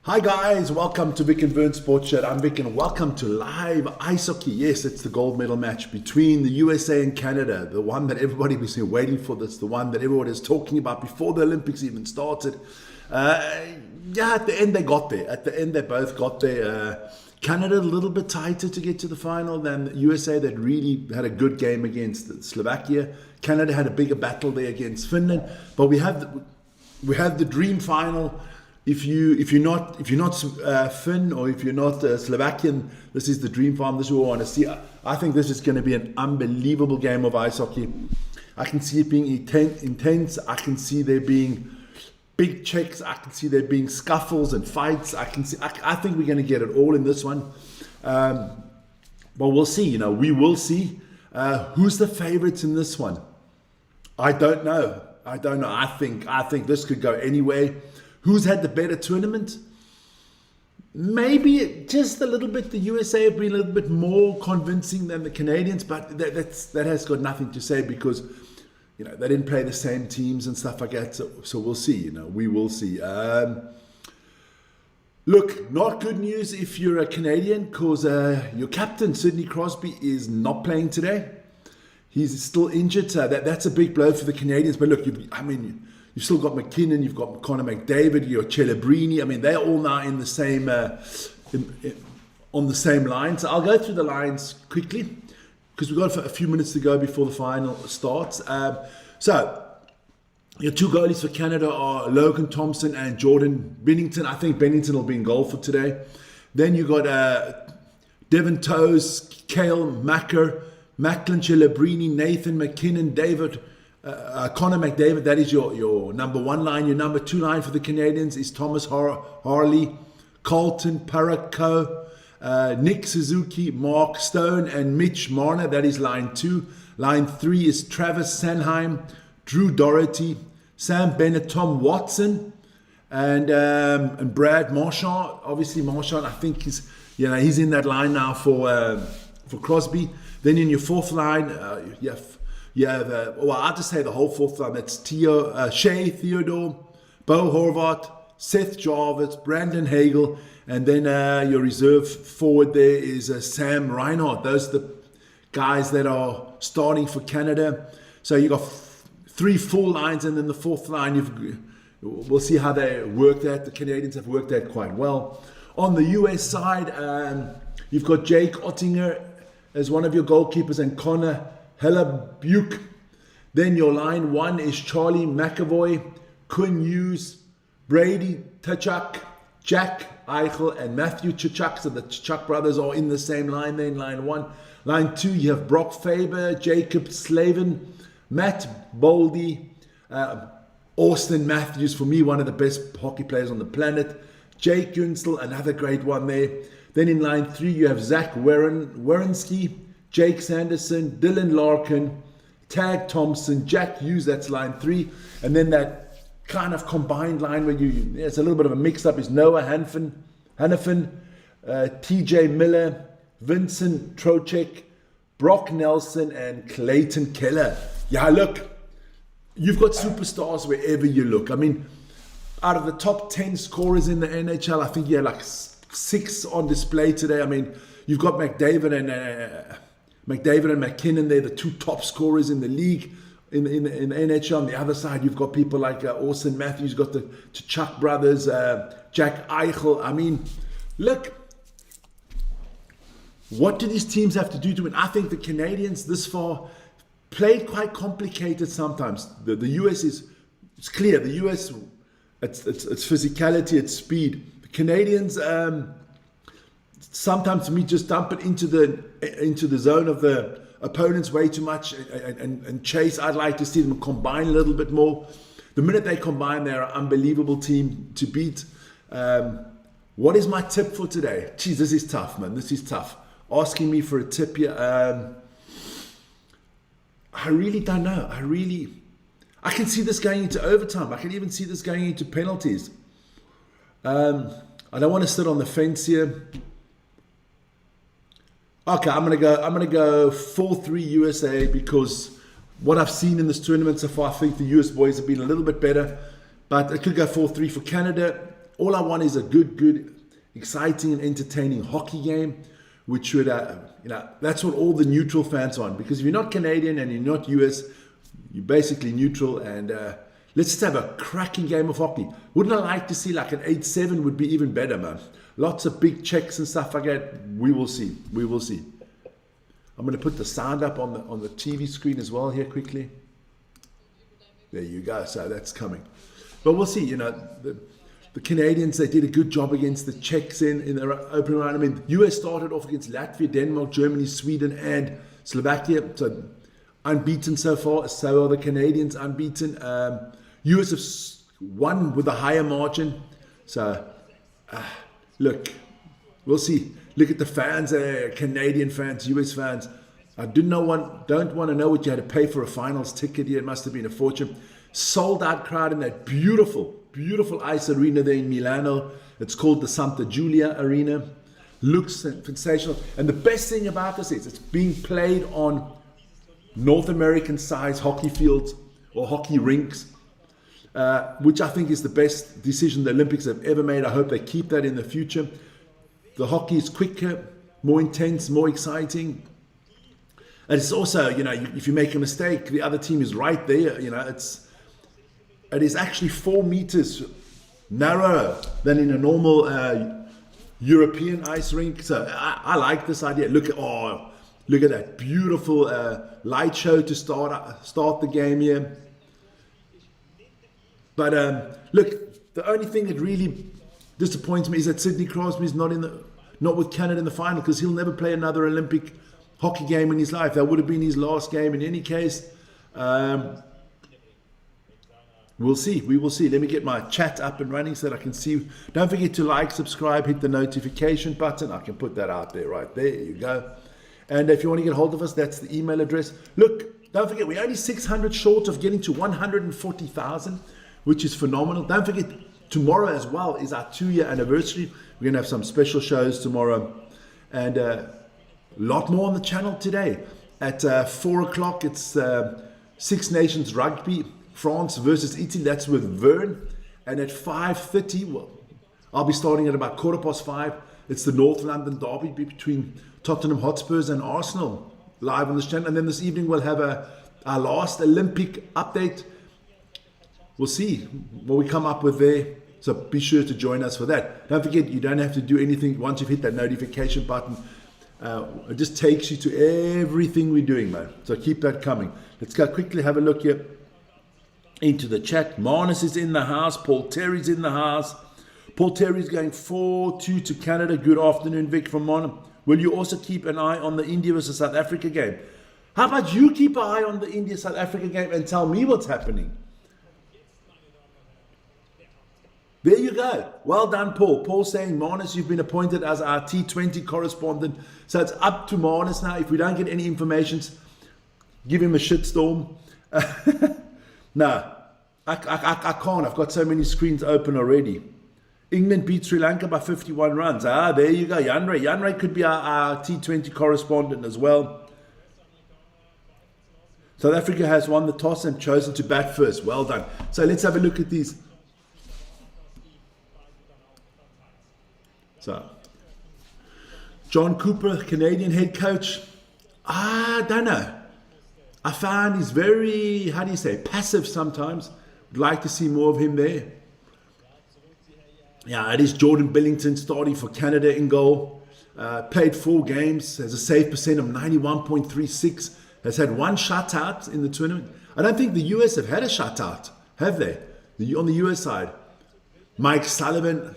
Hi guys, welcome to Vic and Vern Sports Chat. I'm Vic and welcome to live ice hockey. Yes, it's the gold medal match between the USA and Canada, the one that everybody was here waiting for. That's the one that everyone is talking about before the Olympics even started. At the end they got there. At the end they both got there. Canada a little bit tighter to get to the final than the USA that really had a good game against Slovakia. Canada had a bigger battle there against Finland. But we have the dream final. If you're not Finn or if you're not Slovakian, this is the dream final. This is what we want to see. I think this is going to be an unbelievable game of ice hockey. I can see it being intense. I can see there being big checks. I can see there being scuffles and fights. I think we're going to get it all in this one. But we'll see. We will see. Who's the favorites in this one? I don't know. I think this could go anyway. Who's had the better tournament? Maybe just a little bit. The USA have been a little bit more convincing than the Canadians, but that has got nothing to say because they didn't play the same teams and stuff like that. So we'll see. We will see. Look, not good news if you're a Canadian because your captain Sidney Crosby is not playing today. He's still injured. That's a big blow for the Canadians. But look, you've still got McKinnon, you've got Connor McDavid, you've got Celebrini. They're all now in the same on the same line. So I'll go through the lines quickly because we've got a few minutes to go before the final starts. So your two goalies for Canada are Logan Thompson and Jordan Bennington. I think Bennington will be in goal for today. Then you got Devin Toews, Cale Macker, Macklin Celebrini, Nathan McKinnon, Connor McDavid. That is your number one line. Your number two line for the Canadians is Thomas Harley, Colton Parayko, Nick Suzuki, Mark Stone, and Mitch Marner. That is line two. Line three is Travis Sanheim, Drew Doherty, Sam Bennett, Tom Watson, and Brad Marchand. Obviously Marchand, I think he's in that line now for Crosby. Then in your fourth line, I'll just say the whole fourth line. That's Shea Theodore, Bo Horvat, Seth Jarvis, Brandon Hagel, and then your reserve forward there is Sam Reinhart. Those are the guys that are starting for Canada. So you got three full lines, and then the fourth line. We'll see how they work that. The Canadians have worked that quite well. On the US side, you've got Jake Ottinger as one of your goalkeepers and Connor Hellebuck. Then your line one is Charlie McAvoy, Quinn Hughes, Brady Tkachuk, Jack Eichel, and Matthew Tkachuk. So the Tkachuk brothers are in the same line there in line one. Line two, you have Brock Faber, Jacob Slavin, Matt Boldy, Austin Matthews, for me, one of the best hockey players on the planet. Jake Gunsel, another great one there. Then in line three, you have Zach Werenski, Jake Sanderson, Dylan Larkin, Tag Thompson, Jack Hughes. That's line three. And then that kind of combined line where it's a little bit of a mix-up is Noah Hannafin, TJ Miller, Vincent Trocek, Brock Nelson, and Clayton Keller. Yeah, look, you've got superstars wherever you look. Out of the top 10 scorers in the NHL, I think you had like 6 on display today. You've got McDavid and McKinnon. They're the two top scorers in the league in the NHL. On the other side, you've got people like Austin Matthews. You've got the Tkachuk brothers, Jack Eichel. Look, what do these teams have to do to win? I think the Canadians this far played quite complicated sometimes. The US it's clear. The US, it's physicality, it's speed. The Canadians sometimes to me just dump it into the zone of the opponents way too much and chase. I'd like to see them combine a little bit more. The minute they combine, they're an unbelievable team to beat. What is my tip for today? Geez, this is tough, man. This is tough. Asking me for a tip here. I really don't know. I can see this going into overtime. I can even see this going into penalties. I don't want to sit on the fence here. Okay, I'm gonna go 4-3 USA because what I've seen in this tournament so far, I think the US boys have been a little bit better, but it could go 4-3 for Canada. all I want is a good, exciting and entertaining hockey game, which should, that's what all the neutral fans want. Because if you're not Canadian and you're not US, you're basically neutral. And let's just have a cracking game of hockey. Wouldn't I like to see like an 8-7 would be even better, man. Lots of big checks and stuff like that. We will see. We will see. I'm going to put the sound up on the TV screen as well here quickly. There you go. So that's coming. But we'll see. The Canadians, they did a good job against the Czechs in the opening round. I mean, US started off against Latvia, Denmark, Germany, Sweden, and Slovakia. So unbeaten so far. So are the Canadians unbeaten. US have won with a higher margin. So, look, we'll see. Look at the fans, Canadian fans, US fans. I don't want to know what you had to pay for a finals ticket here. It must have been a fortune. Sold out crowd in that beautiful ice arena there in Milano. It's called the Santa Giulia Arena. Looks sensational. And the best thing about this is it's being played on North American size hockey fields or hockey rinks, which I think is the best decision the Olympics have ever made. I hope they keep that in the future. The hockey is quicker, more intense, more exciting. And it's also, if you make a mistake, the other team is right there. It is actually 4 meters narrower than in a normal European ice rink. So I like this idea. Look at that beautiful light show to start the game here. But look, the only thing that really disappoints me is that Sidney Crosby is not with Canada in the final, because he'll never play another Olympic hockey game in his life. That would have been his last game in any case. We'll see. We will see. Let me get my chat up and running so that I can see. Don't forget to like, subscribe, hit the notification button. I can put that out there right there. You go. And if you want to get hold of us, that's the email address. Look, don't forget, we're only 600 short of getting to 140,000, which is phenomenal. Don't forget, tomorrow as well is our 2-year anniversary. We're going to have some special shows tomorrow. And a lot more on the channel today. At 4 o'clock, it's Six Nations Rugby, France versus Italy. That's with Vern. And at 5:30, well, I'll be starting at about 5:15. It's the North London derby between Tottenham Hotspurs and Arsenal live on this channel. And then this evening we'll have our last Olympic update. We'll see what we come up with there. So be sure to join us for that. Don't forget, you don't have to do anything once you've hit that notification button. It just takes you to everything we're doing, man. So keep that coming. Let's go quickly have a look here into the chat. Marnus is in the house. Paul Terry's in the house. Paul Terry's going 4-2 to Canada. Good afternoon, Vic from Marnus. Will you also keep an eye on the India versus South Africa game? How about you keep an eye on the India-South Africa game and tell me what's happening? There you go. Well done, Paul. Paul saying, Marnus, you've been appointed as our T20 correspondent. So it's up to Marnus now. If we don't get any information, give him a shitstorm. No, I can't. I've got so many screens open already. England beat Sri Lanka by 51 runs. There you go. Janre could be our T20 correspondent as well. South Africa has won the toss and chosen to bat first. Well done. So let's have a look at these. So, John Cooper, Canadian head coach. I don't know. I found he's very, passive sometimes. Would like to see more of him there. Yeah, it is Jordan Billington starting for Canada in goal. Played 4 games, has a save percent of 91.36. Has had 1 shutout in the tournament. I don't think the US have had a shutout, have they? On the US side. Mike Sullivan,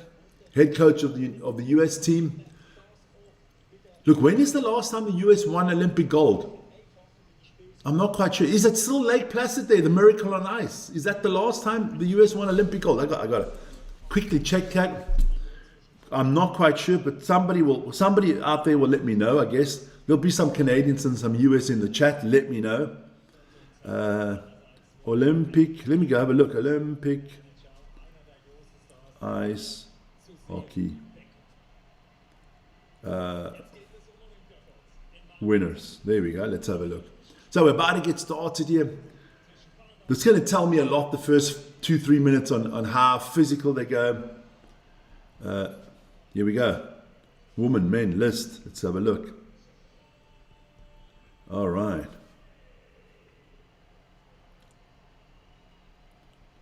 head coach of the US team. Look, when is the last time the US won Olympic gold? I'm not quite sure. Is it still Lake Placid there, the Miracle on Ice? Is that the last time the US won Olympic gold? I got to quickly check that. I'm not quite sure, but somebody out there will let me know, I guess. There'll be some Canadians and some US in the chat. Let me know. Olympic. Let me go have a look. Olympic ice hockey winners. There we go. Let's have a look. So we're about to get started here. It's going to tell me a lot the first 2-3 minutes on how physical they go. Here we go. Woman, men, list. Let's have a look. All right.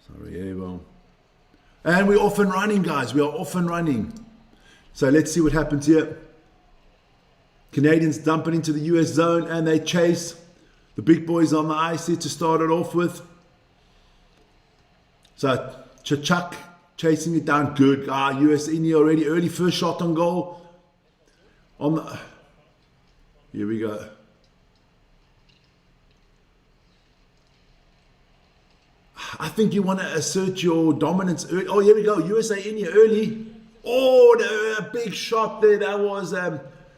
Sarajevo. And we're off and running, guys. We are off and running. So let's see what happens here. Canadians dump it into the US zone and they chase. The big boys on the ice here to start it off with. So Chachak chasing it down. Good. US in here already. Early first shot on goal. Here we go. I think you want to assert your dominance early. Oh, here we go. USA in here early. Oh, the big shot there. That was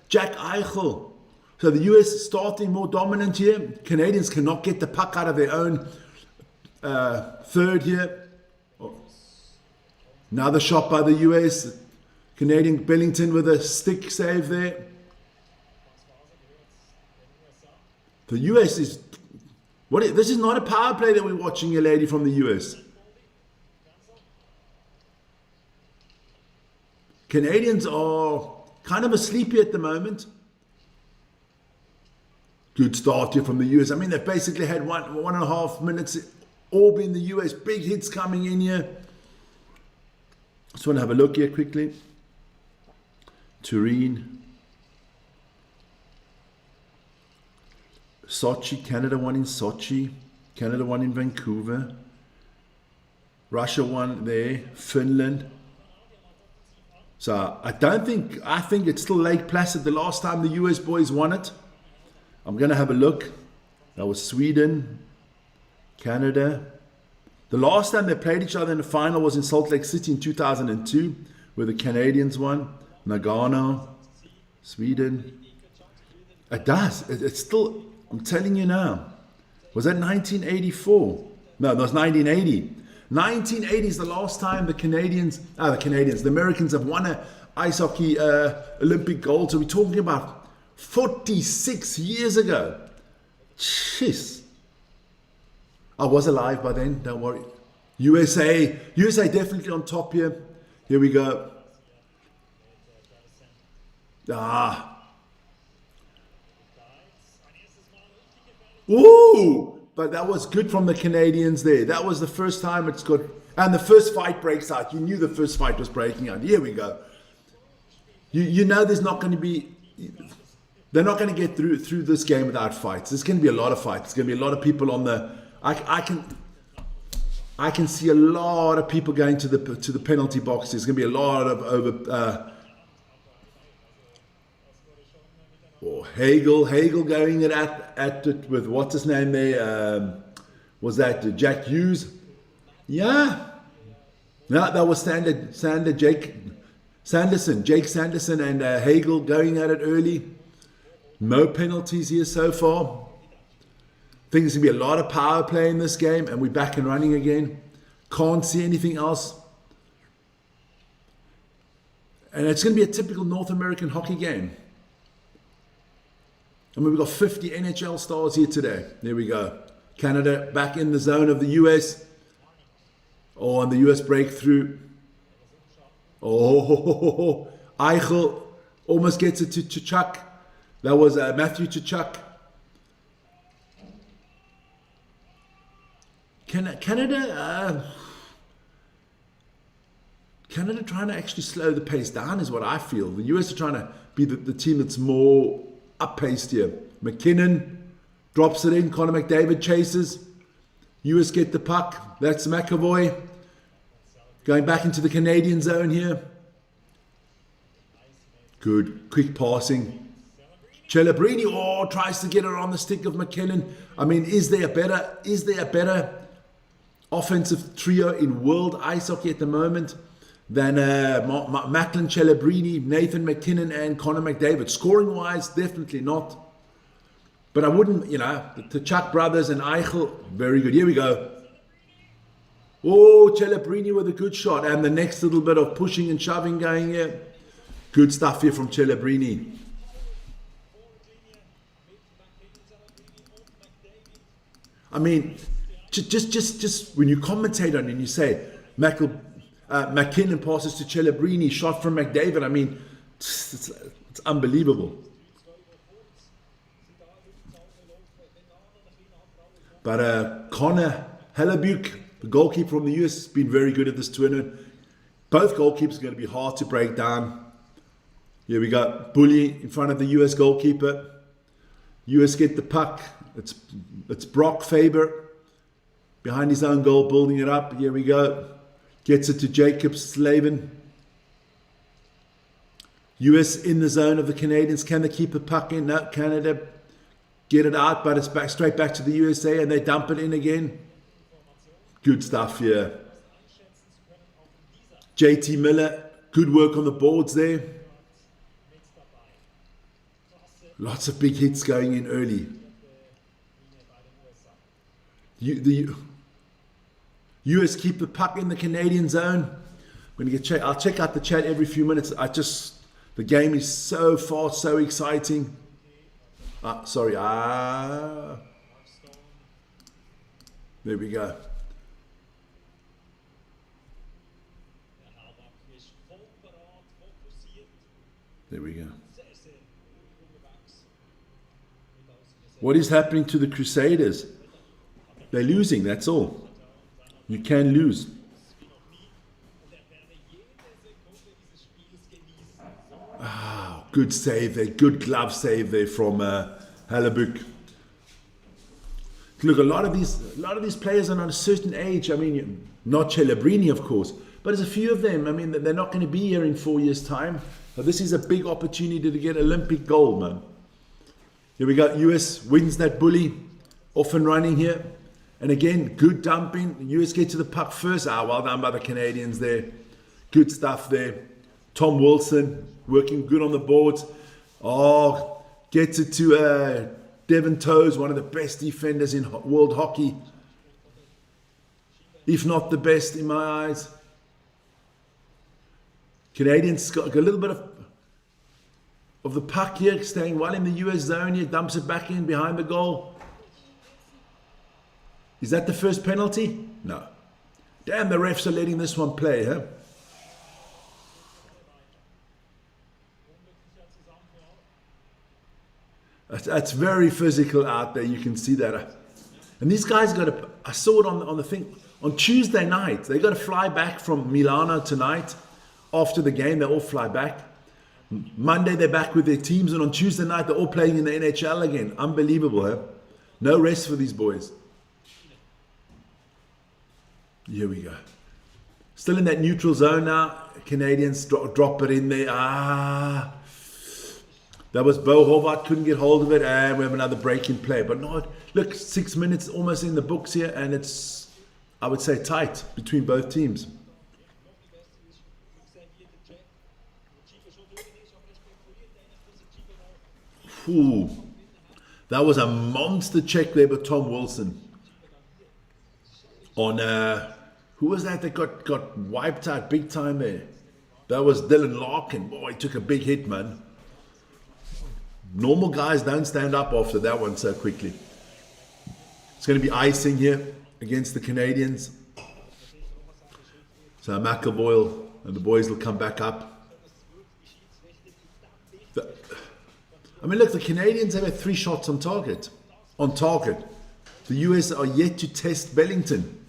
Jack Eichel. So the US starting more dominant here. Canadians cannot get the puck out of their own third here. Oh. Another shot by the US. Canadian Billington with a stick save there. The US is... This is not a power play that we're watching here, lady, from the US. Canadians are kind of asleep here at the moment. Good start here from the US. I mean, they've basically had 1.5 minutes all been the US. Big hits coming in here. Just want to have a look here quickly. Turin. Sochi, Canada won in Sochi. Canada won in Vancouver. Russia won there. Finland. So I think it's still Lake Placid. The last time the US boys won it. I'm going to have a look. That was Sweden, Canada. The last time they played each other in the final was in Salt Lake City in 2002, where the Canadians won. Nagano, Sweden. It does. It's still, I'm telling you now. Was that 1984? No, that was 1980. 1980 is the last time the Americans have won an ice hockey Olympic gold. So we're talking about 46 years ago. Jeez. I was alive by then, don't worry. USA definitely on top here. Here we go. Ooh! But that was good from the Canadians there. That was the first time it's good. And the first fight breaks out. You knew the first fight was breaking out. Here we go. You know there's not going to be... They're not going to get through this game without fights. There's going to be a lot of fights. There's going to be a lot of people on the... I can see a lot of people going to the penalty box. There's going to be a lot of Hagel going at it with what's his name there? Was that Jack Hughes? Yeah. No, that was Jake Sanderson and Hagel going at it early. No penalties here so far. I think there's going to be a lot of power play in this game, and we're back and running again. Can't see anything else. And it's going to be a typical North American hockey game. I mean, we've got 50 NHL stars here today. There we go. Canada back in the zone of the US. Oh, and the US breakthrough. Oh, Eichel almost gets it to Chachak. That was Matthew Chachak. Canada trying to actually slow the pace down is what I feel. The US are trying to be the team that's more up-paced here. McKinnon drops it in. Connor McDavid chases. US get the puck. That's McAvoy. Going back into the Canadian zone here. Good. Quick passing. Celebrini tries to get it on the stick of McKinnon. I mean, is there a better offensive trio in world ice hockey at the moment than Macklin, Celebrini, Nathan McKinnon, and Connor McDavid? Scoring wise, definitely not. But I wouldn't, the Chuck brothers and Eichel, very good. Here we go. Oh, Celebrini with a good shot, and the next little bit of pushing and shoving going here. Good stuff here from Celebrini. I mean, just when you commentate on it and you say, McKinnon passes to Celebrini, shot from McDavid. I mean, it's unbelievable. But Connor Hellebuck, the goalkeeper from the US, has been very good at this tournament. Both goalkeepers are going to be hard to break down. Here we go. Bully in front of the US goalkeeper. US get the puck. It's Brock Faber behind his own goal, building it up. Here we go. Gets it to Jacob Slavin. US in the zone of the Canadians. Can they keep a puck in? No, Canada get it out, but it's back straight back to the USA, and they dump it in again. Good stuff here. JT Miller, good work on the boards there. Lots of big hits going in early. The US keep the puck in the Canadian zone. I'm going to I'll check out the chat every few minutes. The game is so far so exciting. Sorry. There we go. There we go. What is happening to the Crusaders? They're losing, that's all. You can lose. Good save there, good glove save there from Hellebuck. Look, a lot of these players are at a certain age. I mean, not Celebrini, of course, but there's a few of them. I mean, they're not going to be here in 4 years' time. So this is a big opportunity to get Olympic gold, man. Here we go. US wins that bully, off and running here. And again, good dumping. US get to the puck first. Well done by the Canadians there. Good stuff there. Tom Wilson working good on the boards. Gets it to Devin Toews, one of the best defenders in world hockey. If not the best in my eyes. Canadians got a little bit of the puck here, staying well in the US zone here. Dumps it back in behind the goal. Is that the first penalty? No. Damn, the refs are letting this one play, huh? That's very physical out there. You can see that. And these guys I saw it on the thing. On Tuesday night, they got to fly back from Milano tonight. After the game, they all fly back. Monday, they're back with their teams. And on Tuesday night, they're all playing in the NHL again. Unbelievable, huh? No rest for these boys. Here we go. Still in that neutral zone now. Canadians drop it in there. That was Bo Horvath, couldn't get hold of it, and we have another break in play. But no, look, 6 minutes almost in the books here, and it's, I would say, tight between both teams. Ooh, that was a monster check there by Tom Wilson. On, who was that got wiped out big time there? That was Dylan Larkin. Boy, he took a big hit, man. Normal guys don't stand up after that one so quickly. It's going to be icing here against the Canadians. So McAvoy and the boys will come back up. I mean, look, the Canadians have had 3 shots on target. The US are yet to test Bellington.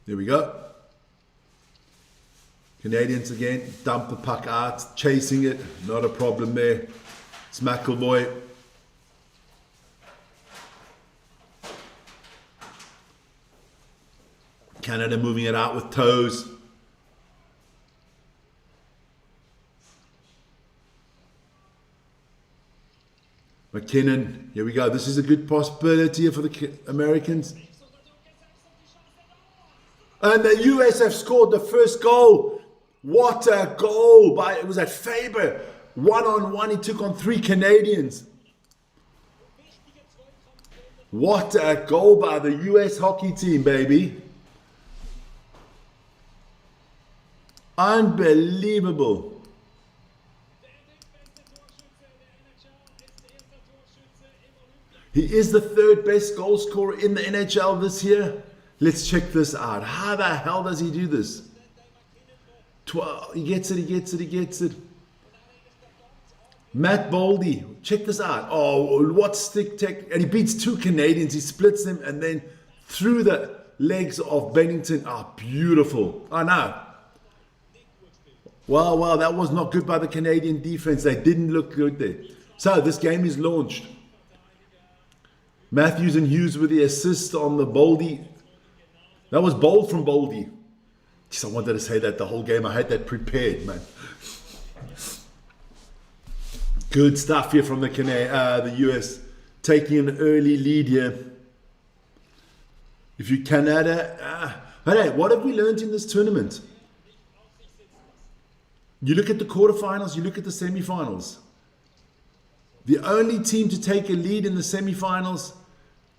There we go. Canadians again, dump the puck out, chasing it, not a problem there. It's McAvoy. Canada moving it out with Toews. McKinnon, here we go. This is a good possibility for the Americans. And the US have scored the first goal. What a goal! It was at Faber. 1-on-1, he took on 3 Canadians. What a goal by the US hockey team, baby. Unbelievable. He is the 3rd best goal scorer in the NHL this year. Let's check this out. How the hell does he do this? 12, he gets it, he gets it, he gets it. Matt Boldy, check this out. Oh, what stick tech. And he beats two Canadians. He splits them and then through the legs of Bennington. Ah, beautiful. I know. Wow, that was not good by the Canadian defense. They didn't look good there. So this game is launched. Matthews and Hughes with the assist on the Boldy. That was bold from Boldy. Jeez, I wanted to say that the whole game. I had that prepared, man. Good stuff here from the US. Taking an early lead here. If you Canada... But hey, what have we learned in this tournament? You look at the quarterfinals, you look at the semifinals. The only team to take a lead in the semifinals...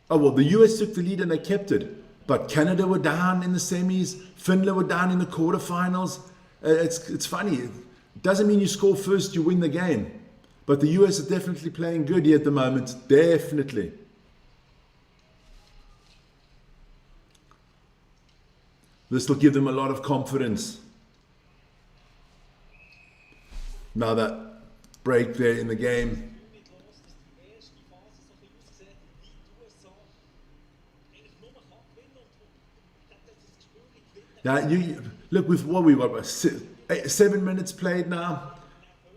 Oh, well, the US took the lead and they kept it. But Canada were down in the semis. Finland were down in the quarterfinals. It's funny. It doesn't mean you score first, you win the game. But the US are definitely playing good here at the moment. Definitely. This will give them a lot of confidence. Now that break there in the game. Now, you look with what we've got, 7 minutes played now.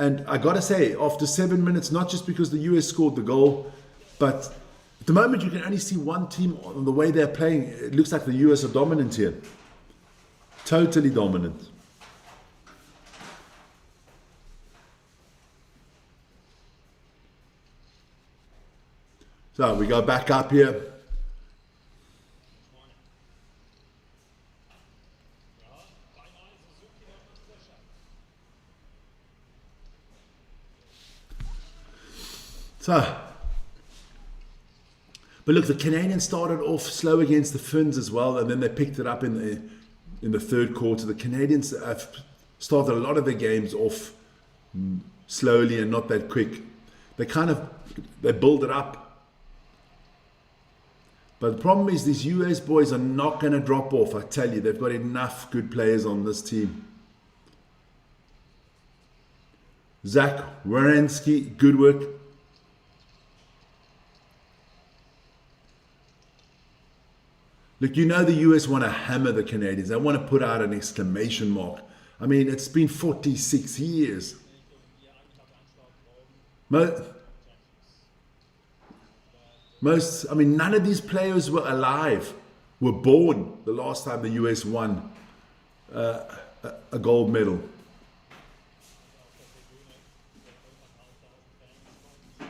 And I got to say, after 7 minutes, not just because the US scored the goal, but at the moment you can only see one team on the way they're playing. It looks like the US are dominant here. Totally dominant. So we go back up here. So, but look, the Canadians started off slow against the Finns as well, and then they picked it up in the third quarter. The Canadians have started a lot of their games off slowly and not that quick. They build it up. But the problem is these US boys are not going to drop off. I tell you, they've got enough good players on this team. Zach Werenski, good work. Look, you know the US want to hammer the Canadians. They want to put out an exclamation mark. I mean, it's been 46 years. None of these players were alive, were born the last time the US won a gold medal.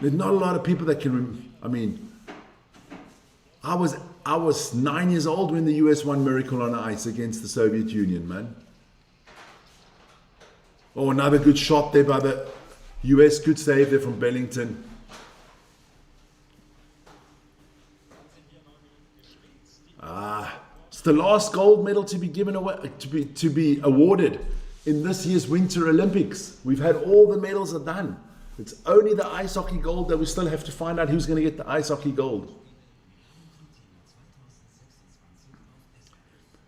There's not a lot of people that can, I was 9 years old when the US won Miracle on Ice against the Soviet Union, man. Oh, another good shot there by the US. Good save there from Bennington. It's the last gold medal to be given away, to be awarded in this year's Winter Olympics. We've had all the medals are done. It's only the ice hockey gold that we still have to find out who's going to get the ice hockey gold.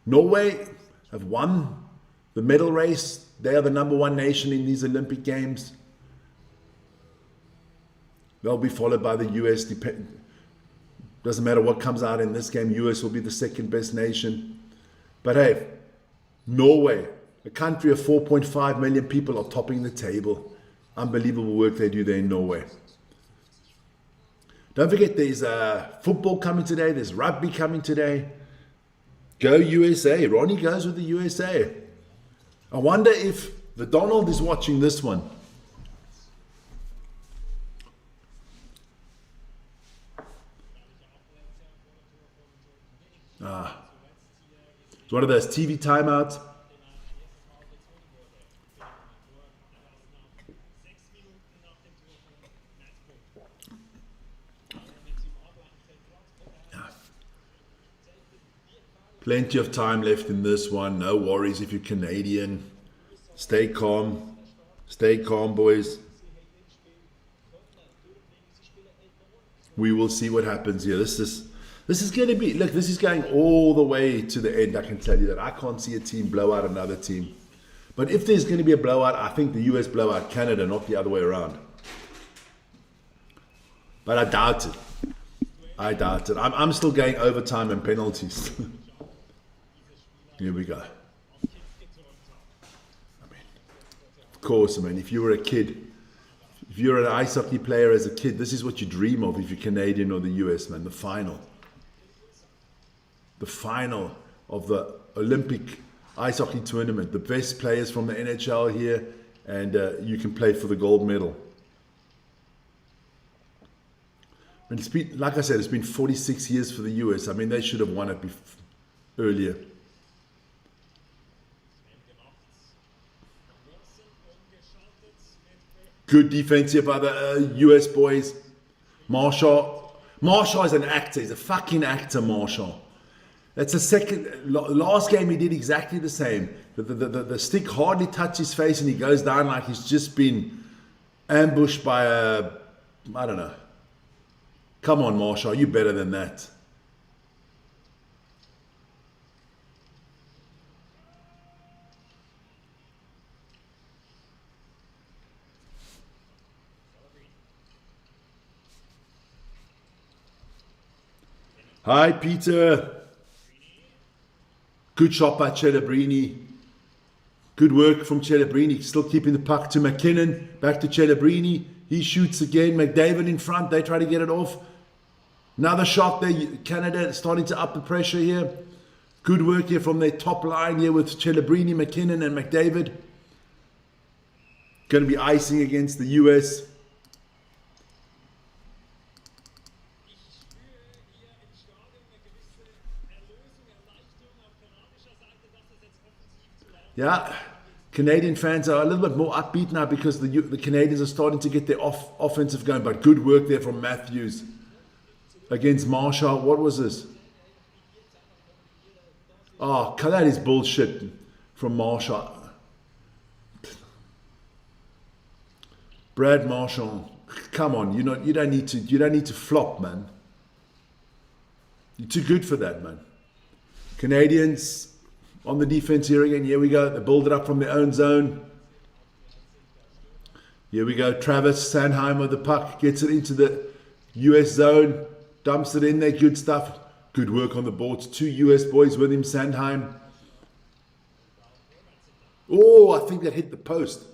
Norway have won the medal race. They are the #1 nation in these Olympic Games. They'll be followed by the US. Doesn't matter what comes out in this game, US will be the second best nation. But hey, Norway, a country of 4.5 million people, are topping the table. Unbelievable work they do there in Norway. Don't forget there's football coming today. There's rugby coming today. Go USA. Ronnie goes with the USA. I wonder if the Donald is watching this one. It's one of those TV timeouts. Plenty of time left in this one. No worries if you're Canadian. Stay calm. Stay calm, boys. We will see what happens here. This This is going to be, look, this is going all the way to the end. I can tell you that. I can't see a team blow out another team. But if there's going to be a blowout, I think the US blow out Canada, not the other way around. But I doubt it. I doubt it. I'm still going overtime and penalties. Here we go. Of course, I mean, if you were a kid, if you're an ice hockey player as a kid, this is what you dream of if you're Canadian or the US, man, the final. The final of the Olympic ice hockey tournament. The best players from the NHL here, and you can play for the gold medal. And it's been, like I said, it's been 46 years for the US. I mean, they should have won it earlier. Good defense here by the US boys. Marshall is an actor. He's a fucking actor, Marshall. That's the second. Last game he did exactly the same. The stick hardly touched his face and he goes down like he's just been ambushed by a, I don't know. Come on, Marshall, you better than that. Hi, Peter. Good shot by Celebrini. Good work from Celebrini. Still keeping the puck to McKinnon. Back to Celebrini. He shoots again. McDavid in front. They try to get it off. Another shot there. Canada starting to up the pressure here. Good work here from their top line here with Celebrini, McKinnon and McDavid. Going to be icing against the US. Yeah, Canadian fans are a little bit more upbeat now because the Canadians are starting to get their offensive going. But good work there from Matthews against Marshall. What was this? Oh, that is bullshit from Marshall. Brad Marchand, come on, you don't need to flop, man. You're too good for that, man. Canadians on the defense here again. Here we go. They build it up from their own zone. Here we go. Travis Sanheim with the puck gets it into the US zone, dumps it in there. Good stuff. Good work on the boards. 2 US boys with him. Sanheim. Oh, I think that hit the post.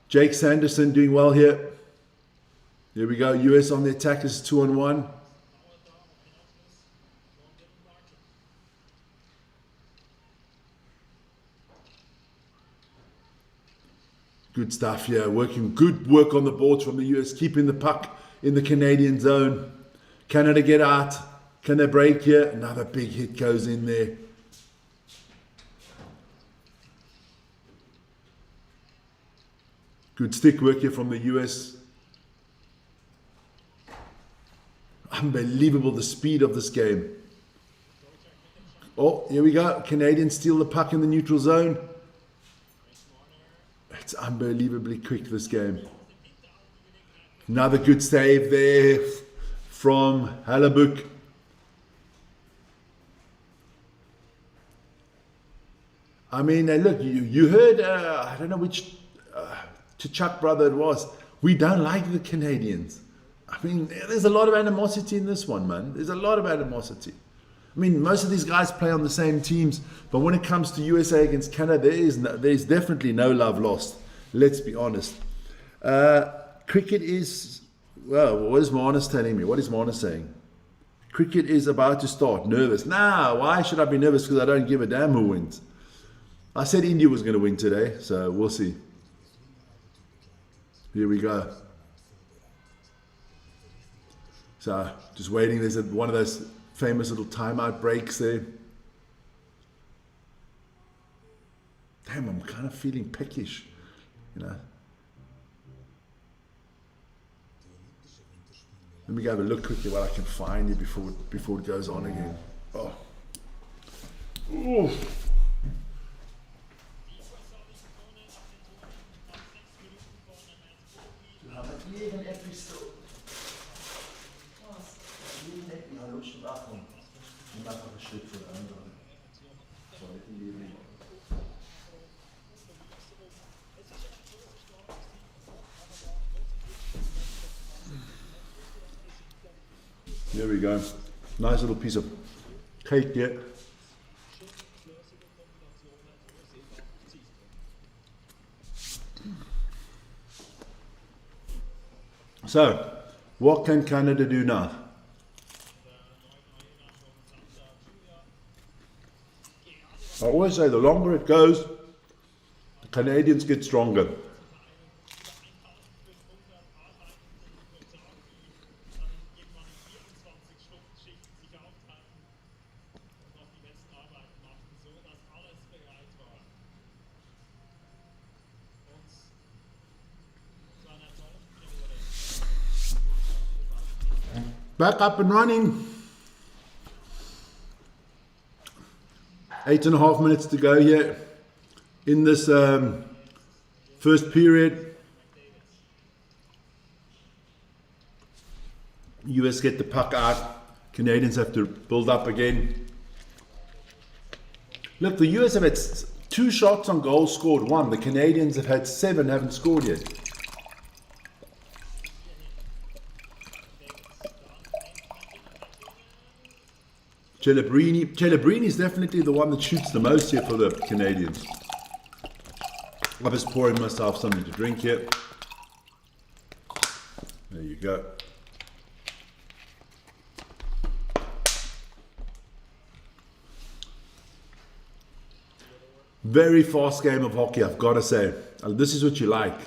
Jake Sanderson doing well here. Here we go. US on the attack. This is 2-on-1. Good stuff here. Good work on the boards from the US. Keeping the puck in the Canadian zone. Canada get out. Can they break here? Another big hit goes in there. Good stick work here from the US. Unbelievable the speed of this game. Oh, here we go. Canadians steal the puck in the neutral zone. It's unbelievably quick, this game. Another good save there from Hallebuck. I mean, look, you heard, I don't know which Chuck brother it was. We don't like the Canadians. I mean, there's a lot of animosity in this one, man. There's a lot of animosity. I mean, most of these guys play on the same teams, but when it comes to USA against Canada, there's definitely no love lost. Let's be honest. Cricket is, well, what is Marnus telling me? What is Marnus saying? Cricket is about to start. Nervous. Nah, why should I be nervous? Because I don't give a damn who wins. I said India was going to win today, so we'll see. Here we go. So, just waiting. There's one of those famous little timeout breaks there. Damn, I'm kind of feeling peckish, you know. Let me go have a look quickly what I can find here before it goes on again. Oh. Ooh. There we go. Nice little piece of cake there. So, what can Canada do now? I always say the longer it goes, the Canadians get stronger. Back up and running. 8.5 minutes to go here in this first period. US get the puck out. Canadians have to build up again. Look, the US have had 2 shots on goal, scored 1. The Canadians have had 7, haven't scored yet. Celebrini is definitely the one that shoots the most here for the Canadians. I'm just pouring myself something to drink here. There you go. Very fast game of hockey, I've got to say. This is what you like.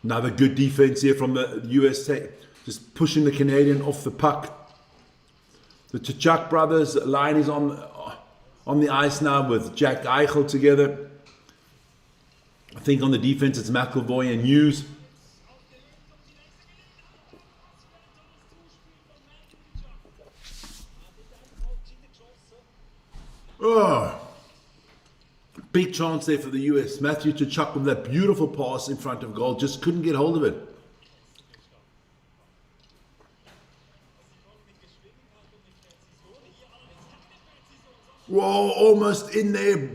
Another good defense here from the US, just pushing the Canadian off the puck. The Tkachuk brothers line is on the ice now with Jack Eichel together. I think on the defense it's McAvoy and Hughes. Oh, big chance there for the US. Matthew Tkachuk with that beautiful pass in front of goal, just couldn't get hold of it. Whoa, almost in there.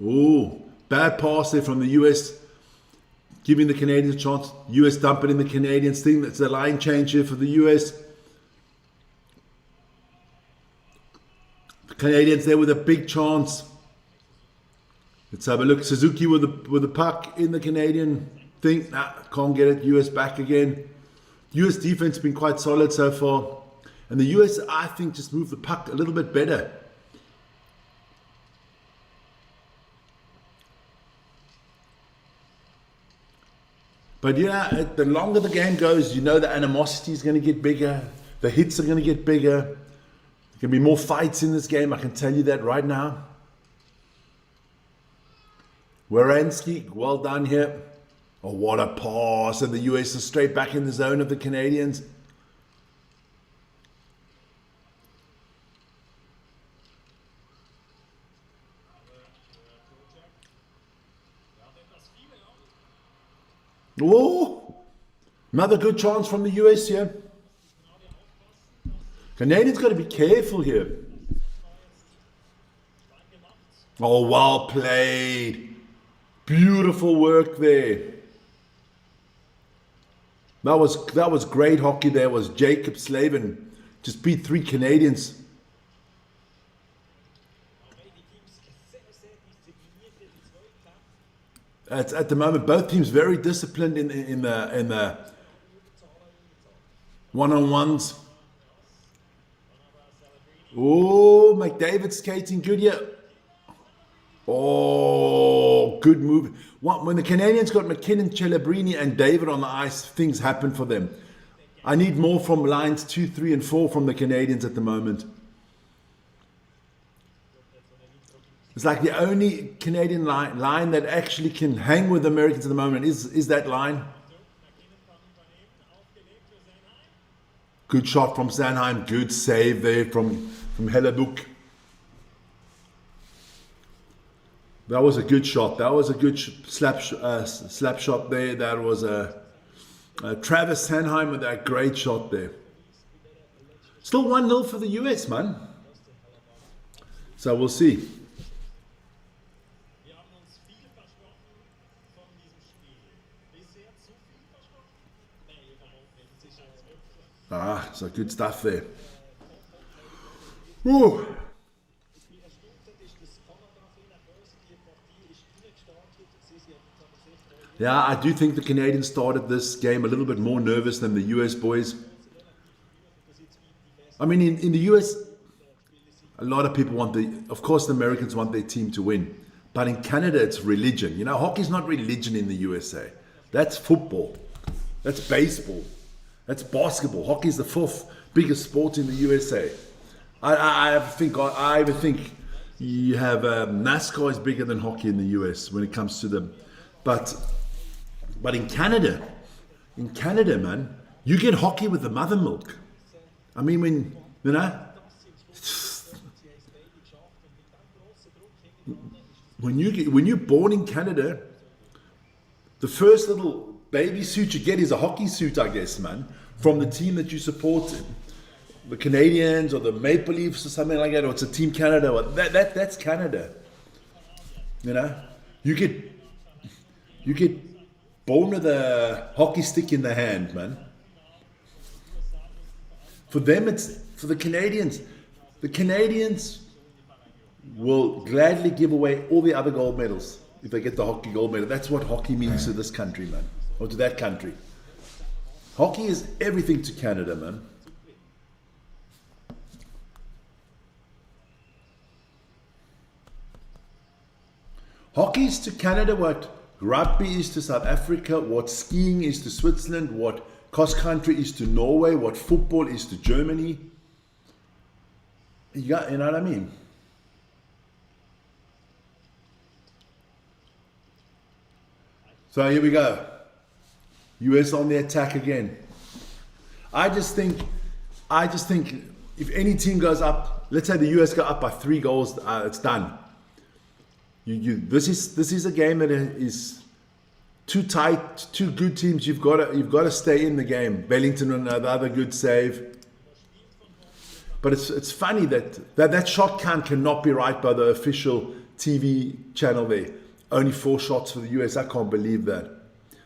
Oh, bad pass there from the US, giving the Canadians a chance. US dumping in the Canadians thing. That's a line change here for the US. The Canadians there with a big chance. Let's have a look. Suzuki with the puck in the Canadian thing. Nah, can't get it. US back again. US defense has been quite solid so far. And the US, I think, just moved the puck a little bit better. But yeah, the longer the game goes, you know the animosity is going to get bigger. The hits are going to get bigger. There can be more fights in this game, I can tell you that right now. Werenski, well done here. Oh, what a pass. And the US is straight back in the zone of the Canadians. Oh, another good chance from the US here. Canadians got to be careful here. Oh, well played. Beautiful work there. That was great hockey there. Was Jacob Slavin. Just beat 3 Canadians. At the moment, both teams very disciplined in the one-on-ones. Oh, McDavid skating good here. Oh, good move. When the Canadians got McKinnon, Celebrini, and David on the ice, things happen for them. I need more from lines 2, 3, and 4 from the Canadians at the moment. It's like the only Canadian line that actually can hang with the Americans at the moment is that line. Good shot from Sanheim. Good save there from Hellebuck. That was a good shot. That was a good slap shot there. That was a Travis Sanheim with that great shot there. Still 1-0 for the US, man. So we'll see. Ah, so good stuff there. Woo. Yeah, I do think the Canadians started this game a little bit more nervous than the US boys. I mean, in the US, a lot of people of course, the Americans want their team to win. But in Canada, it's religion. You know, hockey's not religion in the USA. That's football. That's baseball. That's basketball. Hockey is the fourth biggest sport in the USA. I even think you have NASCAR is bigger than hockey in the US when it comes to them. But in Canada, man, you get hockey with the mother milk. I mean, when you're born in Canada, the first little baby suit you get is a hockey suit, I guess, man, from the team that you support, the Canadians or the Maple Leafs or something like that, or it's a Team Canada. Or that's Canada. You know, you get born with a hockey stick in the hand, man. For them, for the Canadians. The Canadians will gladly give away all the other gold medals if they get the hockey gold medal. That's what hockey means to this country, man, or to that country. Hockey is everything to Canada, man. Hockey is to Canada what rugby is to South Africa, what skiing is to Switzerland, what cross country is to Norway, what football is to Germany. You know what I mean? So here we go. US on the attack again. I just think if any team goes up, let's say the US go up by 3 goals, it's done. This is a game that is too tight, two good teams. You've got to stay in the game. Bellington another good save. But it's funny that shot count cannot be right by the official TV channel there. Only 4 shots for the US. I can't believe that.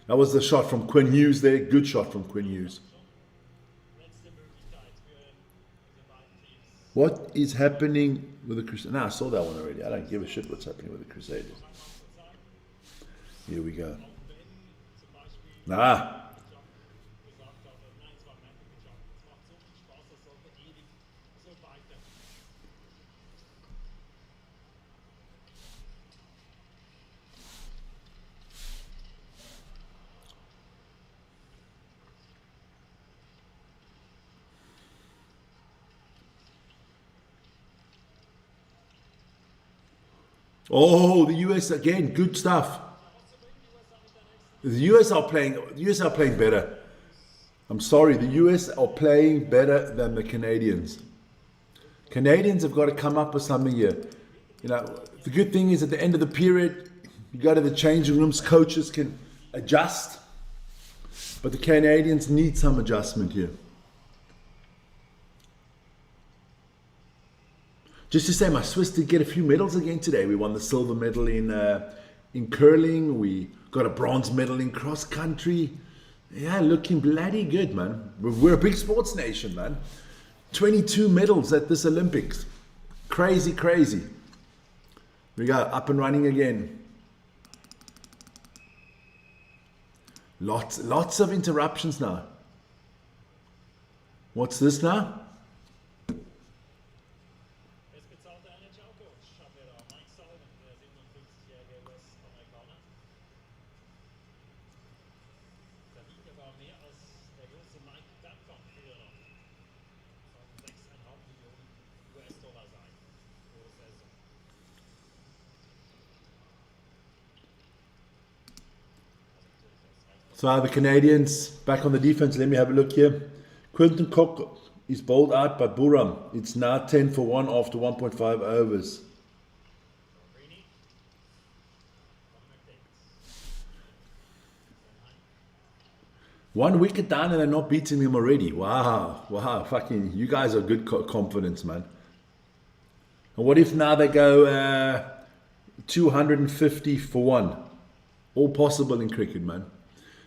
That was the shot from Quinn Hughes there. Good shot from Quinn Hughes. What is happening with the Crusaders? No, I saw that one already. I don't give a shit what's happening with the Crusaders. Here we go. Oh, the US again, good stuff. The US are playing better. I'm sorry, the US are playing better than the Canadians. Canadians have got to come up with something here. You know, the good thing is at the end of the period, you go to the changing rooms, coaches can adjust. But the Canadians need some adjustment here. Just to say, my Swiss did get a few medals again today. We won the silver medal in curling. We got a bronze medal in cross country. Yeah, looking bloody good, man. We're a big sports nation, man. 22 medals at this Olympics. Crazy, crazy. We go up and running again. Lots of interruptions now. What's this now? So the Canadians back on the defense. Let me have a look here. Quentin Cook is bowled out by Buram. It's now 10 for 1 after 1.5 overs. 1 wicket down and they're not beating them already. Wow, wow, fucking, you guys are good confidence, man. And what if now they go 250 for 1? All possible in cricket, man.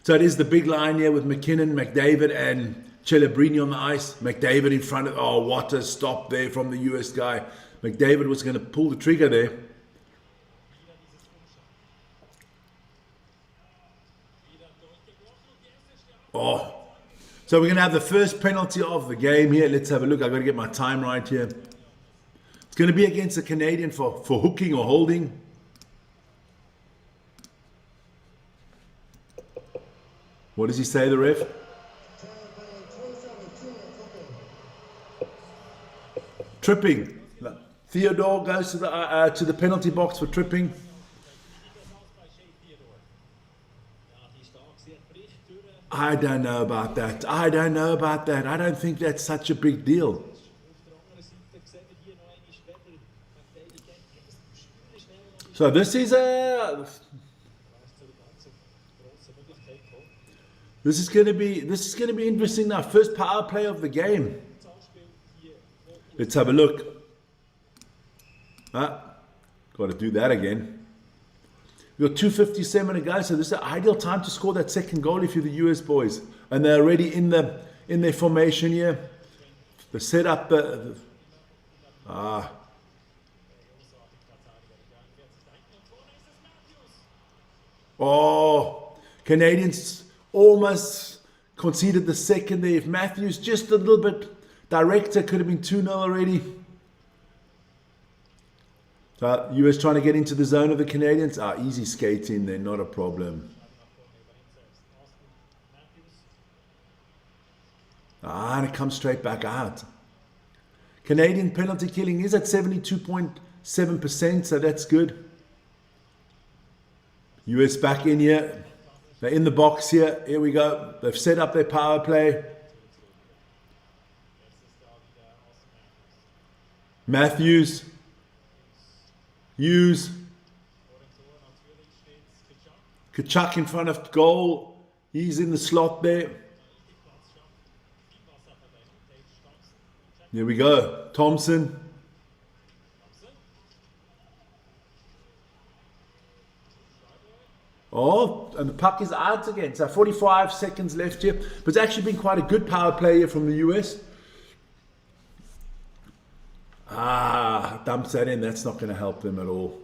So it is the big line here with McKinnon, McDavid, and Celebrini on the ice. McDavid in front of, oh, what a stop there from the US guy. McDavid was going to pull the trigger there. Oh, so we're going to have the first penalty of the game here. Let's have a look. I've got to get my time right here. It's going to be against a Canadian for hooking or holding. What does he say, the ref? Tripping. Theodore goes to the penalty box for tripping. I don't know about that. I don't know about that. I don't think that's such a big deal. So this is going to be interesting now. First power play of the game. Let's have a look. Got to do that again. We've got 2:57 to go, so this is the ideal time to score that second goal if you're the US boys. And they're already in their formation here. They set up Canadians almost conceded the second there. If Matthews just a little bit director, could have been 2-0 already. So US trying to get into the zone of the Canadians. Easy skating there, not a problem. And it comes straight back out. Canadian penalty killing is at 72.7%, so that's good. US back in here. They're in the box here. Here we go. They've set up their power play. Matthews. Hughes. Kachuk in front of goal. He's in the slot there. Here we go. Thompson. Oh, and the puck is out again. So 45 seconds left here. But it's actually been quite a good power play here from the US. Dumps that in. That's not going to help them at all.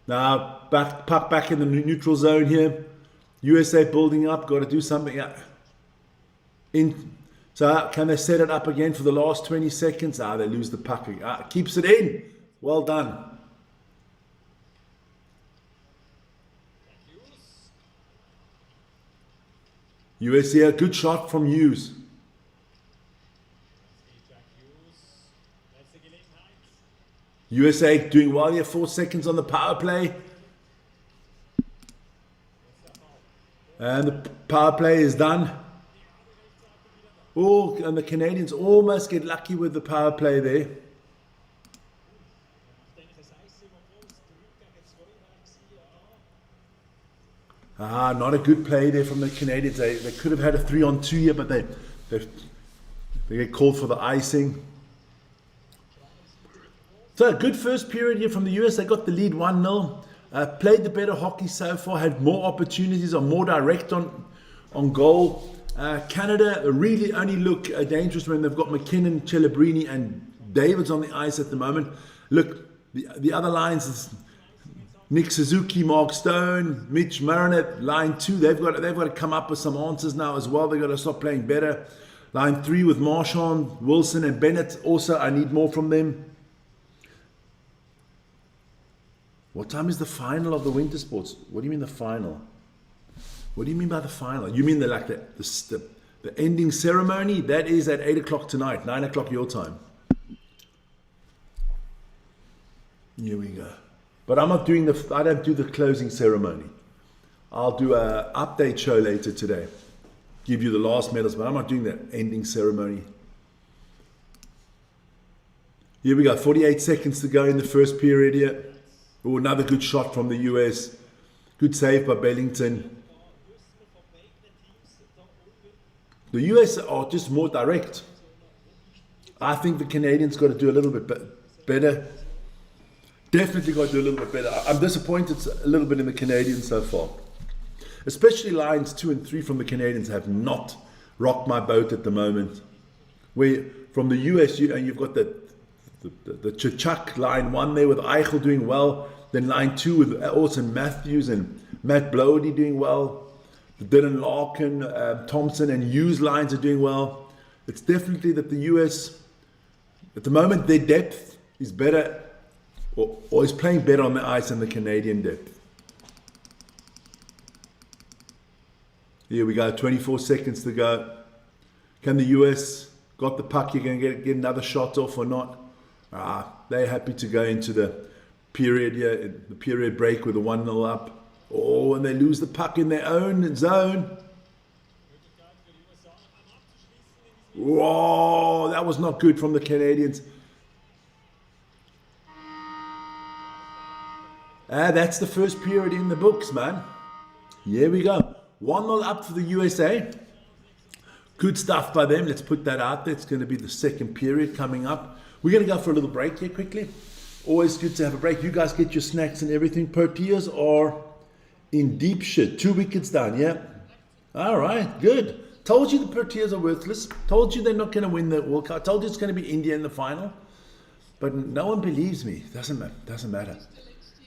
Now, puck back in the neutral zone here. USA building up. Got to do something. So can they set it up again for the last 20 seconds? They lose the puck. Keeps it in. Well done. US here. Good shot from Hughes. USA doing well here, 4 seconds on the power play. And the power play is done. Oh, and the Canadians almost get lucky with the power play there. Not a good play there from the Canadians. They could have had a 3-on-2 here, but they get called for the icing. So a good first period here from the US. They got the lead 1-0. Played the better hockey so far. Had more opportunities, are more direct on goal. Canada really only look dangerous when they've got McKinnon, Celebrini, and Davids on the ice at the moment. Look, the other lines is Nick Suzuki, Mark Stone, Mitch Marinette, line 2. They've got to come up with some answers now as well. They've got to start playing better. Line 3 with Marchand, Wilson, and Bennett. Also, I need more from them. What time is the final of the winter sports? What do you mean the final? What do you mean by the final? You mean the ending ceremony? That is at 8 o'clock tonight, 9 o'clock your time. Here we go. But I'm not doing I don't do the closing ceremony. I'll do an update show later today. Give you the last medals, but I'm not doing that ending ceremony. Here we go, 48 seconds to go in the first period here. Oh, another good shot from the US. Good save by Bellington. The US are just more direct. I think the Canadians got to do a little bit better. Definitely got to do a little bit better. I'm disappointed a little bit in the Canadians so far. Especially lines 2 and 3 from the Canadians have not rocked my boat at the moment. Where from the US, and you've got the Chichak line 1 there with Eichel doing well. Then line 2 with Austin Matthews and Matt Blody doing well. The Dylan Larkin, Thompson and Hughes lines are doing well. It's definitely that the US, at the moment, their depth is better or is playing better on the ice than the Canadian depth. Here we go, 24 seconds to go. Can the US got the puck? You're going to get another shot off or not? They're happy to go into the period here, the period break with a 1-0 up. Oh, and they lose the puck in their own zone. Whoa, that was not good from the Canadians. That's the first period in the books, man. Here we go. 1-0 up for the USA. Good stuff by them. Let's put that out there. It's going to be the second period coming up. We're going to go for a little break here quickly. Always good to have a break. You guys get your snacks and everything. Tortillas are in deep shit. 2 wickets down, yeah? All right, good. Told you the Tortillas are worthless. Told you they're not going to win the World Cup. Told you it's going to be India in the final. But no one believes me. Doesn't matter.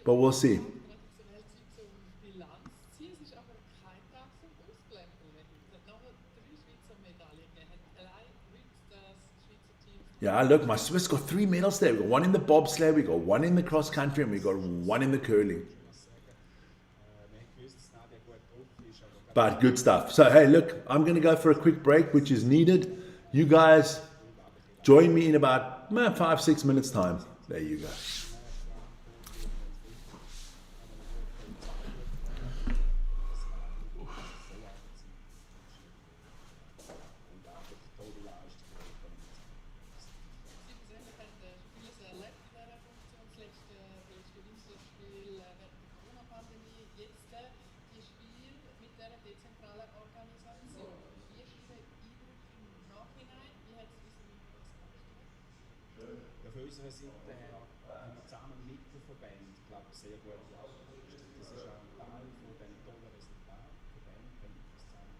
But we'll see. Yeah, look, my Swiss got 3 medals there. We got 1 in the bobsleigh, we got 1 in the cross country, and we got 1 in the curling. But good stuff. So, hey, look, I'm going to go for a quick break, which is needed. You guys join me in about 5-6 minutes time. There you go. Von unserer Seite her haben wir zusammen mit den Verbänden, glaube ich, sehr gut gearbeitet. Das ist auch ein Teil von den tollen Resultaten. Die Verbände können das zusammen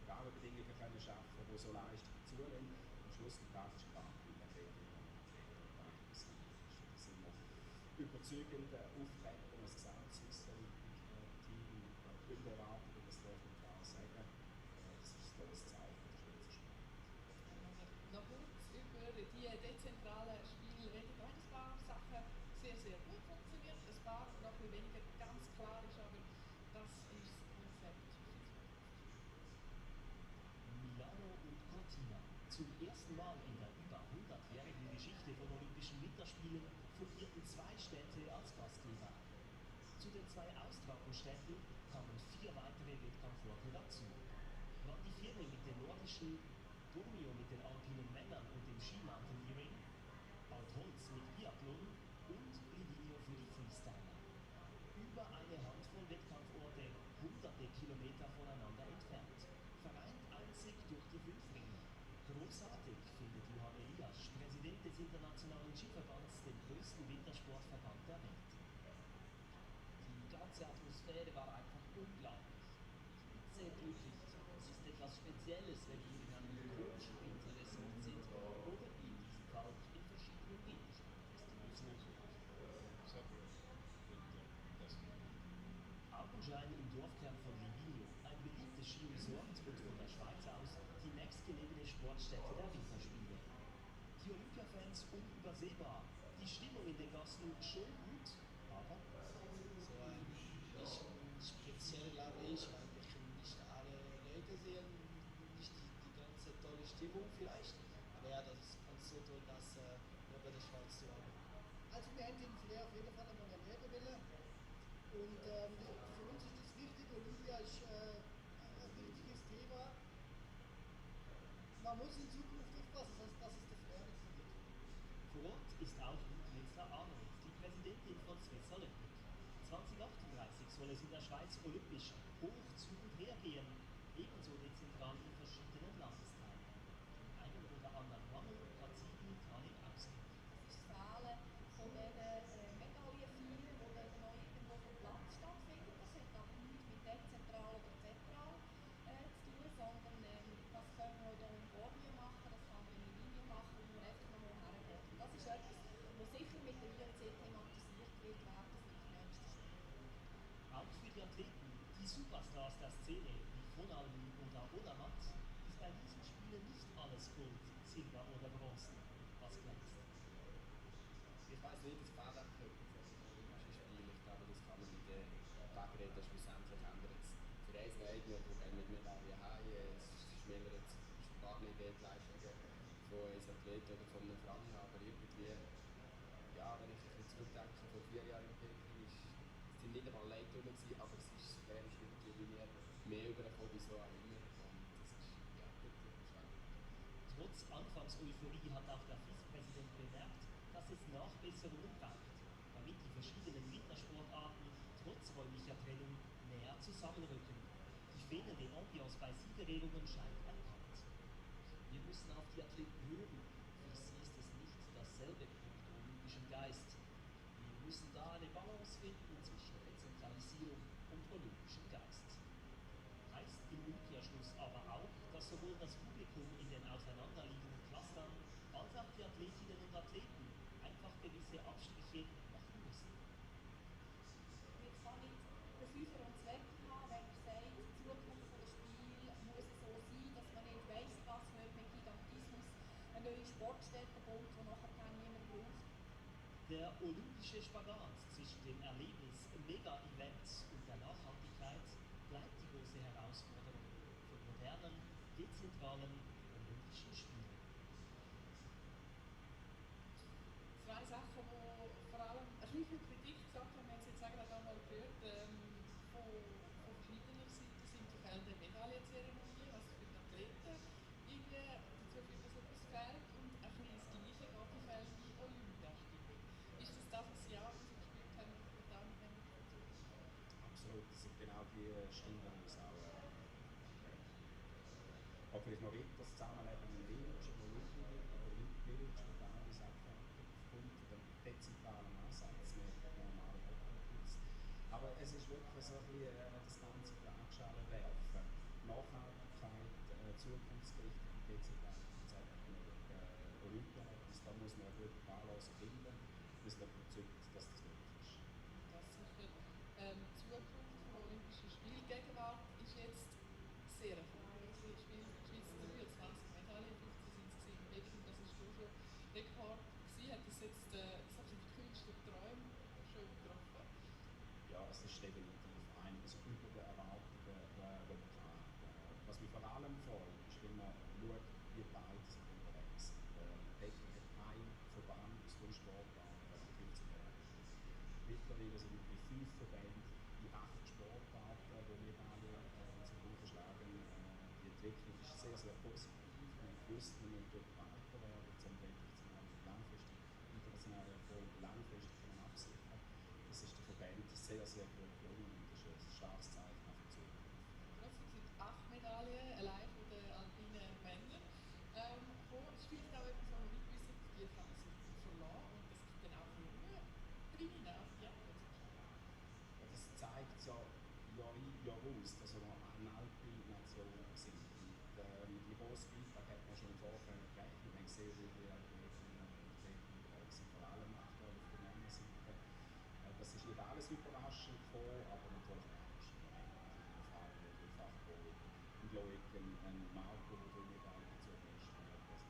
Rahmenbedingungen können schaffen, die so Leistung zulassen. Am Schluss der Tag ist klar, wie wir das sind wir überzeugend auftreten als Gesamtswiss-Team und Erwartungen, das darf man klar sagen. Das ist ein tolles Zeichen für den Schweizer Sport. Noch kurz über die dezentralen Spiele reden. Da hat ein paar Sachen sehr, sehr gut funktioniert. Ein paar noch ein weniger ganz klar ist, aber das ist das Konzept. Milano und Cortina. Zum ersten Mal in der über 100-jährigen Geschichte von Olympischen Winterspielen fungierten 2 Städte als Gastgeber. Zu den 2 Austragungsstätten kamen 4 weitere Wettkampforte dazu. Montifieri mit den nordischen, Bormio mit den alpinen Männern und dem Skimountaineering, Altholz mit Biathlon und Livigno für die Freestyler. Über eine Handvoll Wettkampforte, hunderte Kilometer voneinander entfernt. Vereint einzig durch die 5 Ringe. Großartig findet Johann Elias, Präsident des Internationalen Skiverbands, den größten Wintersportverband der Welt. Die ganze Atmosphäre war einfach unglaublich. Ich bin sehr glücklich. Es ist etwas Spezielles, wenn wir in einem komischen Winterressort sind oder in diesem Fall in verschiedenen Wintersportdestinationen. Augenschein im Dorfkern von Livigno, ein beliebtes Skiresort und von der Schweiz aus die nächstgelegene Sportstätte der Winterspiele. Die Olympiafans unübersehbar, die Stimmung in den Gassen schon gut, aber So ein bisschen speziell, glaube ich, weil wir nicht alle Leute sehen, nicht die ganze tolle Stimmung vielleicht. Aber ja, das ist ganz so toll, das nur bei der Schweiz zu haben. Also wir hätten den Flair auf jeden Fall einmal erleben wollen. Und für uns ist das wichtig, Olympia ist ein wichtiges Thema. Man muss in Zukunft aufpassen, dass es der Flair nicht verliert. vor Ort ist auch Minister Arnold, die Präsidentin von Swiss Olympic. 2038 soll es in der Schweiz olympisch hoch zu und her gehen, ebenso dezentral in verschiedenen Landesländern. Superstars der Szene wie Vonali oder Odermatt ist bei diesen Spielen nicht alles Gold, Silber oder Bronze, was glänzt. Ich weiß nicht, das fehlt einfach etwas an den Olympischen Spielen. Ich glaube, das kann man nicht wegreden. Schlussendlich ändert es für eins nicht mehr, wo gehen mit Medaillen heim. Es schmälert jetzt gar nicht die Leistungen von einem Athleten oder von einem Franjo, aber irgendwie, ja, wenn ich ein bisschen zurückdenke, vor 4 Jahren in Peking, es sind nicht einmal Leute rum gewesen, aber es ist wäre irgendwie mir mehr übergekommen, wieso auch immer. Und das ist, ja, gut, Trotz Anfangs-Euphorie hat auch der FIS-Präsident bemerkt, dass es Nachbesserungen braucht, damit die verschiedenen Wintersportarten trotz räumlicher Trennung näher zusammenrücken. Die fehlende Ambiance bei Siegerehrungen scheint erkannt. Wir müssen auf die Athleten hören. Für sie ist es nicht dasselbe wie mit olympischem Geist. Wir müssen da eine Balance finden zwischen Dezentralisierung und olympischem Geist. Heißt im Umkehrschluss aber auch, dass sowohl das Publikum in den auseinanderliegenden Clustern als auch die Athletinnen und Athleten einfach gewisse Abstriche machen müssen. Jetzt kann nicht den Fünfer und Zweck haben, wenn man sagt, die Zukunft der Spiele muss so sein, dass man nicht weiss, was man mit Gigantismus eine neue Sportstätte baut, die nachher kein niemand braucht. Der olympische Spagat zwischen dem Erlebnis Mega-Events und der Nachhaltigkeit bleibt die große Herausforderung für modernen, dezentralen Olympischen Spiele. Zwei Sachen, die vor allem ein bisschen viel Kritik gesagt haben, wir haben es jetzt eigentlich auch mal gehört, von verschiedener Seite, sind die fehlende Medaillenzeremonie, was für die Athleten irgendwie dazu führt, dass etwas fehlt, und ein bisschen das Gleiche, auch die fehlende Olympiastimmung. Ist das das, was Sie auch gespielt haben mit der Damen? absolut, das sind genau die Stimmen, die es auch aber vielleicht noch weiter das Zusammenleben im Ring, schon Olympisch, spontan gesagt, aufgrund von dem dezentralen Ansatz mit normalen Wettbewerbs. Aber es ist wirklich so ein bisschen das ganze Waagschale werfen. Nachhaltigkeit, zukunftsgerichtet und dezentral Konzept mit Olympia. Da muss man eine gute Balance finden. Wir sind überzeugt, dass das möglich ist. Das sicher. Die Zukunft des Olympischen Spiels. Gegenwart ist jetzt sehr erfolgreich. Die Schweiz 23 Medaillen, 15 sind es in Peking, das ist schon Rekord gewesen. Hat das jetzt so die kühnsten Träume schon getroffen? Ja, es ist definitiv einiges über den Erwartungen, die man kann. Was mich vor allem freut, ist, wenn man schaut, wie beide sind unterwegs sind. Peking hat ein Verband aus den Sportarten gekürzt. Mittlerweile sind wir bei 5 Verbänden in 8 Sportarten, wo Medaillen zum Buch schlagen. Die Entwicklung ist sehr, sehr positiv. Wir wissen, wir müssen dort weiterwerden, zum internationalen Erfolg langfristig absichern. Das ist der Verband sehr, sehr gut gelungen und das ist ein starkes Zeichen auf die Zukunft. Trotzdem sind 8 Medaillen allein von den alpinen Männern. Es spielt auch etwas, was man nicht wissen, die kann man sich verlassen und das gibt dann auch Junge drinnen auf die Antwort. Das zeigt so Jahr ein, Jahr aus, dass wir eine Alpin-Nation sind. Und mit dem grossen Beitrag hat man schon im Vorfeld gerechnet. Man hat gesehen, wie die Athletinnen und Athleten unterwegs sind, vor allem aktuell auf der Männerseite. Das ist nicht alles überraschend gekommen, aber natürlich überraschend. Eine Frage, die dreifach und Loic, ein Marco, der 3 Medaillen gezogen ist.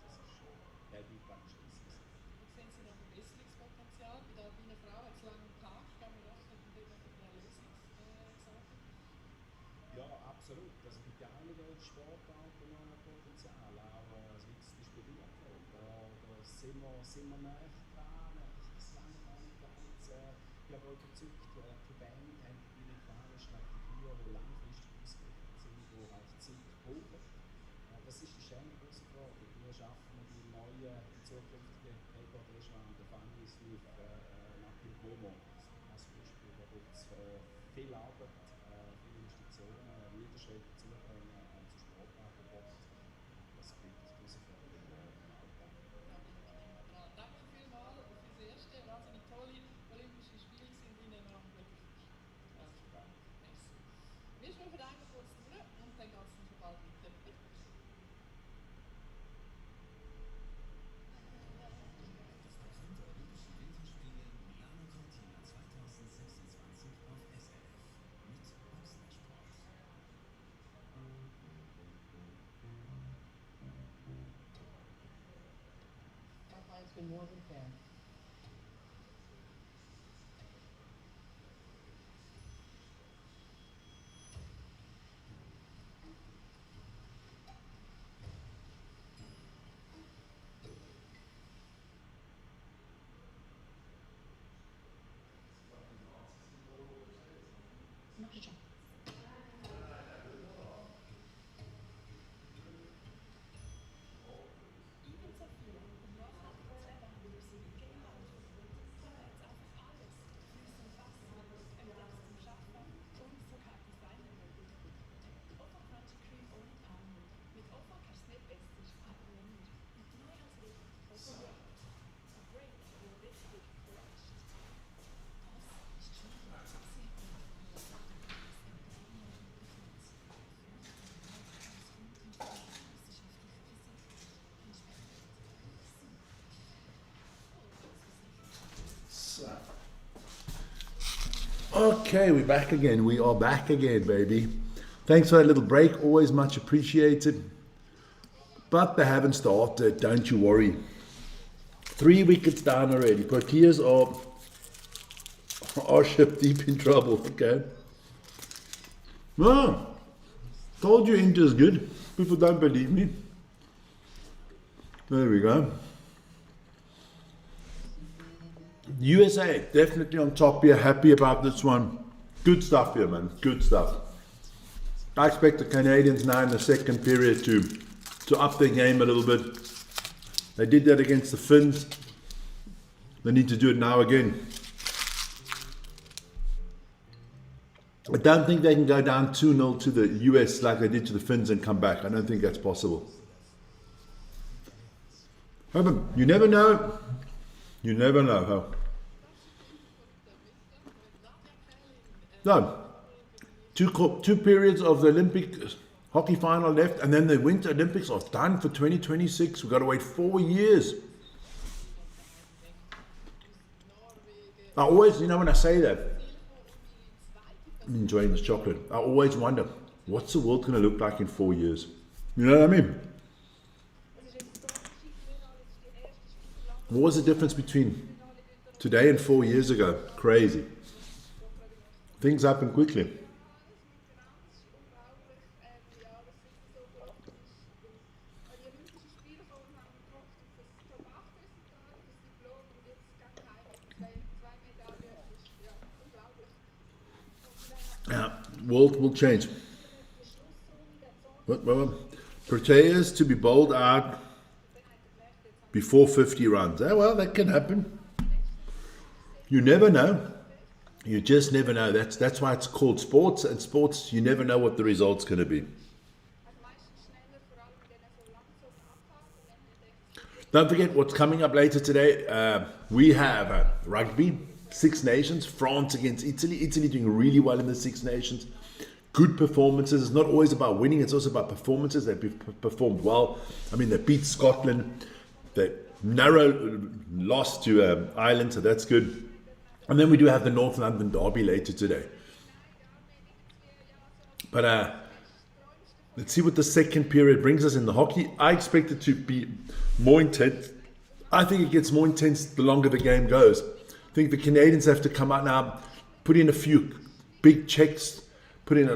Das ist schon, der Beitrag ist riesig. Wie sehen Sie noch Verbesserungspotenzial? Bei der alpinen Frau hat es lange gehakt, aber was hat man dort noch eine Lösung gesagt? Ja, absolut. Also es gibt ja einige Sportarten noch Potenzial, auch das letzte Beispiel Biathlon. Da sind wir näher dran, das lange gar nicht ganz. Ich bin aber überzeugt, die Band hat eine klare Strategie, die langfristig ausgerichtet sind, die halt Zeit brauchen. Das ist die schöne große Frage. Wie schaffen wir die neuen, zukünftigen Gregor Deschamps, der Fanny Smith, Martin Cuomo als Beispiel? Da gibt es viel Arbeit, viele Investitionen, Leadership zubringen zu Sportangebot. Das bringt die Herausforderung im Alltag. Da bin ich immer dran. Danke vielmals fürs Erste. Wahnsinnig tolle Olympische Spiele sind Ihnen noch gut. Herzlichen Dank. Merci. Wir schauen einmal kurz durch und dann geht es schon bald weiter. Das Programm der Olympischen Winterspiele Milano Cortina 2026 auf SRF mit Boxensport. ich bin nur ein Fan. Ebenso viel und nachhaltig zu leben haben wir sie gelernt. Da geht's einfach alles. Füße und Wasser, entdeckst zum Schaffen und sogar Designen möglich. Offa Crunchy Cream ohne Almond. Mit Offa kannst du nicht besser aber länger. Und neu als Licht, Offa Break. Ein Break, der richtig flasht. Das ist schon Okay, we're back again. We are back again, baby. Thanks for that little break. Always much appreciated. But they haven't started. Don't you worry. 3 wickets down already. Proteas are ship deep in trouble. Okay. No, told you India's good. People don't believe me. There we go. USA definitely on top here. Happy about this one. Good stuff here, man. Good stuff. I expect the Canadians now in the second period to up their game a little bit. They did that against the Finns. They need to do it now again. I don't think they can go down 2-0 to the US like they did to the Finns and come back. I don't think that's possible. However, you never know. You never know. Huh? No. Two periods of the Olympic hockey final left, and then the Winter Olympics are done for 2026. We've got to wait 4 years. I always, when I say that, I'm enjoying this chocolate. I always wonder, what's the world going to look like in 4 years? You know what I mean? What was the difference between today and 4 years ago? Crazy. Things happen quickly. Yeah, world will change. What? Proteas to be bowled out before 50 runs. Well, that can happen. You never know. You just never know. That's why it's called sports. And sports, you never know what the result's going to be. Don't forget what's coming up later today. We have rugby, Six Nations, France against Italy. Italy doing really well in the Six Nations. Good performances. It's not always about winning. It's also about performances. They've performed well. I mean, they beat Scotland. They narrow loss to Ireland, so that's good. And then we do have the North London Derby later today. But let's see what the second period brings us in the hockey. I expect it to be more intense. I think it gets more intense the longer the game goes. I think the Canadians have to come out now, put in a few big checks, put in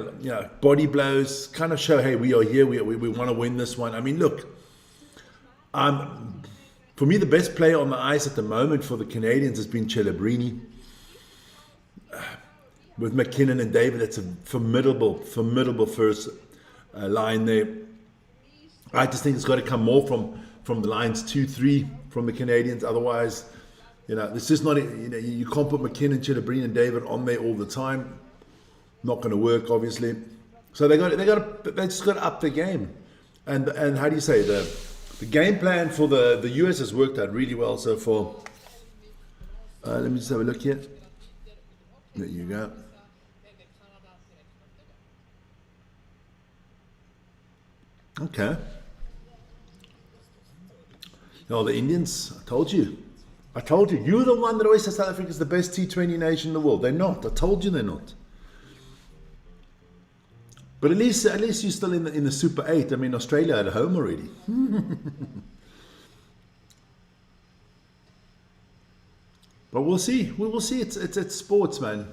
body blows, kind of show, hey, we are here, we want to win this one. I mean, look, for me, the best player on the ice at the moment for the Canadians has been Celebrini. With McKinnon and David, it's a formidable first line there. I just think it's got to come more from the lines 2-3 from the Canadians. Otherwise, it's just not. You can't put McKinnon, Celebrini, and David on there all the time. Not going to work, obviously. So they just got to up the game. And how do you say the game plan for the US has worked out really well so far. Let me just have a look here. There you go. Okay. No, the Indians, I told you. You're the one that always says South Africa is the best T20 nation in the world. They're not. I told you they're not. But at least you're still in the Super 8. I mean, Australia at home already. But we'll see. We will see. It's sports, man.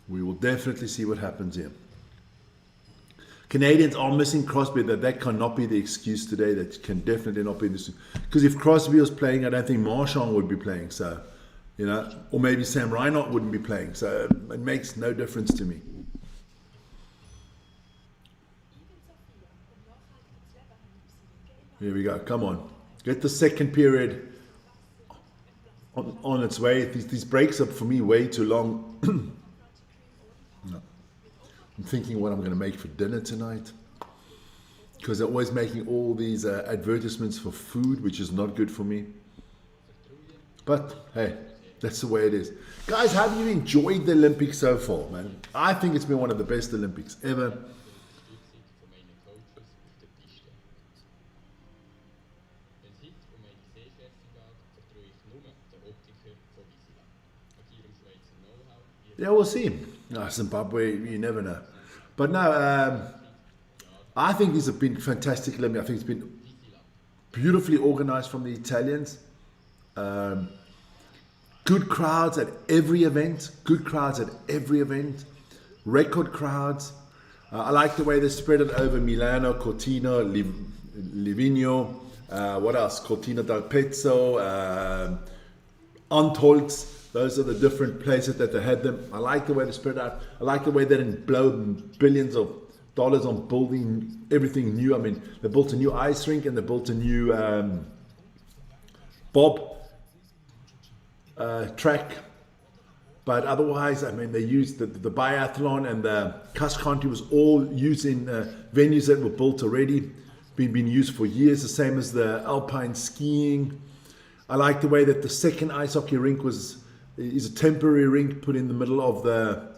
We will definitely see what happens here. Canadians are missing Crosby. That cannot be the excuse today. That can definitely not be the excuse. Because if Crosby was playing, I don't think Marchand would be playing. So, you know, or maybe Sam Reinhardt wouldn't be playing. So it makes no difference to me. Here we go. Come on. Get the second period on its way. These breaks are for me way too long. No. I'm thinking what I'm going to make for dinner tonight. Because they're always making all these advertisements for food, which is not good for me. But hey, that's the way it is. Guys, have you enjoyed the Olympics so far, man? I think it's been one of the best Olympics ever. Yeah, we'll see. Zimbabwe, you never know. But no, I think these have been fantastic Olympics. I think it's been beautifully organized from the Italians. Good crowds at every event. Good crowds at every event. Record crowds. I like the way they spread it over Milano, Cortina, Livigno. What else? Cortina del Pezzo, Antholz. Those are the different places that they had them. I like the way they spread out. I like the way they didn't blow billions of dollars on building everything new. I mean, they built a new ice rink and they built a new bob track. But otherwise, I mean, they used the biathlon and the cross country was all used in venues that were built already, been used for years, the same as the alpine skiing. I like the way that the second ice hockey rink is a temporary rink put in the middle of the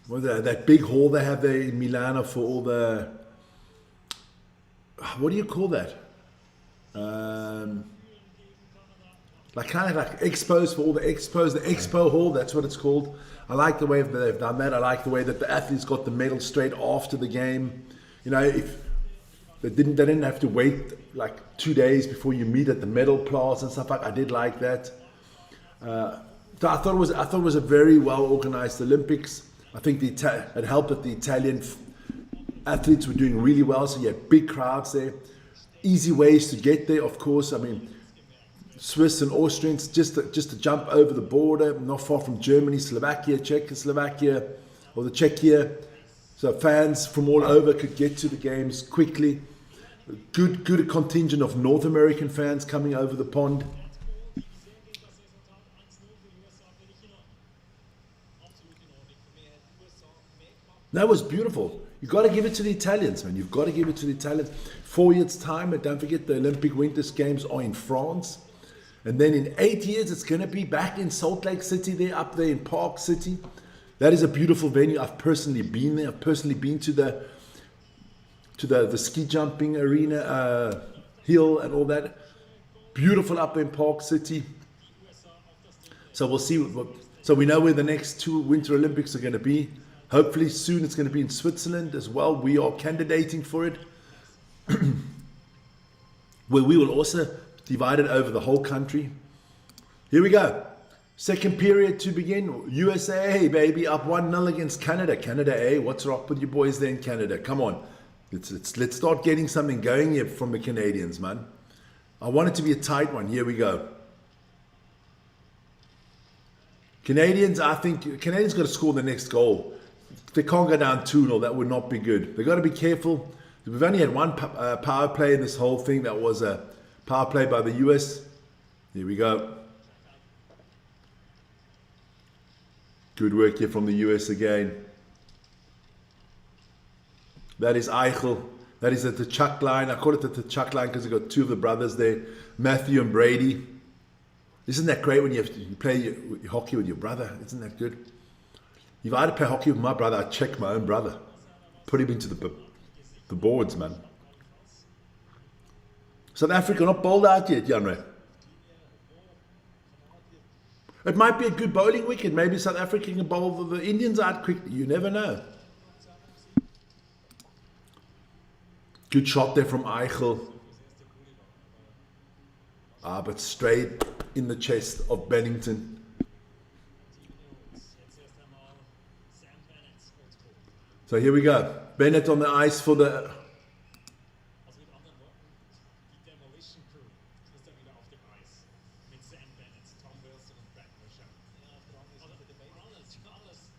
that big hall they have there in Milano for all the, what do you call that? Like kind of like expos for all the expos, the expo hall, that's what it's called. I like the way they've done that. I like the way that the athletes got the medal straight after the game. You know, if they didn't have to wait like 2 days before you meet at the medal plaza and stuff like. I did like that. So I thought it was a very well organized Olympics. I think it helped that the Italian athletes were doing really well. So you had big crowds there, easy ways to get there. Of course, I mean, Swiss and Austrians just to jump over the border, not far from Germany, Slovakia, Czechoslovakia, or the Czechia. So fans from all over could get to the games quickly. Good contingent of North American fans coming over the pond. That was beautiful. You've got to give it to the Italians, man. You've got to give it to the Italians. 4 years' time, and don't forget the Olympic Winter Games are in France. And then in 8 years, it's going to be back in Salt Lake City there, up there in Park City. That is a beautiful venue. I've personally been there. I've personally been to the ski jumping arena, hill and all that. Beautiful up in Park City. So we'll see. So we know where the next 2 Winter Olympics are going to be. Hopefully soon it's going to be in Switzerland as well. We are candidating for it. Where we will also divide it over the whole country. Here we go. Second period to begin. USA, baby, up 1-0 against Canada. Canada, what's up with you boys there in Canada? Come on. Let's start getting something going here from the Canadians, man. I want it to be a tight one. Here we go. Canadians, I think Canadians got to score the next goal. If they can't go down 2-0, that would not be good. They've got to be careful. We've only had one power play in this whole thing. That was a power play by the US. Here we go. Good work here from the US again. That is Eichel. That is at the Chuck line. I call it at the Chuck line because you've got 2 of the brothers there, Matthew and Brady. Isn't that great when you play your hockey with your brother? Isn't that good? If I had to play hockey with my brother, I'd check my own brother. Put him into the boards, man. South Africa not bowled out yet, Janre. It might be a good bowling wicket. Maybe South Africa can bowl the Indians out quickly. You never know. Good shot there from Eichel. But straight in the chest of Bennington. So here we go. Bennett on the ice for the... Also mit anderen Worten, die Demolition Crew ist dann wieder auf dem Eis. Mit Sam Bennett, Tom Wilson und Brad Bouchard. Ja, alles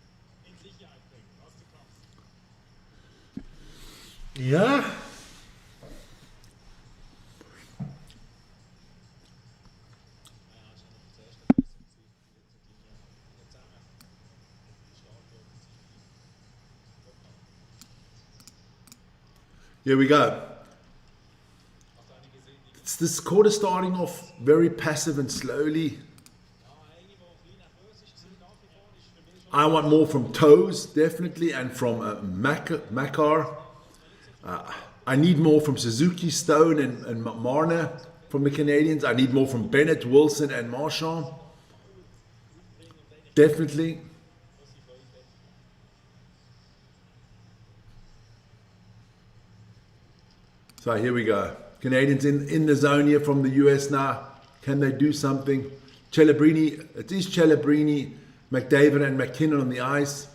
in Sicherheit bringen, was du kannst. Ja. Here we go. It's this quarter starting off very passive and slowly. I want more from Toes, definitely, and from Makar. I need more from Suzuki, Stone, and Marner from the Canadians. I need more from Bennett, Wilson, and Marchand. Definitely. So here we go. Canadians in the zone here from the US now. Can they do something? Celebrini, it is Celebrini, McDavid and McKinnon on the ice.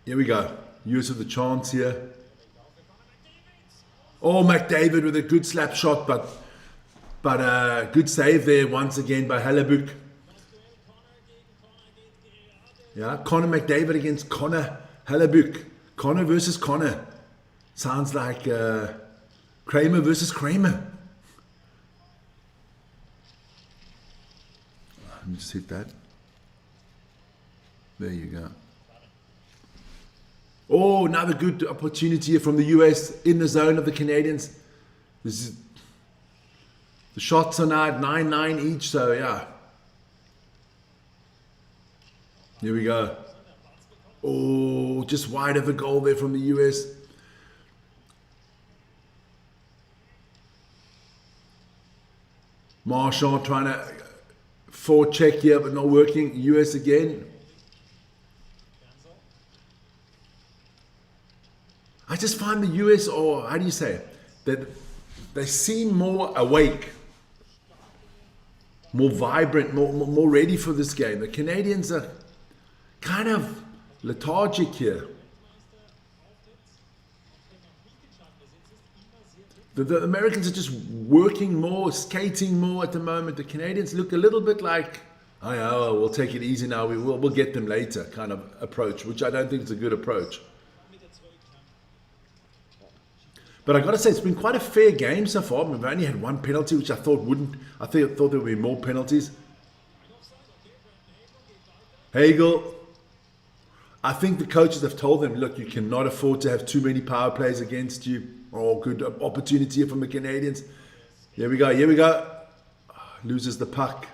Here we go. Use of the chance here. Oh, McDavid with a good slap shot, but good save there once again by Hallebuck. Yeah, Connor McDavid against Connor Hallebuck. Connor versus Connor. Sounds like Kramer versus Kramer. Let me just hit that. There you go. Oh, another good opportunity here from the US in the zone of the Canadians. This is, the shots are now at 9-9 each, so yeah. Here we go. Oh, just wide of a goal there from the US. Marchand trying to forecheck here, but not working. US again. I just find the US, or how do you say it, that they seem more awake, more vibrant, more ready for this game. The Canadians are kind of lethargic here. The Americans are just working more, skating more at the moment. The Canadians look a little bit like, oh yeah, we'll take it easy now, we'll get them later kind of approach, which I don't think is a good approach. But I got to say, it's been quite a fair game so far. We've only had one penalty, which I thought there would be more penalties. Hagel. I think the coaches have told them, look, you cannot afford to have too many power plays against you. Oh, good opportunity here from the Canadians. Here we go. Loses the puck.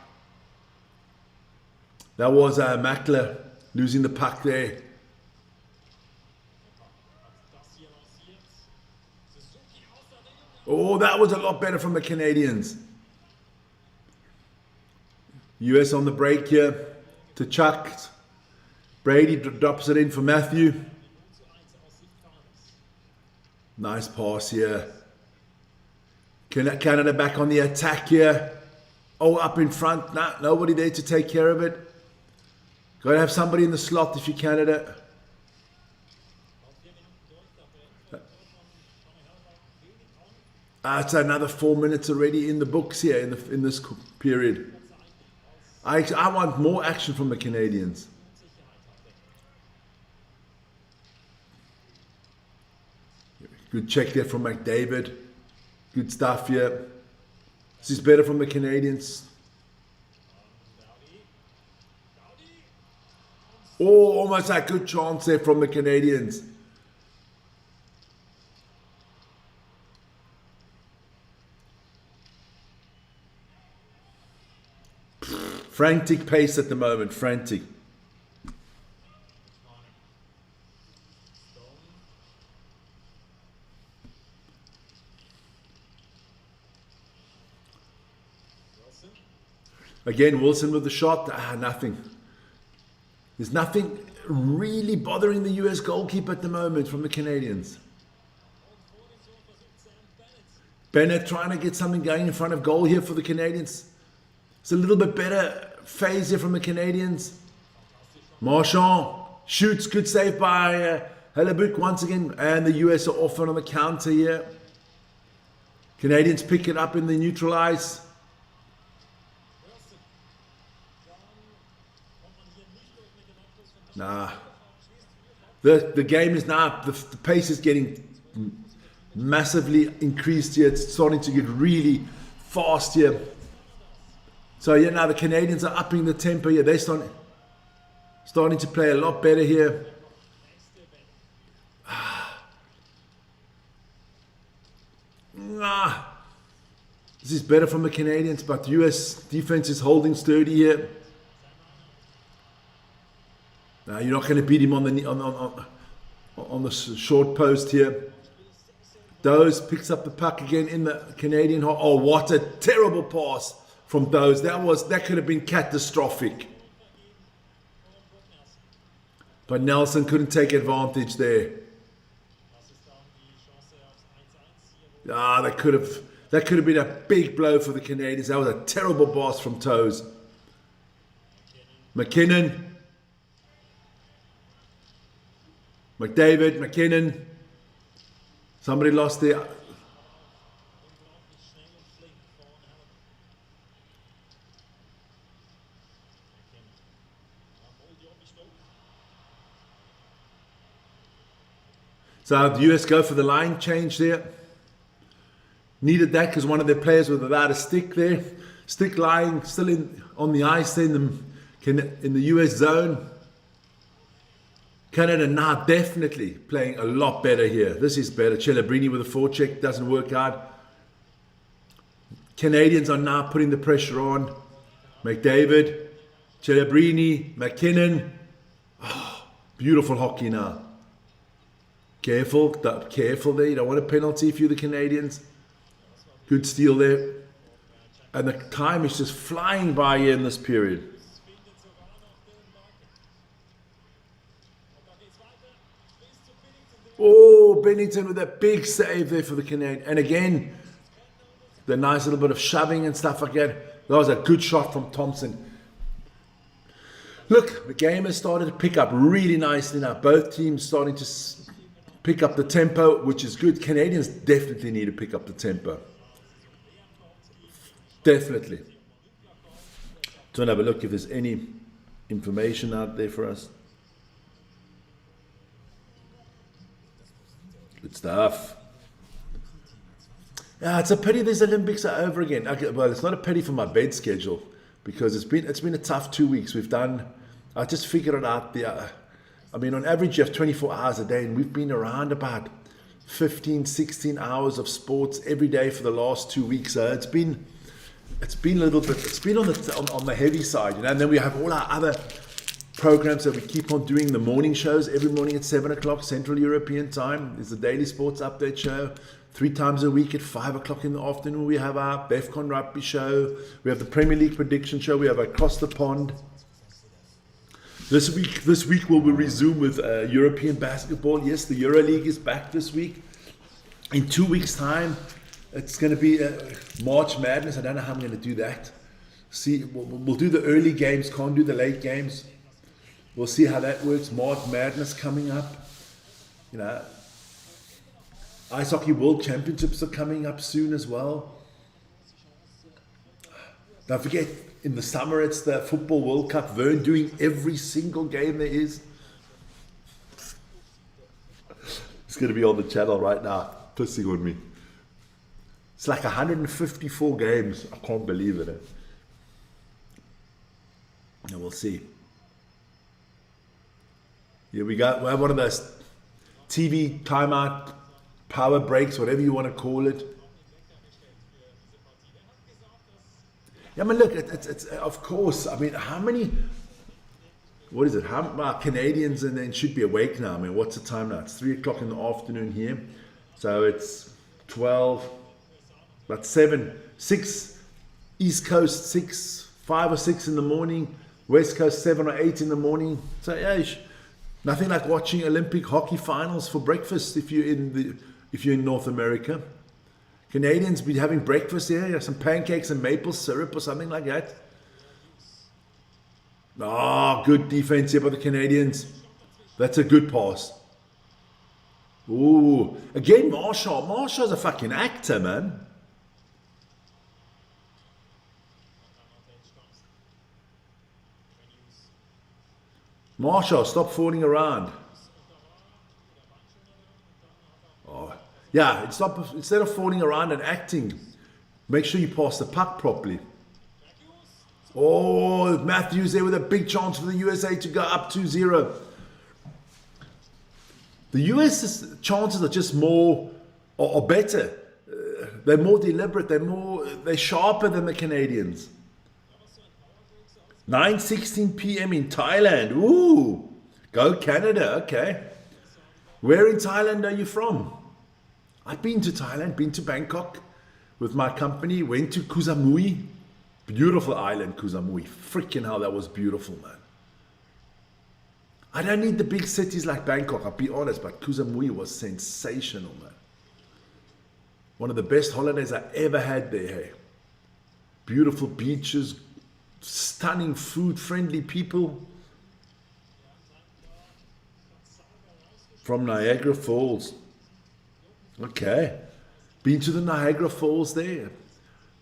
That was Mackler losing the puck there. Oh, that was a lot better from the Canadians. US on the break here to Chuck. Brady drops it in for Matthew. Nice pass here. Canada back on the attack here. Oh, up in front. Nah, nobody there to take care of it. Got to have somebody in the slot if you're Canada. It's another 4 minutes already in the books here in this period. I want more action from the Canadians. Good check there from McDavid. Good stuff here. This is better from the Canadians. Oh, almost a good chance there from the Canadians. Frantic pace at the moment, frantic. Again, Wilson with the shot. Nothing. There's nothing really bothering the US goalkeeper at the moment from the Canadians. Bennett trying to get something going in front of goal here for the Canadians. It's a little bit better phase here from the Canadians. Marchand shoots, good save by Hellebuck once again, and the US are off on the counter here. Canadians pick it up in the neutralize. Nah. The game is now, the pace is getting massively increased here. It's starting to get really fast here. So yeah, now the Canadians are upping the tempo here. They're starting to play a lot better here. This is better from the Canadians, but the US defense is holding sturdy here. Now you're not going to beat him on the short post here. Doze picks up the puck again in the Canadian half. Oh, what a terrible pass from Doze. That could have been catastrophic. But Nelson couldn't take advantage there. That could have been a big blow for the Canadians. That was a terrible pass from Toes. McKinnon. McDavid, McKinnon. Somebody lost there. So the US go for the line change there. Needed that because one of their players was without a stick there. Stick lying still on the ice there in the US zone. Canada now definitely playing a lot better here. This is better. Celebrini with a forecheck doesn't work out. Canadians are now putting the pressure on. McDavid, Celebrini, McKinnon. Oh, beautiful hockey now. Careful there. You don't want a penalty if you're the Canadians. Good steal there. And the time is just flying by here in this period. Oh, Bennington with a big save there for the Canadians. And again, the nice little bit of shoving and stuff like that. That was a good shot from Thompson. Look, the game has started to pick up really nicely now. Both teams starting to pick up the tempo, which is good. Canadians definitely need to pick up the tempo. Definitely. So have a look if there's any information out there for us. Good stuff. Yeah, it's a pity these Olympics are over again. Okay, well, it's not a pity for my bed schedule because it's been a tough 2 weeks. I just figured it out. On average you have 24 hours a day, and we've been around about 15, 16 hours of sports every day for the last 2 weeks. So it's been a little bit. It's been on the heavy side, and then we have all our other programs that we keep on doing. The morning shows every morning at 7 o'clock Central European time. There's the Daily Sports Update show. 3 times a week at 5 o'clock in the afternoon we have our BEFCON Rugby show. We have the Premier League Prediction show. We have Across the Pond. This week we will resume with European basketball. Yes, the EuroLeague is back this week. In 2 weeks' time, it's going to be March Madness. I don't know how I'm going to do that. See, we'll do the early games, can't do the late games. We'll see how that works. March Madness coming up. Ice Hockey World Championships are coming up soon as well. Don't forget, in the summer it's the Football World Cup. Vern doing every single game there is. It's going to be on the channel right now, pissing on me. It's like 154 games. I can't believe it. And we'll see. Here we go. We have one of those TV timeout, power breaks, whatever you want to call it. Yeah, look, it's of course. How many? What is it? How Canadians and then should be awake now? What's the time now? It's 3 o'clock in the afternoon here, so it's 12. But 6 East Coast 5 or 6 in the morning, West Coast 7 or 8 in the morning. So yeah, nothing like watching Olympic hockey finals for breakfast if you're in North America. Canadians be having breakfast here, some pancakes and maple syrup or something like that. Ah, good defense here by the Canadians. That's a good pass. Ooh, again Marshall. Marshall's a fucking actor, man. Marshall, stop fooling around. Oh, yeah, instead of fooling around and acting, make sure you pass the puck properly. Oh, Matthews there with a big chance for the USA to go up 2-0. The US's chances are just more, or better. They're more deliberate. They're sharper than the Canadians. 9:16 p.m. in Thailand. Ooh, go Canada. Okay. Where in Thailand are you from? I've been to Thailand, been to Bangkok with my company, went to Koh Samui. Beautiful island, Koh Samui. Freaking hell, that was beautiful, man. I don't need the big cities like Bangkok, I'll be honest, but Koh Samui was sensational, man. One of the best holidays I ever had there, hey. Beautiful beaches, stunning food, friendly people. From Niagara Falls. Okay. Been to the Niagara Falls there.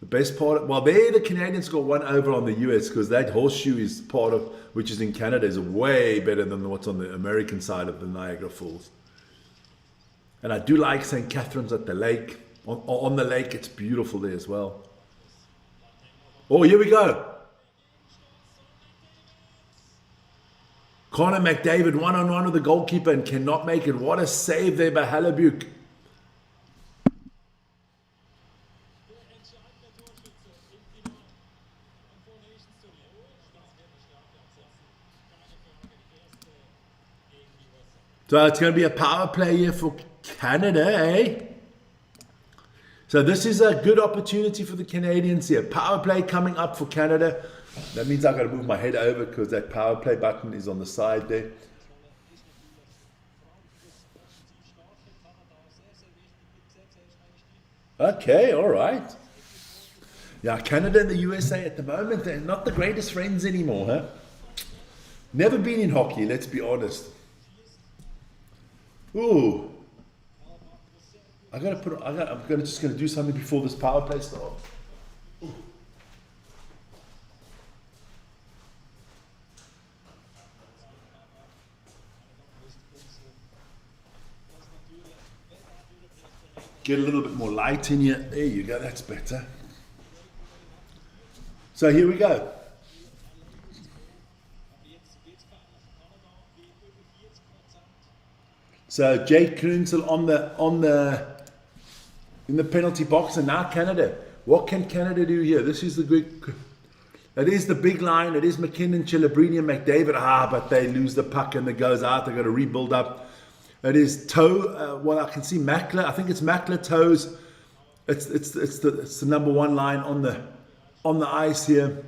The best part, well, there the Canadians got one over on the US because that horseshoe is part of, which is in Canada, is way better than what's on the American side of the Niagara Falls. And I do like St. Catharines at the lake. On the lake, it's beautiful there as well. Oh, here we go. Connor McDavid one-on-one with the goalkeeper and cannot make it. What a save there by Hallebuck. So it's going to be a power play here for Canada, eh? So this is a good opportunity for the Canadians here. Power play coming up for Canada. That means I've got to move my head over because that power play button is on the side there. Okay, all right. Yeah, Canada and the USA at the moment, they're not the greatest friends anymore, huh? Never been in hockey, let's be honest. Ooh. I'm just gonna do something before this power play starts. Get a little bit more light in here. There you go, that's better. So here we go. So Jake Krunzel in the penalty box, and now Canada. What can Canada do here? This is the good. It is the big line. It is McKinnon, Celebrini, and McDavid. But they lose the puck and it goes out. They've got to rebuild up. It is Toe. Well, I can see Mackler. I think it's Mackler Toes. It's the number one line on the ice here.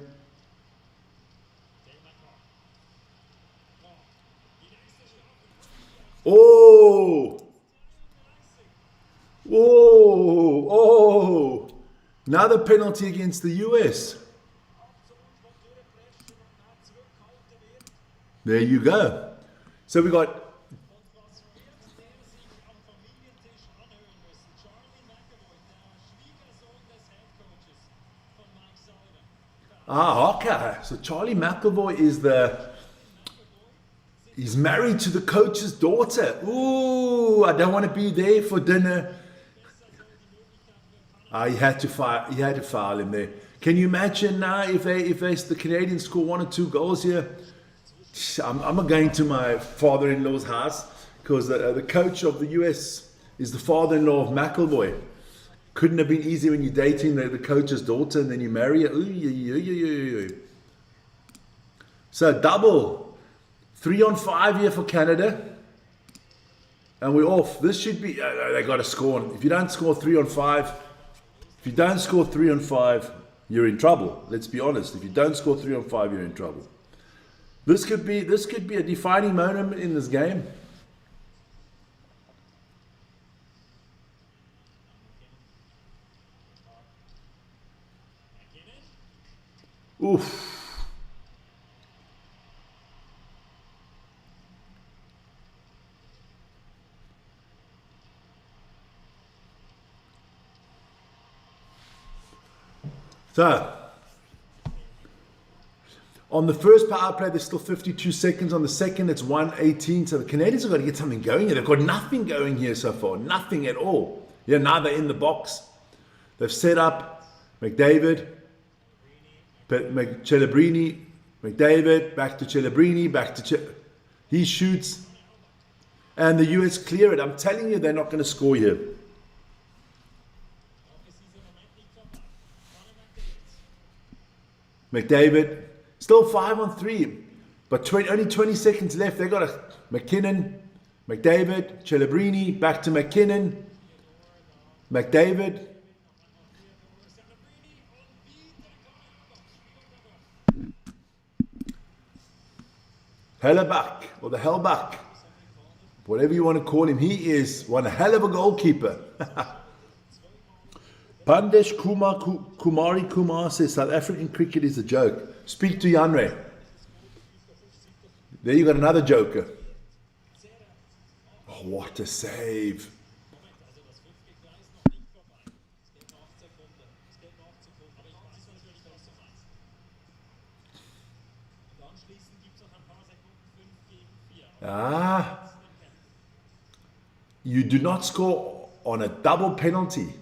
Oh! Whoa! Oh! Another penalty against the US. There you go. So we got. Okay. So Charlie McAvoy he's married to the coach's daughter. Ooh, I don't want to be there for dinner. He had to foul him there. Can you imagine now if the Canadians score 1 or 2 goals here? I'm going to my father-in-law's house because the coach of the US is the father-in-law of McAvoy. Couldn't have been easy when you're dating the coach's daughter and then you marry her. Ooh. So double. 3-on-5 here for Canada. And we're off. This should be... they got to score. If you don't score 3-on-5... If you don't score 3-on-5... you're in trouble. Let's be honest. If you don't score 3 on 5, you're in trouble. This could be a defining moment in this game. Oof. So, on the first power play, there's still 52 seconds. On the second, it's 1:18. So the Canadians have got to get something going here. They've got nothing going here so far. Nothing at all. Yeah, now they're in the box. They've set up McDavid, Celebrini, McDavid, back to Celebrini, back to he shoots. And the US clear it. I'm telling you, they're not going to score here. McDavid, still 5 on 3, but only 20 seconds left. They got a McKinnon, McDavid, Celebrini, back to McKinnon, McDavid. Hellebuck, or the Hellbuck, whatever you want to call him. He is one hell of a goalkeeper. Pandesh Kumari Kumar says South African cricket is a joke. Speak to Janre. There you got another joker. Oh, what a save. You do not score on a double penalty.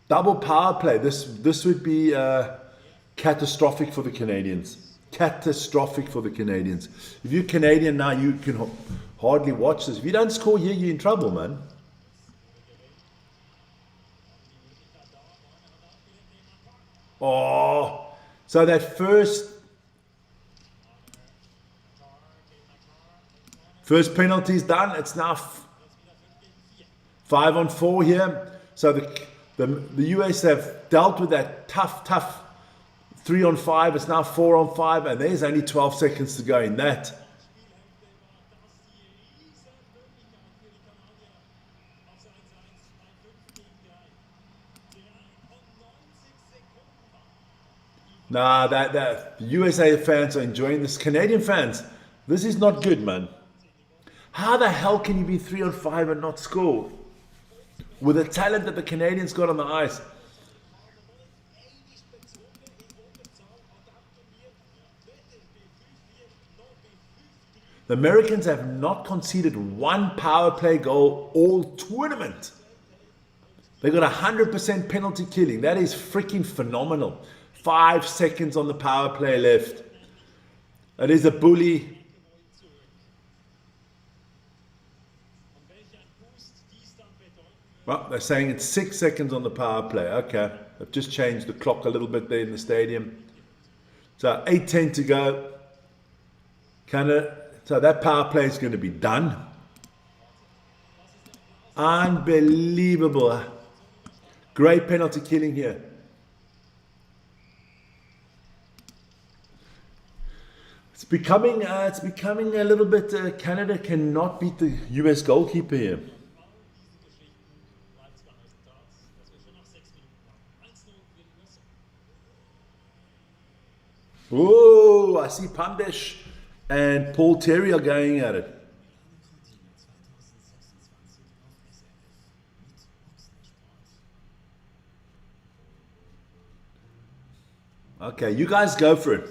Double power play. This would be catastrophic for the Canadians. Catastrophic for the Canadians. If you're Canadian now, you can hardly watch this. If you don't score here, you're in trouble, man. Oh, so that first penalty is done. It's now 5 on 4 here. So the US have dealt with that tough 3 on 5. It's now 4 on 5, and there's only 12 seconds to go in that. Nah, the USA fans are enjoying this. Canadian fans, this is not good, man. How the hell can you be 3 on 5 and not score? With the talent that the Canadians got on the ice. The Americans have not conceded one power play goal all tournament. They got 100% penalty killing. That is freaking phenomenal. 5 seconds on the power play left. It is a bully. Well, they're saying it's 6 seconds on the power play. Okay, I've just changed the clock a little bit there in the stadium. So 8:10 to go. So that power play is going to be done. Unbelievable. Great penalty killing here. It's becoming a little bit. Canada cannot beat the US goalkeeper here. Oh, I see Pandesh and Paul Terry are going at it. Okay, you guys go for it.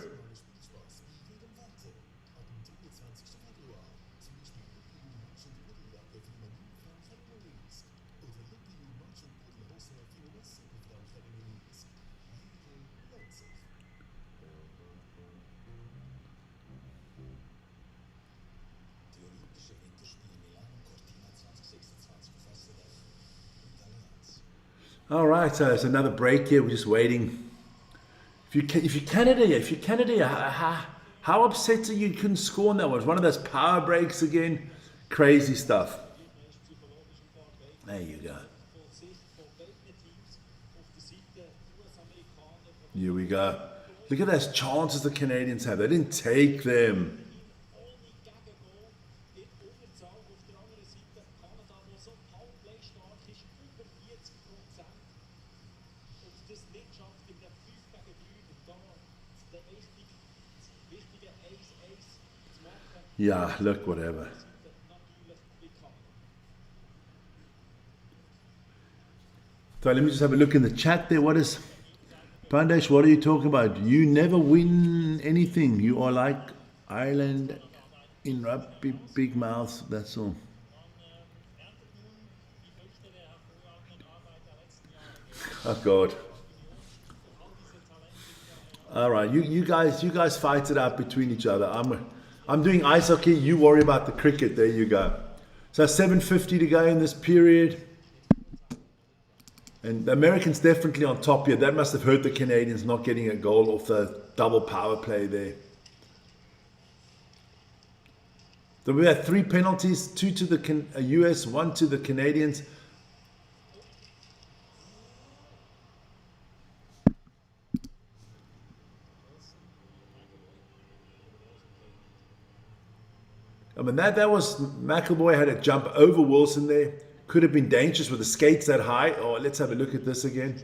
All right, so it's another break here. We're just waiting. If you're Canada, how upset are you? You couldn't score on that one. It's one of those power breaks again. Crazy stuff. There you go. Here we go. Look at those chances the Canadians have. They didn't take them. ohne Gegengoal in Unterzahl. Auf der anderen Seite Kanada, wo so Powerplay-stark ist, über 40%. Und das nicht schafft in der 5 gegen 3 und da der wichtige 1-1 zu machen. Yeah, look, whatever. Natürlich wie Kanada. So let me just have a look in the chat there. What is Pandesh? What are you talking about? You never win anything. You are like Ireland in rugby, big mouth. That's all. Oh God. All right, you guys fight it out between each other. I'm doing ice hockey. You worry about the cricket. There you go. So 7:50 to go in this period. And the Americans definitely on top here. That must have hurt the Canadians not getting a goal off the double power play there. So we had 3 penalties, 2 to the US, 1 to the Canadians. I mean, that was, McAvoy had a jump over Wilson there. Could have been dangerous with the skates that high. Oh, let's have a look at this again.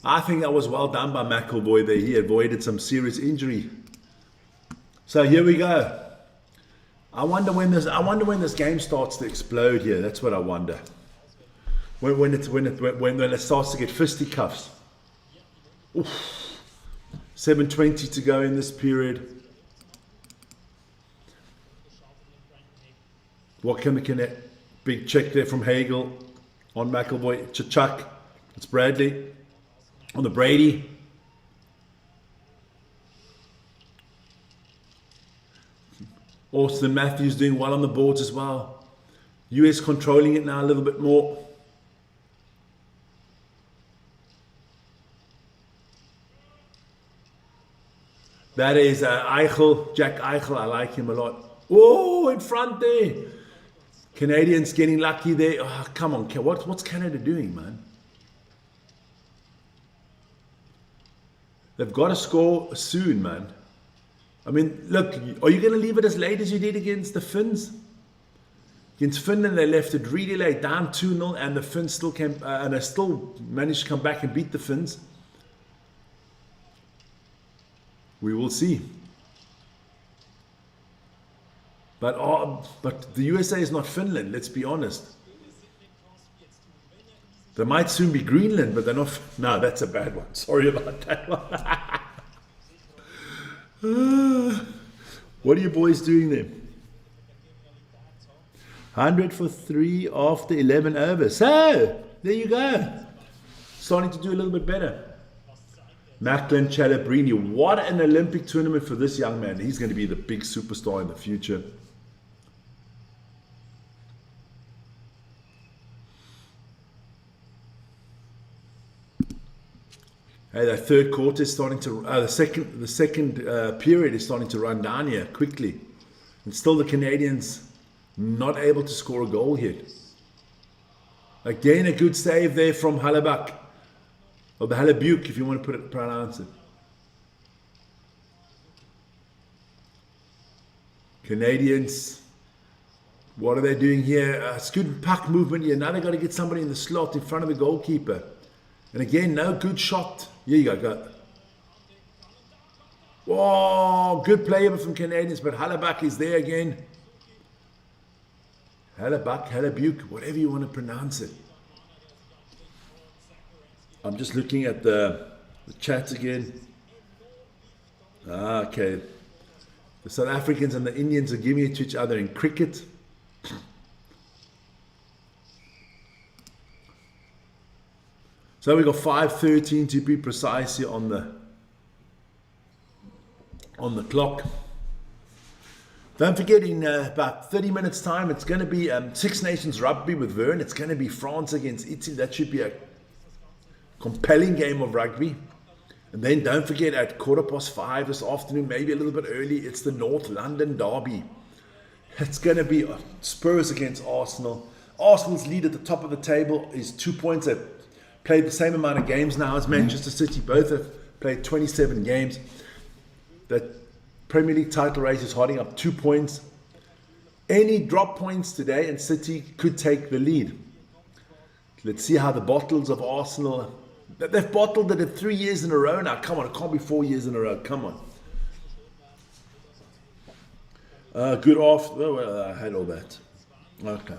I think that was well done by McAvoy there. He avoided some serious injury. So here we go. I wonder when this game starts to explode here. That's what I wonder. When it starts to get fisticuffs. Oof. 7:20 to go in this period. What can the connect? Big check there from Hagel on McAvoy. Chuck. It's Bradley on the Brady. Austin Matthews doing well on the boards as well. US controlling it now a little bit more. That is Eichel, Jack Eichel. I like him a lot. Oh, in front there. Canadians getting lucky there. Oh, come on. What's Canada doing, man? They've got to score soon, man. I mean, look, are you going to leave it as late as you did against the Finns? Against Finland, they left it really late, down 2-0, and the Finns still came, and they still managed to come back and beat the Finns. We will see. But the USA is not Finland, let's be honest. They might soon be Greenland, but they're not. No, that's a bad one. Sorry about that one. What are you boys doing there? 100 for 3 after 11 overs. So, there you go. Starting to do a little bit better. Macklin Calabrini. What an Olympic tournament for this young man. He's going to be the big superstar in the future. Hey, the third quarter is starting to, the second period is starting to run down here quickly. And still the Canadians not able to score a goal here. Again, a good save there from Halabuck. Or the Halabuke, if you want to pronounce it. Canadians, what are they doing here? It's good puck movement here. Now they've got to get somebody in the slot in front of the goalkeeper. And again, no good shot. Here you go. Whoa, good play from Canadians, but Halabuck is there again. Halabuck, Halabuke, whatever you want to pronounce it. I'm just looking at the chat again. Okay. The South Africans and the Indians are giving it to each other in cricket. So we've got 5:13 to be precise here on the clock. Don't forget, in about 30 minutes time, it's going to be Six Nations Rugby with Vern. It's going to be France against Italy. That should be a compelling game of rugby. And then don't forget at 5:15 this afternoon, maybe a little bit early, it's the North London derby. It's going to be Spurs against Arsenal. Arsenal's lead at the top of the table is 2 points. They've played the same amount of games now as Manchester City. Both have played 27 games. The Premier League title race is holding up 2 points. Any drop points today and City could take the lead. Let's see how the bottles of Arsenal... They've bottled it 3 years in a row now. Come on, it can't be 4 years in a row. Come on. Good off. Oh, well, I had all that. Okay.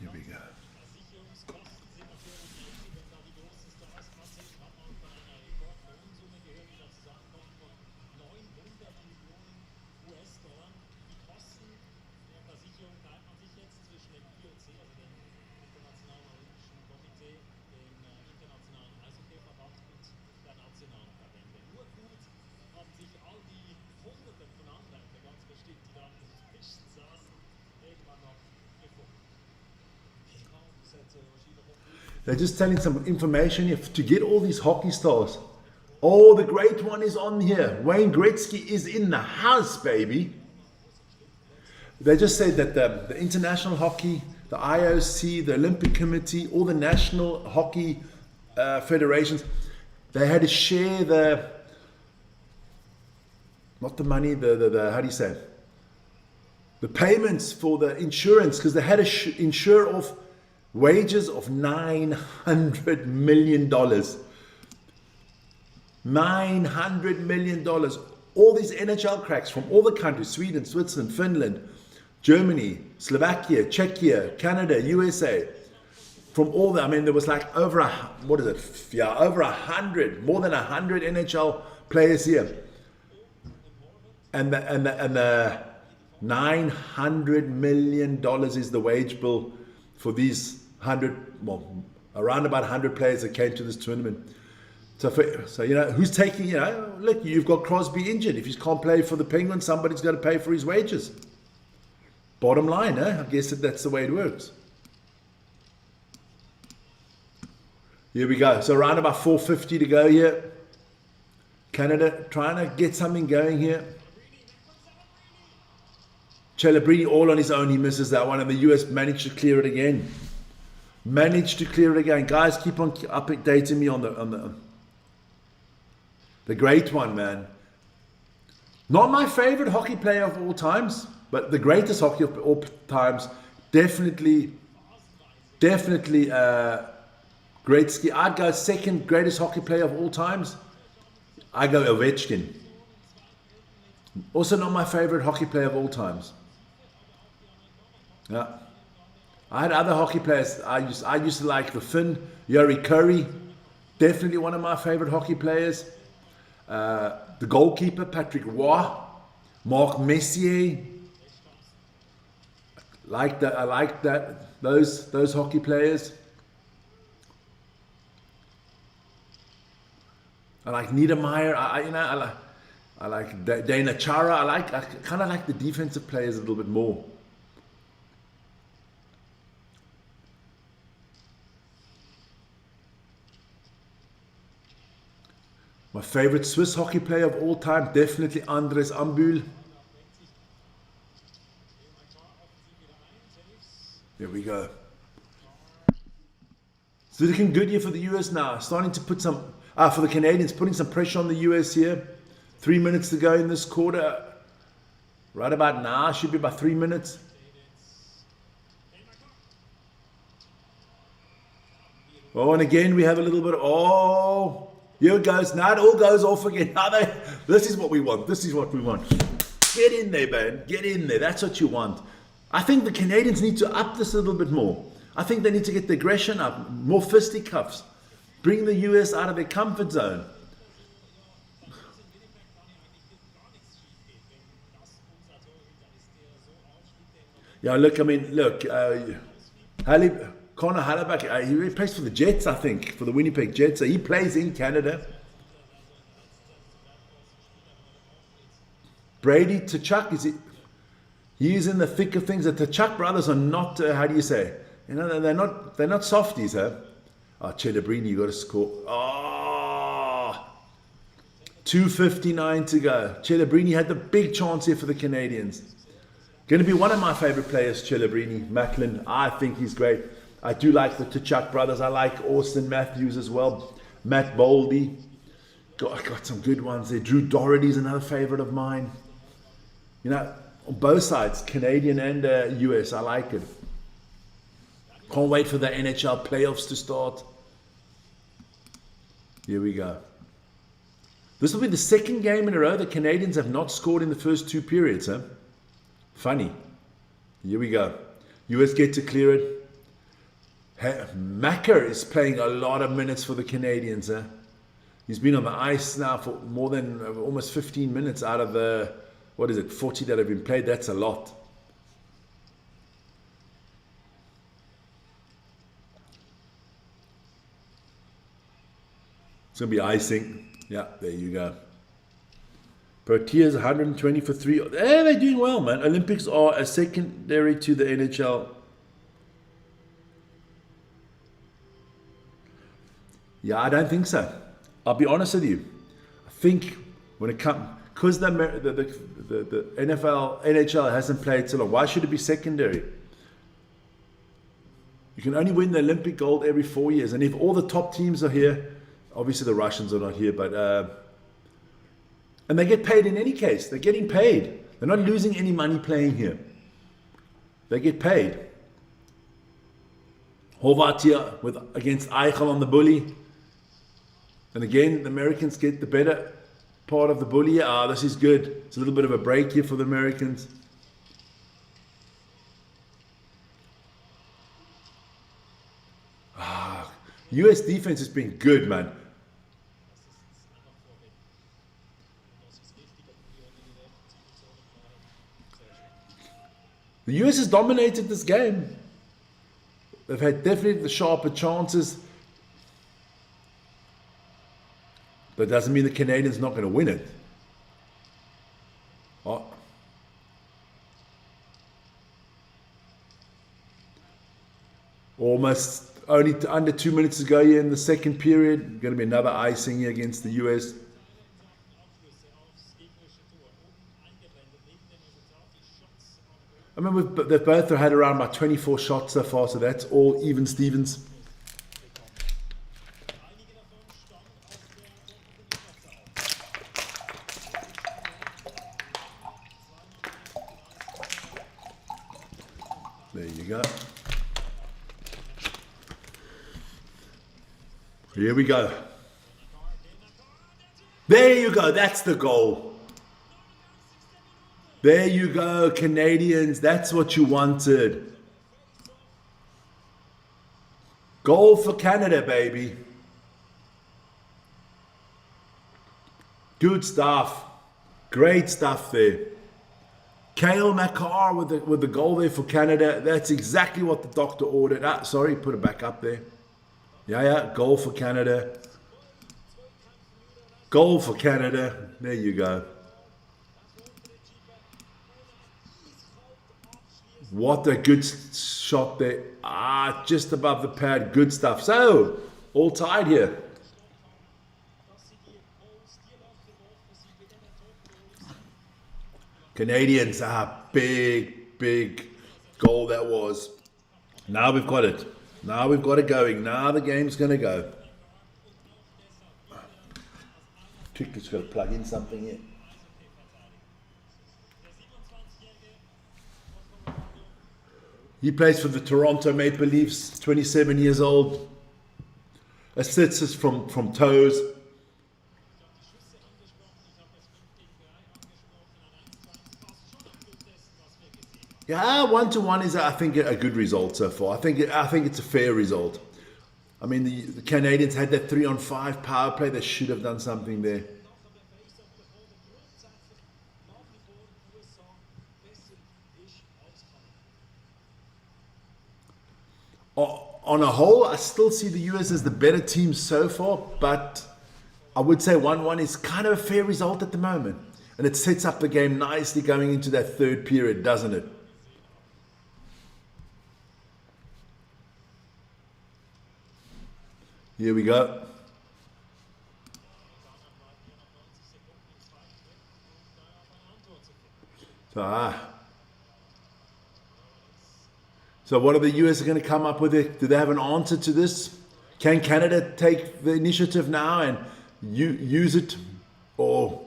Here we go. They're just telling some information here to get all these hockey stars. Oh, the great one is on here. Wayne Gretzky is in the house, baby. They just said that the international hockey, the IOC, the Olympic Committee, all the national hockey federations, they had to share the, not the money, the how do you say, the payments for the insurance, because they had to insure off wages of $900 million. $900 million. All these NHL cracks from all the countries, Sweden, Switzerland, Finland, Germany, Slovakia, Czechia, Canada, USA, from all the, I mean, there was like over over 100, more than 100 NHL players here. And the $900 million is the wage bill for these around about 100 players that came to this tournament. So you know, who's taking, you know, look, you've got Crosby injured. If he can't play for the Penguins, somebody's got to pay for his wages. Bottom line, I guess that's the way it works. Here we go. So around about 4:50 to go here. Canada trying to get something going here. Celebrini all on his own, he misses that one, and the US managed to clear it again. Guys, keep on updating me on the great one, man. Not my favorite hockey player of all times, but the greatest hockey of all times. Definitely Gretzky. I'd go second greatest hockey player of all times. I go Ovechkin. Also not my favorite hockey player of all times. Yeah. I had other hockey players. I used to like the Finn, Yuri Curry. Definitely one of my favorite hockey players. The goalkeeper, Patrick Roy. Marc Messier. I like those hockey players. I like Niedermeyer. I like Dana Chara. I kind of like the defensive players a little bit more. My favorite Swiss hockey player of all time, definitely Andres Ambühl. Here we go. It's looking good here for the US now. Starting to put some, for the Canadians, putting some pressure on the US here. 3 minutes to go in this quarter. Right about now, should be about 3 minutes. Oh, and again, we have a little bit of, here it goes. Now it all goes off again. This is what we want. Get in there, man. Get in there. That's what you want. I think the Canadians need to up this a little bit more. I think they need to get the aggression up. More fisticuffs. Bring the US out of their comfort zone. Yeah, look, Connor Hellebuyck, he plays for the Jets, I think, for the Winnipeg Jets. So he plays in Canada. Brady Tkachuk, he is in the thick of things. The Tkachuk brothers are not, how do you say? You know, they're not softies, huh? Celebrini, you got to score. Oh, 2:59 to go. Celebrini had the big chance here for the Canadians. Going to be one of my favorite players, Celebrini. Macklin, I think he's great. I do like the Tuchuk brothers. I like Austin Matthews as well. Matt Boldy. Got some good ones there. Drew Doherty's another favorite of mine. You know, on both sides, Canadian and US, I like it. Can't wait for the NHL playoffs to start. Here we go. This will be the second game in a row the Canadians have not scored in the first 2 periods. Huh? Funny. Here we go. US get to clear it. Macker is playing a lot of minutes for the Canadians. Huh? He's been on the ice now for more than almost 15 minutes out of the, 40 that have been played. That's a lot. It's going to be icing. Yeah, there you go. Proteas 120 for 3. They're doing well, man. Olympics are a secondary to the NHL. Yeah, I don't think so. I'll be honest with you. I think when it comes, because the NHL hasn't played so long, why should it be secondary? You can only win the Olympic gold every 4 years. And if all the top teams are here, obviously the Russians are not here, but and they get paid in any case. They're getting paid. They're not losing any money playing here. They get paid. Horvat here against Eichel on the bully. And again, the Americans get the better part of the bully. This is good. It's a little bit of a break here for the Americans. US defense has been good, man. The US has dominated this game. They've had definitely the sharper chances. But it doesn't mean the Canadians not going to win it. Oh. Almost only under 2 minutes to go here in the second period. Going to be another icing here against the US. I mean, they've both had around about 24 shots so far, so that's all even Stevens. There you go. Here we go. There you go. That's the goal. There you go, Canadians. That's what you wanted. Goal for Canada, baby. Good stuff. Great stuff there. Kale Makar with the goal there for Canada. That's exactly what the doctor ordered. Sorry, put it back up there. Yeah, goal for Canada. Goal for Canada. There you go. What a good shot there. Just above the pad. Good stuff. So, all tied here. Canadians, big goal that was. Now we've got it. Now we've got it going. Now the game's going to go. Quickly, just got to plug in something here. He plays for the Toronto Maple Leafs, 27 years old. Assists from toes. Yeah, 1-1 is, I think, a good result so far. I think it's a fair result. I mean, the Canadians had that 3-on-5 power play. They should have done something there. On a whole, I still see the US as the better team so far, but I would say 1-1 is kind of a fair result at the moment. And it sets up the game nicely going into that third period, doesn't it? Here we go. So what are the US going to come up with? Do they have an answer to this? Can Canada take the initiative now and use it? Or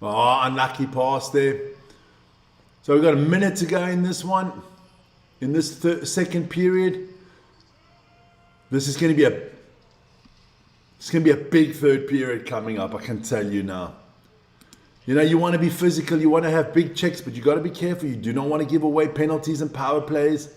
unlucky pass there. So we've got a minute to go in this one, in this second period. This is going to be a big third period coming up, I can tell you now. You know, you want to be physical, you want to have big checks, but you got to be careful. You do not want to give away penalties and power plays.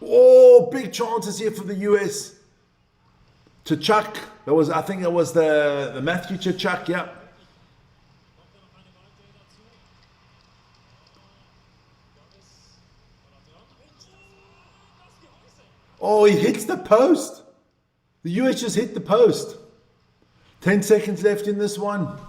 Oh, big chances here for the US. To Chuck, I think that was the Matthew to Chuck, yeah. Oh, he hits the post. The US just hit the post. 10 seconds left in this one.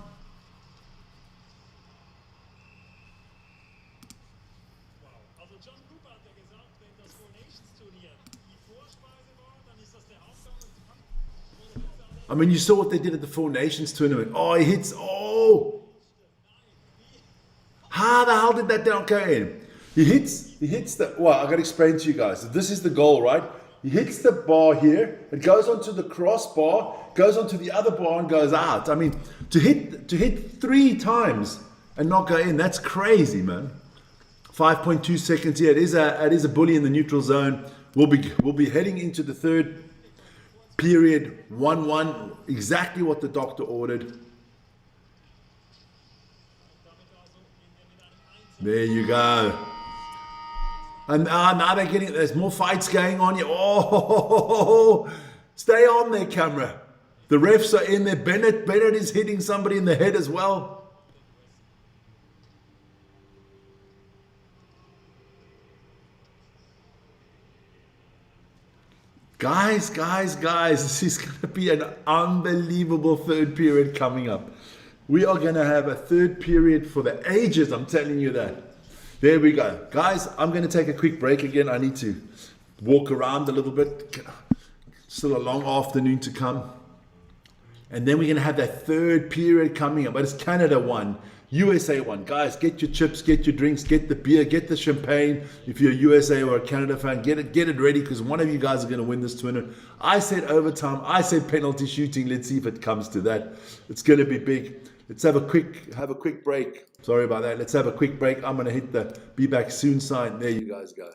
I mean, you saw what they did at the Four Nations tournament. Oh, he hits. Oh, how the hell did that not go in? He hits the. Well, I got to explain to you guys. This is the goal, right? He hits the bar here. It goes onto the crossbar, goes onto the other bar, and goes out. I mean, to hit 3 times and not go in, that's crazy, man. 5.2 seconds here. It is a bully in the neutral zone. We'll be heading into the third period, 1-1, exactly what the doctor ordered. There you go. And now there's more fights going on here. Oh, stay on there, camera. The refs are in there. Bennett is hitting somebody in the head as well. Guys, this is going to be an unbelievable third period coming up. We are going to have a third period for the ages, I'm telling you that. There we go. Guys, I'm going to take a quick break again. I need to walk around a little bit. Still a long afternoon to come. And then we're going to have that third period coming up. But it's Canada 1, USA 1. Guys, get your chips, get your drinks, get the beer, get the champagne. If you're a USA or a Canada fan, get it ready, because one of you guys are going to win this tournament. I said overtime. I said penalty shooting. Let's see if it comes to that. It's going to be big. Let's have a quick break. Sorry about that. Let's have a quick break. I'm going to hit the be back soon sign. There you guys go.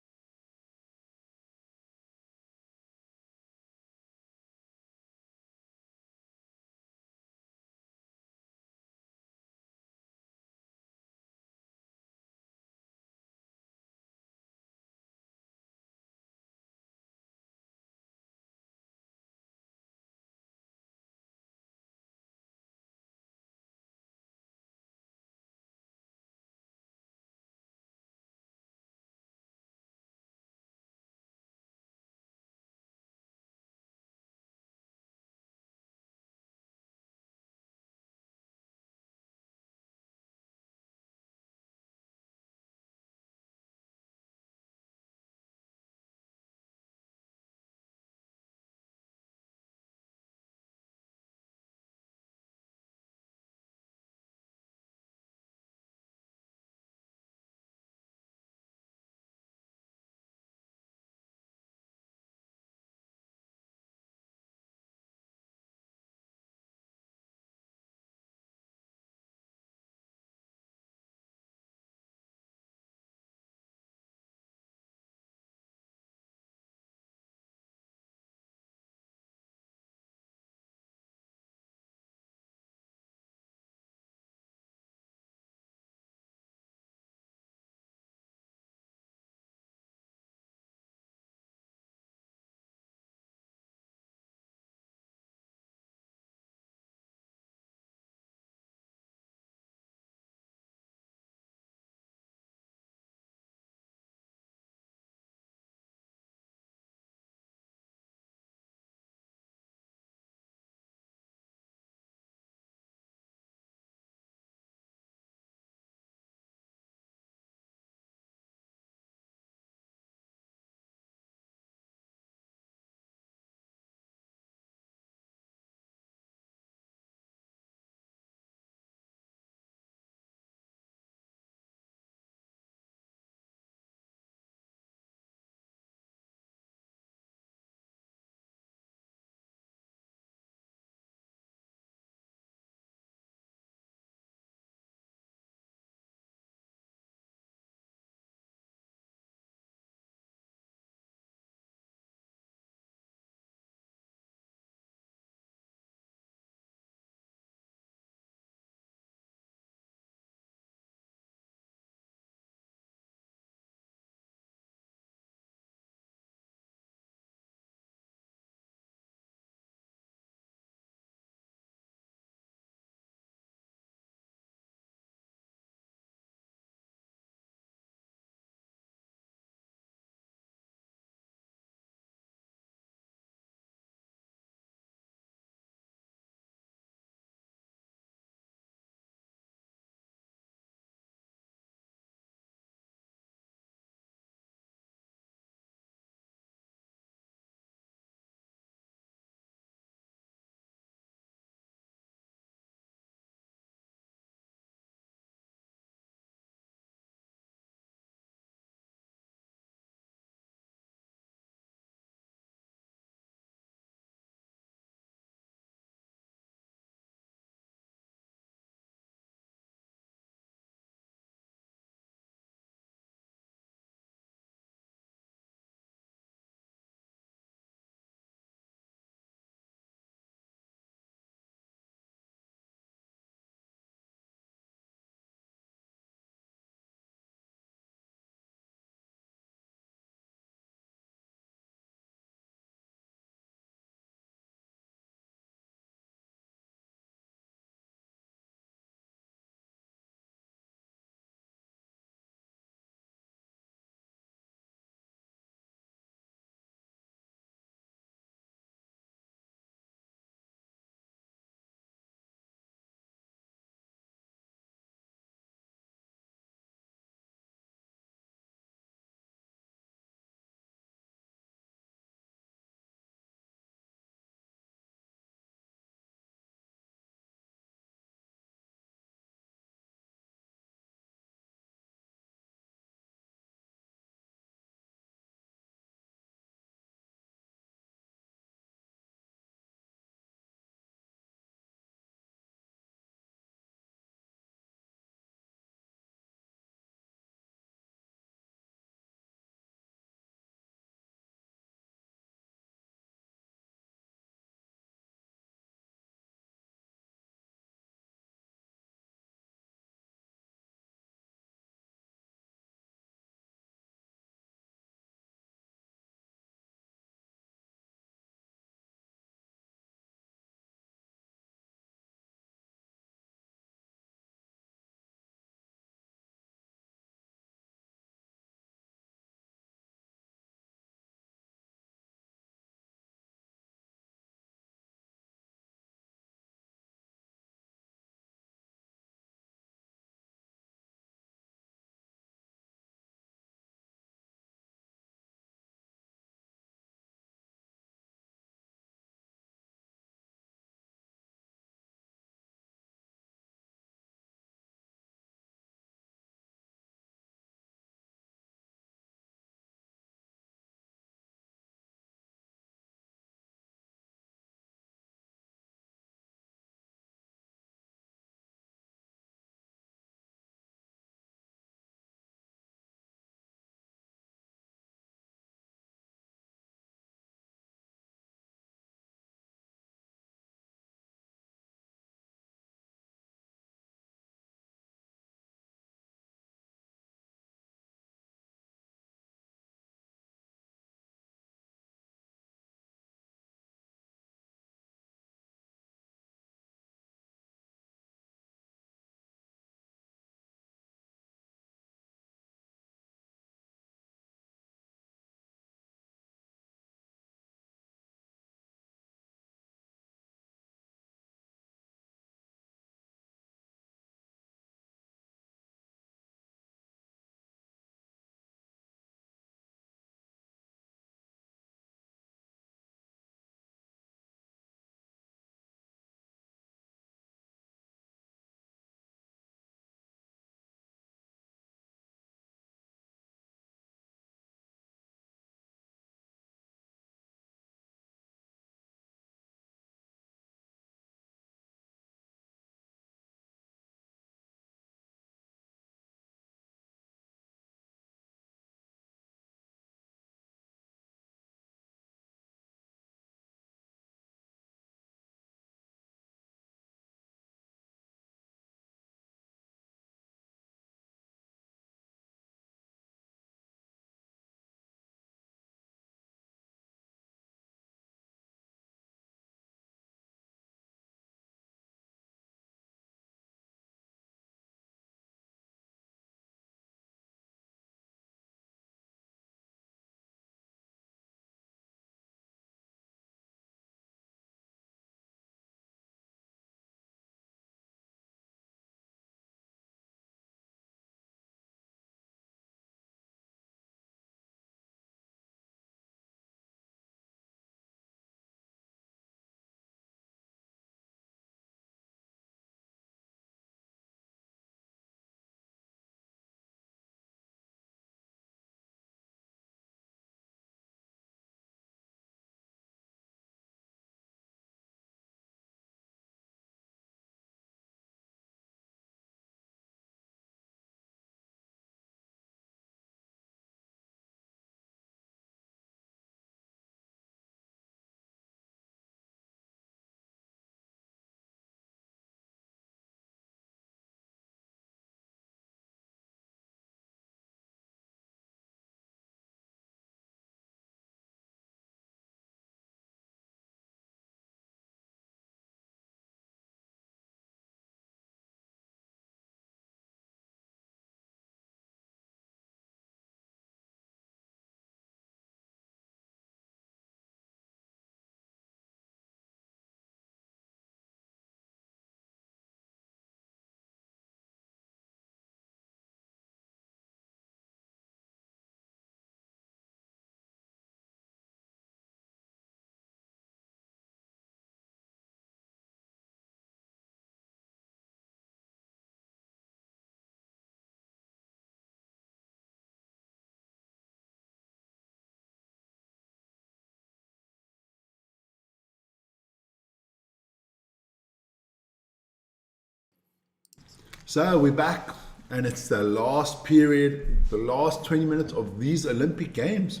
So we're back, and it's the last period, the last 20 minutes of these Olympic Games.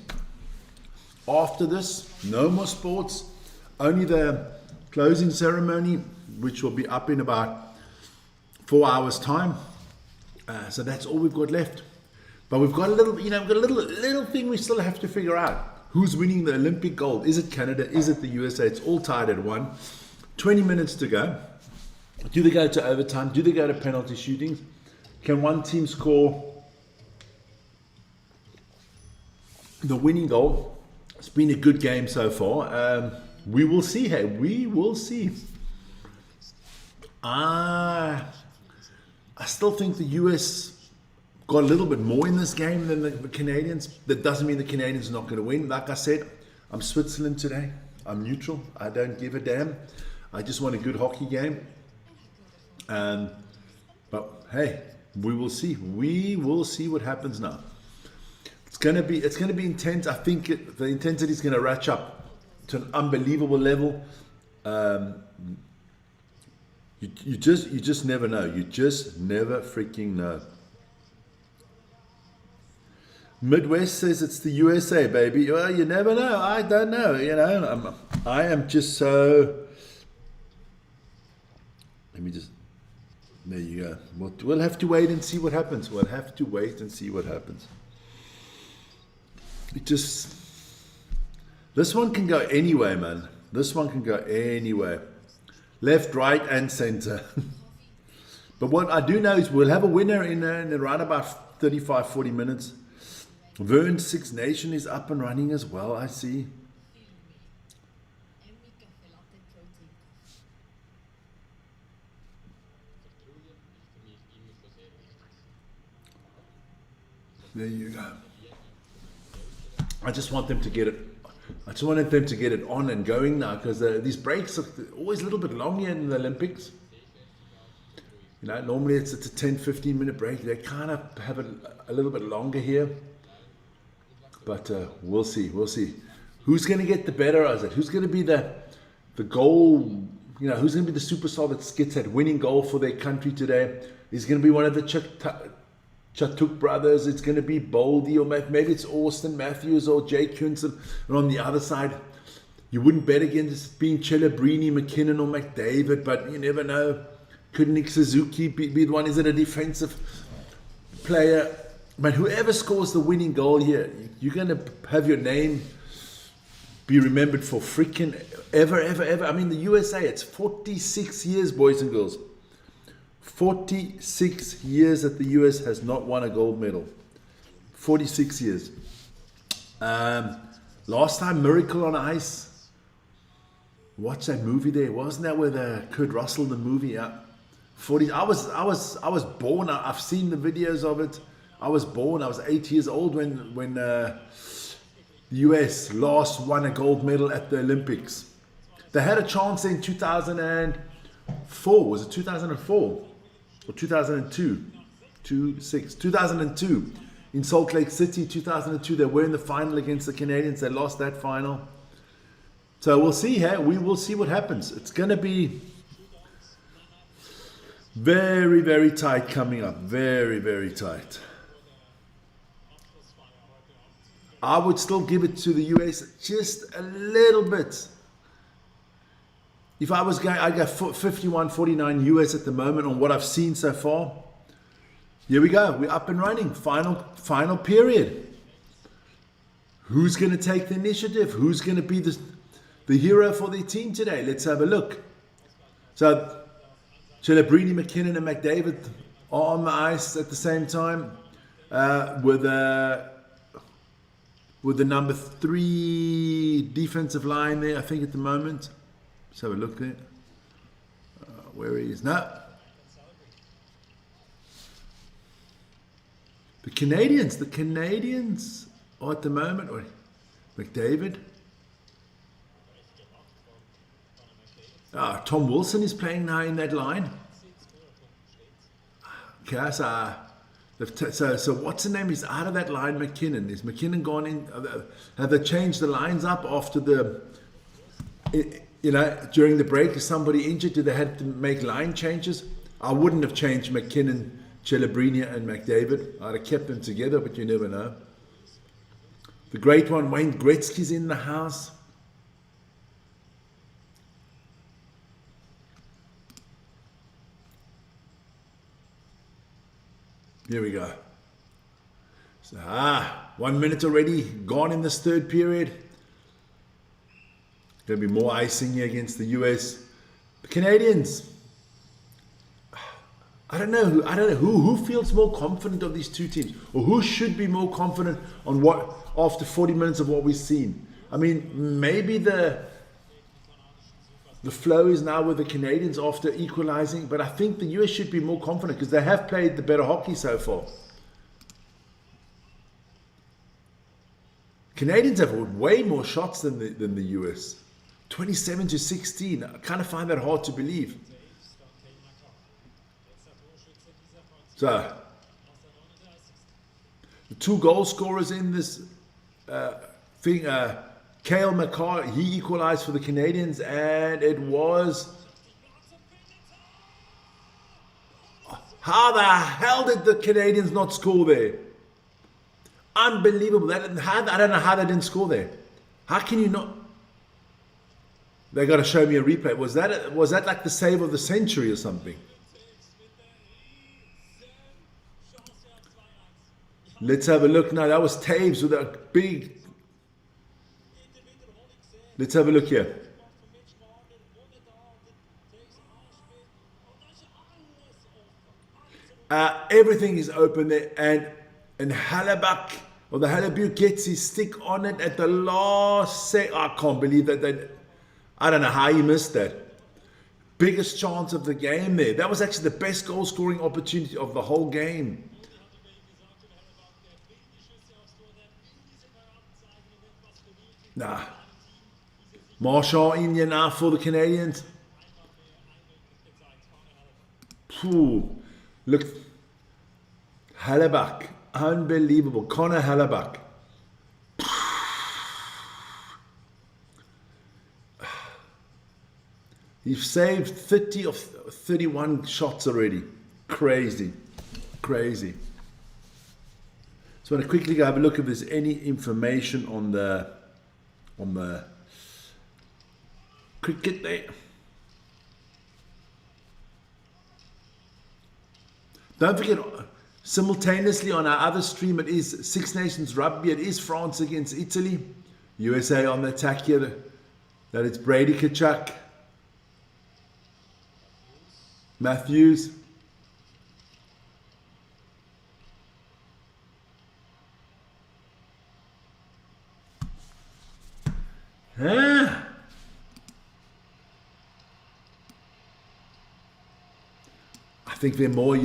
After this, no more sports, only the closing ceremony, which will be up in about 4 hours' time. So that's all we've got left. But we've got a little, we've got a little thing we still have to figure out. Who's winning the Olympic gold? Is it Canada? Is it the USA? It's all tied at 1. 20 minutes to go. Do they go to overtime? Do they go to penalty shootings? Can one team score the winning goal? It's been a good game so far. We will see. Hey, we will see. I still think the US got a little bit more in this game than the Canadians. That doesn't mean the Canadians are not going to win. Like I said, I'm Switzerland today. I'm neutral. I don't give a damn. I just want a good hockey game. But hey, we will see. We will see what happens now. It's gonna be intense. I think the intensity is going to ratchet up to an unbelievable level. You just never know. You just never freaking know. Midwest says it's the USA, baby. Well, you never know. I don't know. I am just so. Let me just. There you go. We'll have to wait and see what happens. We'll have to wait and see what happens. This one can go anyway, man. This one can go anyway. Left, right, and center. But what I do know is we'll have a winner in around about 35, 40 minutes. Vern Six Nation is up and running as well, I see. There you go. I just want them to get it. I just wanted them to get it on and going now, because these breaks are always a little bit longer in the Olympics. Normally it's a 10-15 minute break. They kind of have it a little bit longer here. But we'll see. We'll see. Who's going to get the better of it? Who's going to be the goal? Who's going to be the superstar that gets that winning goal for their country today? Is going to be one of the Chatuk brothers? It's going to be Boldy, or maybe it's Austin Matthews or Jay Kunsen. And on the other side, you wouldn't bet against being Celebrini, McKinnon, or McDavid, but you never know. Could Nick Suzuki be the one? Is it a defensive player? But whoever scores the winning goal here, you're going to have your name be remembered for freaking ever. I mean, the USA, it's 46 years, boys and girls. 46 years that the US has not won a gold medal. 46 years. Last time, Miracle on Ice. Watch that movie there. Wasn't that with Kurt Russell, the movie? Yeah. 40. I was born. I've seen the videos of it. I was born. I was 8 years old when the US last won a gold medal at the Olympics. They had a chance in 2004. Was it 2004 or 2002? 2002 in Salt Lake City. 2002. They were in the final against the Canadians. They lost that final. So we'll see. Hey, we will see what happens. It's going to be very, very tight coming up. Very, very tight. I would still give it to the US just a little bit. If I was going, I'd go 51-49 US at the moment on what I've seen so far. Here we go. We're up and running. Final period. Who's going to take the initiative? Who's going to be the hero for their team today? Let's have a look. So, Celebrini, McKinnon, and McDavid are on the ice at the same time with the number 3 defensive line there, I think, at the moment. Let's have a look there. Where he is now. The Canadians are at the moment, or McDavid. Tom Wilson is playing now in that line. Okay, so what's the name? Is out of that line. McKinnon. Is McKinnon gone in? Have they changed the lines up after during the break? Is somebody injured? Do they have to make line changes? I wouldn't have changed McKinnon, Celebrini and McDavid. I'd have kept them together, but you never know. The great one, Wayne Gretzky's in the house. Here we go. So, 1 minute already gone in this third period. Going to be more icing here against the US. The Canadians. I don't know who feels more confident of these two teams, or who should be more confident on what after 40 minutes of what we've seen. I mean, maybe the flow is now with the Canadians after equalizing, but I think the US should be more confident because they have played the better hockey so far. Canadians have way more shots than the US. 27-16. I kind of find that hard to believe. So, the two goal scorers in this thing, Cale Makar, he equalized for the Canadians, and it was... How the hell did the Canadians not score there? Unbelievable. I don't know how they didn't score there. How can you not... They got to show me a replay. Was that like the save of the century or something? Let's have a look now. That was Taves with a big... Let's have a look here. Everything is open there, and Hallebuck, or the Hallebuck, gets his stick on it at the last second. I can't believe that. I don't know how he missed that. Biggest chance of the game there. That was actually the best goal scoring opportunity of the whole game. Nah. Marshall in here now for the Canadians. Look. Hallebuck. Unbelievable. Connor Hallebuck. He's saved 30 of 31 shots already. Crazy. Crazy. So I want to quickly go have a look if there's any information on the cricket there. Don't forget, simultaneously on our other stream, it is Six Nations Rugby. It is France against Italy. USA on the attack here. That it's Brady Tkachuk, Matthews. I think there are more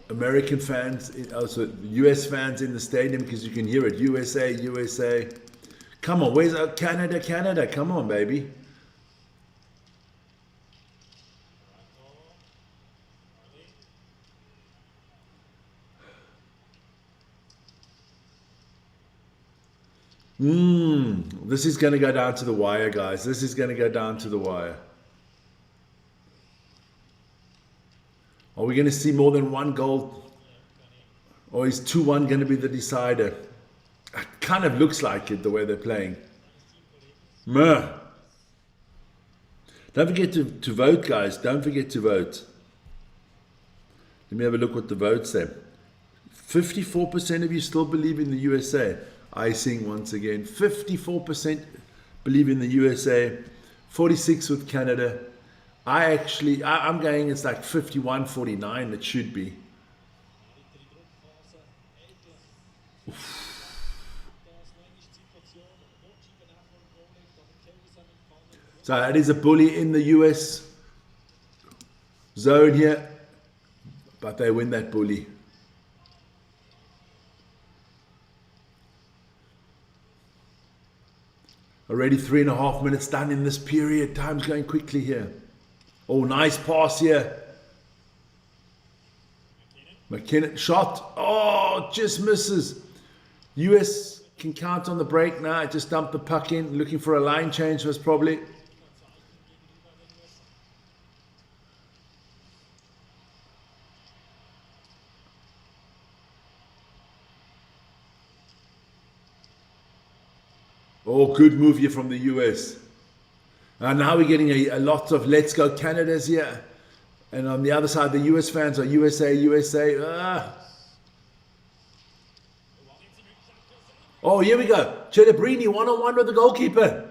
American fans, also US fans in the stadium because you can hear it. USA, USA. Come on, where's Canada, Canada? Come on, baby. This is going to go down to the wire, guys. This is going to go down to the wire. Are we going to see more than one goal? Or is 2-1 going to be the decider? It kind of looks like it, the way they're playing. Don't forget to vote, guys. Don't forget to vote. Let me have a look what the votes say. 54% of you still believe in the USA. Icing once again. 54% believe in the USA. 46% with Canada. I'm going, it's like 51-49 it should be. So it is a bully in the US zone here, but they win that bully. Already 3.5 minutes done in this period. Time's going quickly here. Oh, nice pass here. McKinnon shot. Oh, just misses. US can count on the break now. It just dumped the puck in. Looking for a line change was probably. Oh, good move here from the US. And now we're getting a lot of Let's Go Canada's here. And on the other side, the US fans are USA, USA. Oh, here we go. Celebrini one-on-one with the goalkeeper.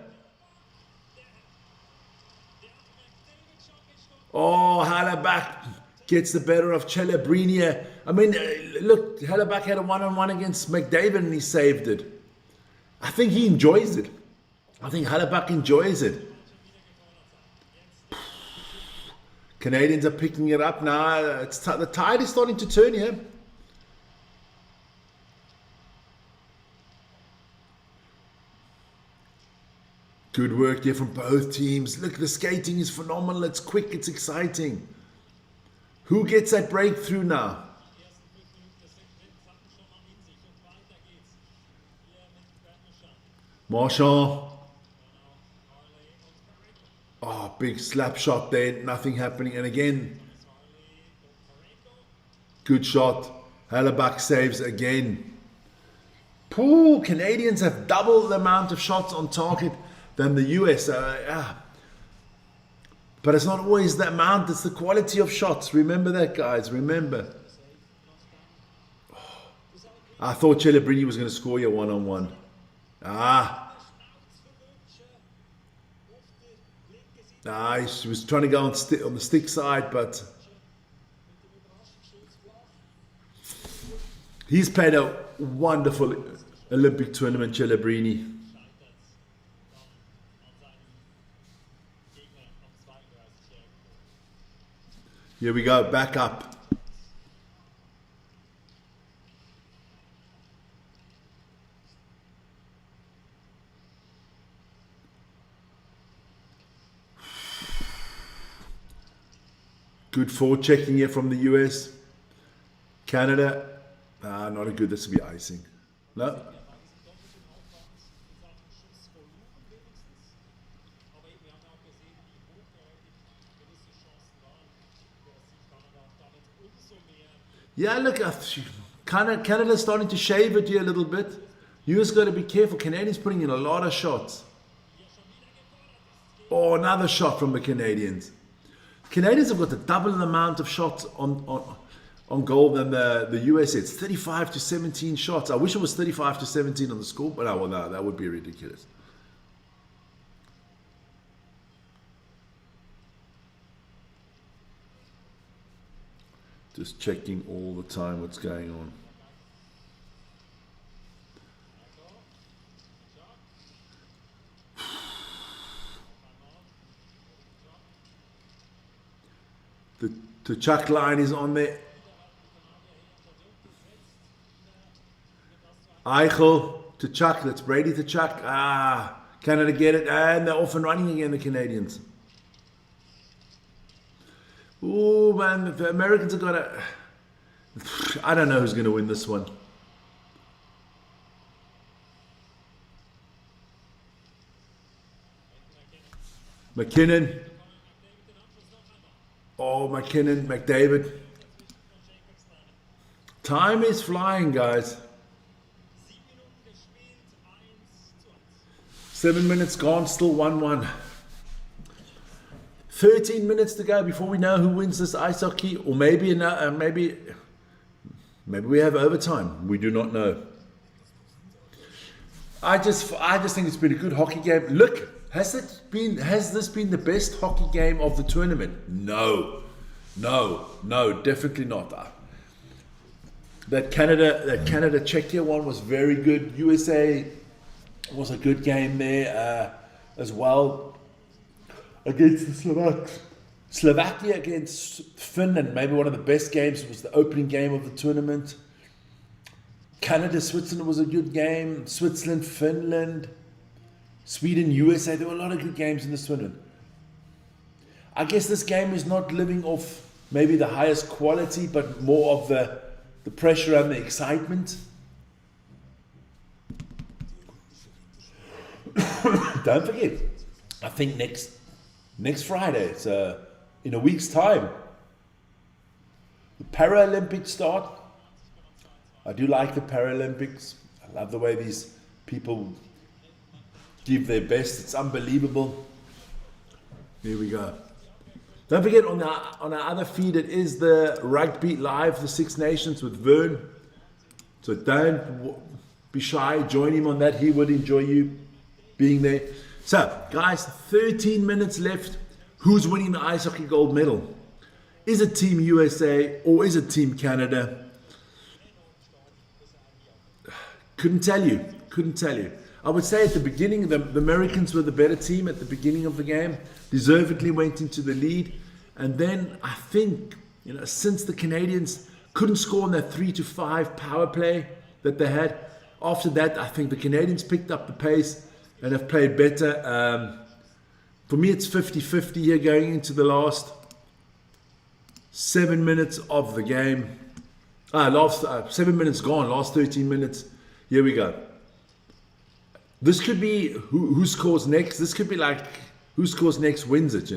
Oh, Halleback gets the better of Celebrini. I mean, look, Halleback had a one-on-one against McDavid and he saved it. I think he enjoys it. I think Halleback enjoys it. Canadians are picking it up now. The tide is starting to turn here. Good work here from both teams. Look, the skating is phenomenal. It's quick. It's exciting. Who gets that breakthrough now? Marchand. Oh, big slap shot there. Nothing happening. And again, good shot. Halleback saves again. Poor Canadians have double the amount of shots on target than the US. But it's not always the amount, it's the quality of shots. Remember that, guys. Remember. Oh, I thought Celebrini was going to score here one-on-one. He was trying to go on the stick side, but he's played a wonderful Olympic tournament, Celebrini. Here we go, back up. Good forechecking here from the US. Canada, not a good, this will be icing. No? Yeah, look, Canada's starting to shave it here a little bit. US got to be careful. Canadians putting in a lot of shots. Oh, another shot from the Canadians. Canadians have got the double the amount of shots on goal than the US. It's 35 to 17 shots. I wish it was 35 to 17 on the score, but no, that would be ridiculous. Just checking all the time what's going on. The Chuck line is on there. Eichel to Chuck. That's Brady to Chuck. Canada get it. And they're off and running again, the Canadians. Oh man, the Americans have got a... I don't know who's going to win this one. McKinnon. Oh, McKinnon, McDavid. Time is flying, guys. 7 minutes gone, still 1-1. 13 minutes to go before we know who wins this ice hockey, or maybe we have overtime. We do not know. I just think it's been a good hockey game. Look, has this been the best hockey game of the tournament? No, definitely not. That Canada Czechia one was very good. USA was a good game there as well against the Slovaks. Slovakia against Finland, maybe one of the best games. It was the opening game of the tournament. Canada Switzerland was a good game. Switzerland Finland. Sweden, USA, there were a lot of good games in this tournament. I guess this game is not living off maybe the highest quality, but more of the pressure and the excitement. Don't forget, I think next Friday, it's in a week's time, the Paralympics start. I do like the Paralympics. I love the way these people give their best. It's unbelievable. Here we go. Don't forget on our other feed, it is the Rugby Live, the Six Nations with Vern. So don't be shy. Join him on that. He would enjoy you being there. So, guys, 13 minutes left. Who's winning the ice hockey gold medal? Is it Team USA or is it Team Canada? Couldn't tell you. Couldn't tell you. I would say at the beginning, the Americans were the better team at the beginning of the game. Deservedly went into the lead. And then I think, since the Canadians couldn't score on that 3-5 power play that they had, after that, I think the Canadians picked up the pace and have played better. For me, it's 50-50 here going into the last 7 minutes of the game. Last 7 minutes gone, last 13 minutes. Here we go. This could be who scores next. This could be like who scores next wins it,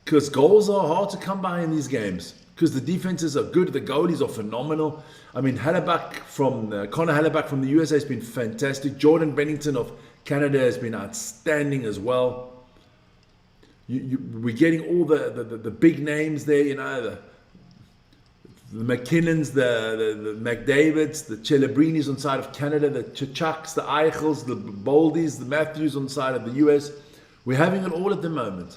Because goals are hard to come by in these games. Because the defenses are good, the goalies are phenomenal. I mean, Connor Hellebuck from the USA has been fantastic. Jordan Bennington of Canada has been outstanding as well. We're getting all the big names there, the McKinnons, the McDavids, the Celebrinis on the side of Canada, the Chucks, the Eichels, the Boldies, the Matthews on the side of the US. We're having it all at the moment.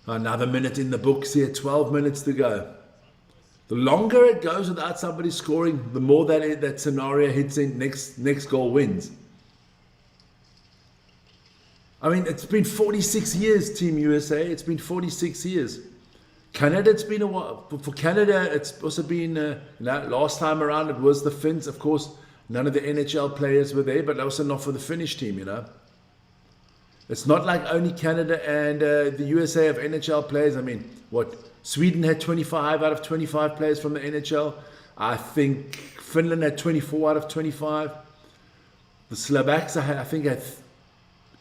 Another minute in the books here, 12 minutes to go. The longer it goes without somebody scoring, the more that scenario hits in, next goal wins. I mean, it's been 46 years, Team USA. It's been 46 years. Canada, it's been a while. For Canada, it's also been, last time around it was the Finns. Of course, none of the NHL players were there, but also not for the Finnish team, It's not like only Canada and the USA have NHL players. I mean, Sweden had 25 out of 25 players from the NHL. I think Finland had 24 out of 25. The Slovaks, I think, had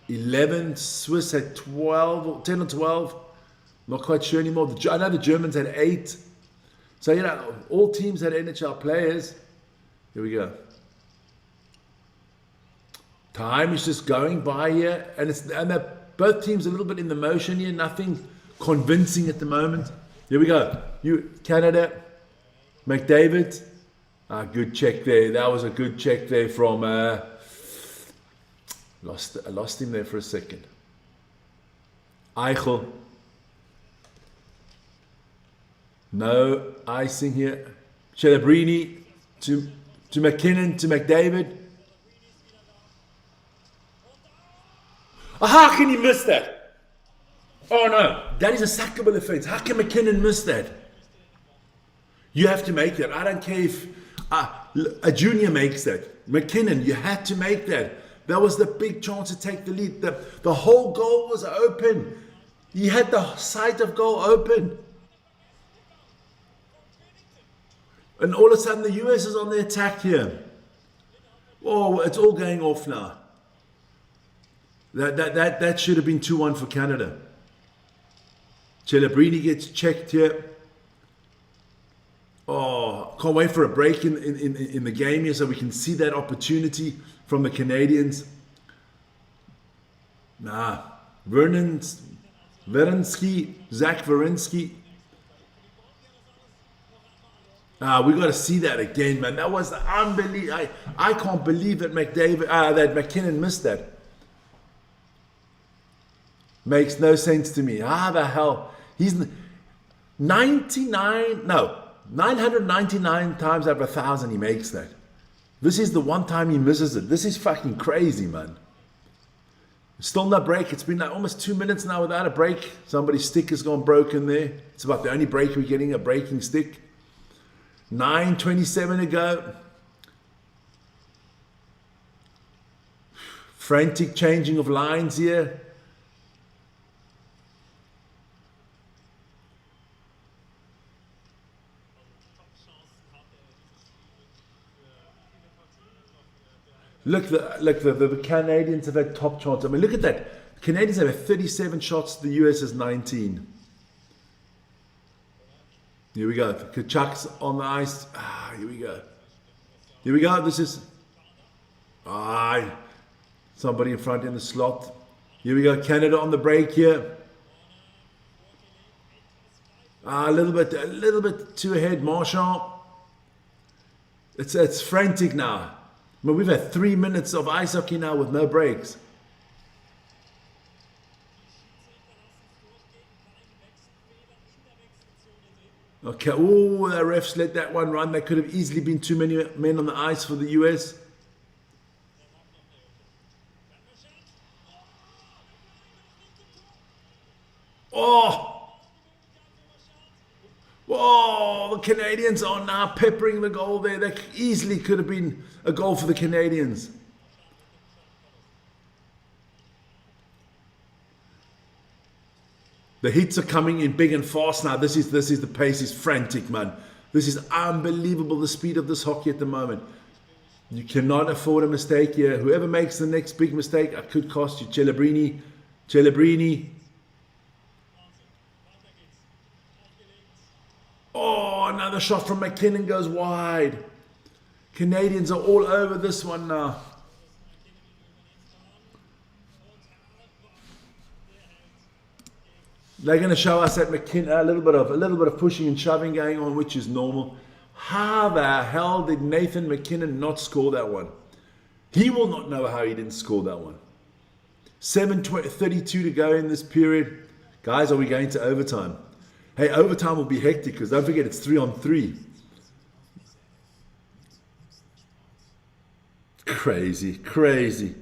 11. Swiss had 12, 10 or 12. Not quite sure anymore. I know the Germans had 8. So, all teams had NHL players. Here we go. Time is just going by here, and both teams a little bit in the motion here. Nothing convincing at the moment. Here we go. Canada, McDavid. Good check there. That was a good check there from. I lost him there for a second. Eichel. No icing here. Celebrini to McKinnon to McDavid. How can he miss that? Oh no, that is a sackable offense. How can McKinnon miss that? You have to make that. I don't care if a junior makes that. McKinnon, you had to make that. That was the big chance to take the lead. The whole goal was open. He had the sight of goal open. And all of a sudden the US is on the attack here. Oh, it's all going off now. That should have been 2-1 for Canada. Celebrini gets checked here. Oh, can't wait for a break in the game here so we can see that opportunity from the Canadians. Zach Werenski. We got to see that again, man. That was unbelievable. I can't believe that that McKinnon missed that. Makes no sense to me. How the hell? He's 999 times out of 1,000 he makes that. This is the one time he misses it. This is fucking crazy, man. Still no break. It's been like almost 2 minutes now without a break. Somebody's stick has gone broken there. It's about the only break we're getting, a breaking stick. 9:27 to go. Frantic changing of lines here. Look, the Canadians have had top chance. I mean, look at that. The Canadians have had 37 shots. The US has 19. Here we go. Kachuk's on the ice. Here we go. This is. Somebody in front in the slot. Here we go, Canada on the break here. A little bit too ahead, Marshall. It's frantic now. I mean, we've had 3 minutes of ice hockey now with no breaks. Okay, oh, the refs let that one run. There could have easily been too many men on the ice for the US. Oh! Whoa, the Canadians are now peppering the goal there. That easily could have been a goal for the Canadians. The hits are coming in big and fast now. This is the pace is frantic, man. This is unbelievable, the speed of this hockey at the moment. You cannot afford a mistake here. Whoever makes the next big mistake, it could cost you. Celebrini. Oh, another shot from McKinnon goes wide. Canadians are all over this one now. They're going to show us that McKinnon a little bit of pushing and shoving going on, which is normal. How the hell did Nathan McKinnon not score that one? He will not know how he didn't score that one. 7:32 to go in this period. Guys, are we going to overtime? Hey, overtime will be hectic because don't forget it's 3-on-3. Crazy.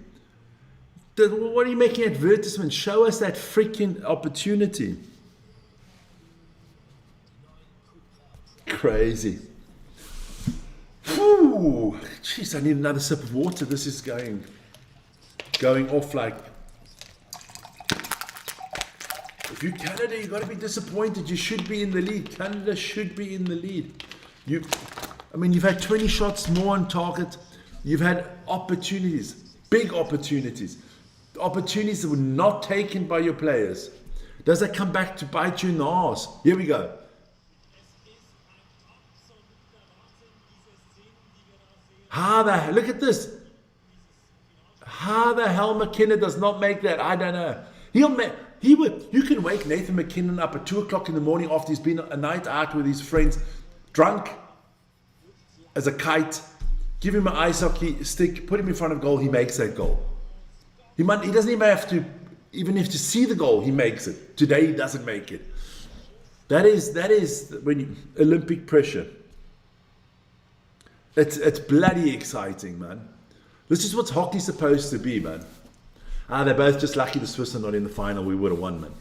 What are you making advertisements? Show us that freaking opportunity. Crazy. Ooh, jeez, I need another sip of water. This is going off like. If you're Canada, you've got to be disappointed. You should be in the lead. Canada should be in the lead. You've had 20 shots more on target. You've had opportunities, big opportunities. Opportunities that were not taken by your players. Does that come back to bite you in the arse? Here we go. Look at this. How the hell McKinnon does not make that? I don't know. You can wake Nathan McKinnon up at 2 o'clock in the morning after he's been a night out with his friends, drunk as a kite, give him an ice hockey stick, put him in front of goal, he makes that goal. He doesn't even have to see the goal, he makes it. Today he doesn't make it. That is when Olympic pressure. It's bloody exciting, man. This is what hockey's supposed to be, man. They're both just lucky the Swiss are not in the final. We would have won, man.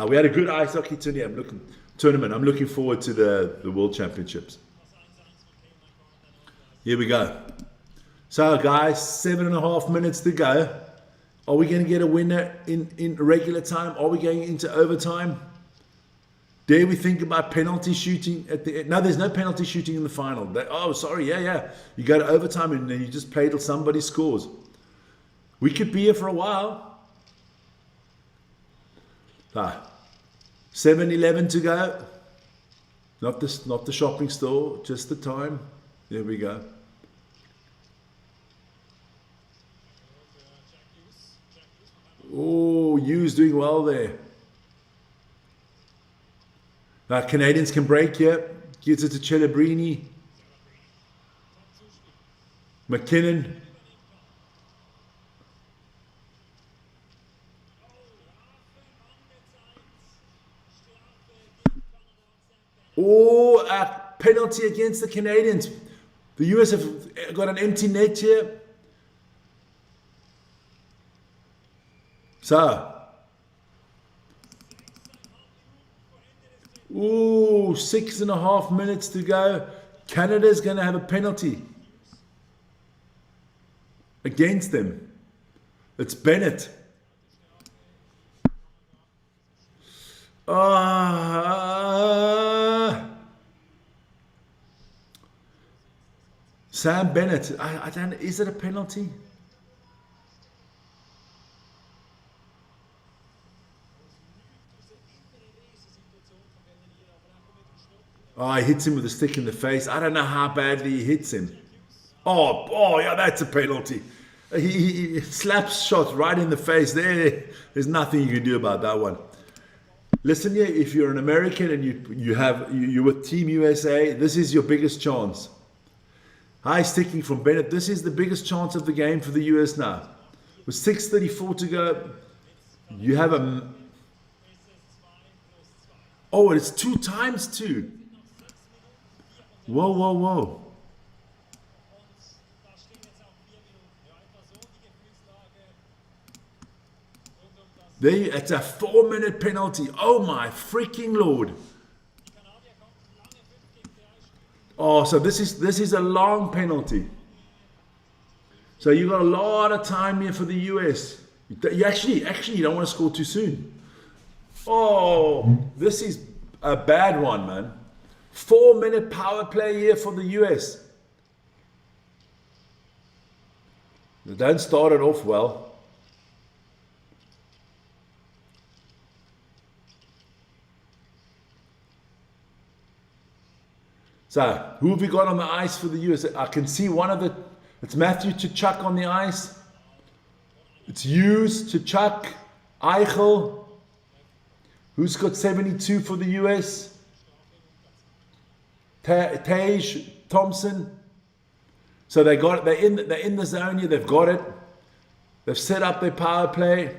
We had a good ice hockey tournament. I'm looking forward to the World Championships. Here we go. So, guys, 7.5 minutes to go. Are we going to get a winner in regular time? Are we going into overtime? Dare we think about penalty shooting at the end? No, there's no penalty shooting in the final. Yeah. You go to overtime and then you just play till somebody scores. We could be here for a while. 7:11 to go. Not the shopping store, just the time. There we go. Oh, Hughes doing well there. Canadians can break here. Gives it to Celebrini. McKinnon. Oh, a penalty against the Canadians. The US have got an empty net here. So. 6.5 minutes to go. Canada's going to have a penalty against them. It's Bennett. Sam Bennett. I don't know. Is it a penalty? He hits him with a stick in the face. I don't know how badly he hits him. Oh, yeah, that's a penalty. He slaps shot right in the face there. There's nothing you can do about that one. Listen here, if you're an American and you're with Team USA, this is your biggest chance. High sticking from Bennett. This is the biggest chance of the game for the US now. With 6:34 to go, you have a... Oh, it's 2 times 2. Whoa, whoa, whoa. It's a 4-minute penalty. Oh my freaking Lord. Oh, so this is a long penalty. So you got a lot of time here for the US. You actually you don't want to score too soon. Oh, this is a bad one, man. 4-minute power play here for the US. They don't start it off well. So, who have we got on the ice for the US? I can see it's Matthew Tkachuk on the ice. It's Hughes, Tkachuk, Eichel. Who's got 72 for the US? Tage, Thompson. So they got it. They're in the zone here. They've got it. They've set up their power play.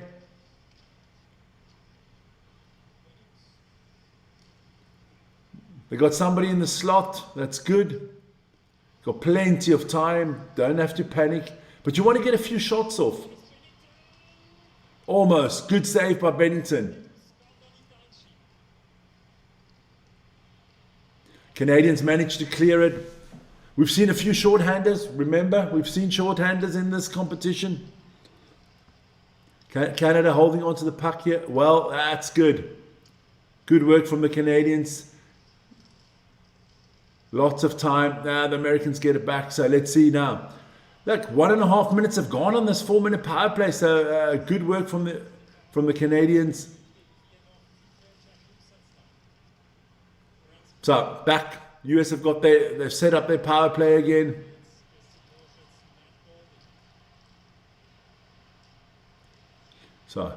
They got somebody in the slot. That's good. Got plenty of time. Don't have to panic. But you want to get a few shots off. Almost. Good save by Bennington. Canadians managed to clear it. We've seen a few shorthanders. Remember, we've seen shorthanders in this competition. Canada holding on to the puck here. Well, that's good. Good work from the Canadians. Lots of time. Now the Americans get it back. So let's see now. Look, 1.5 minutes have gone on this 4-minute power play. So good work from the Canadians. So back. US have they've set up their power play again. So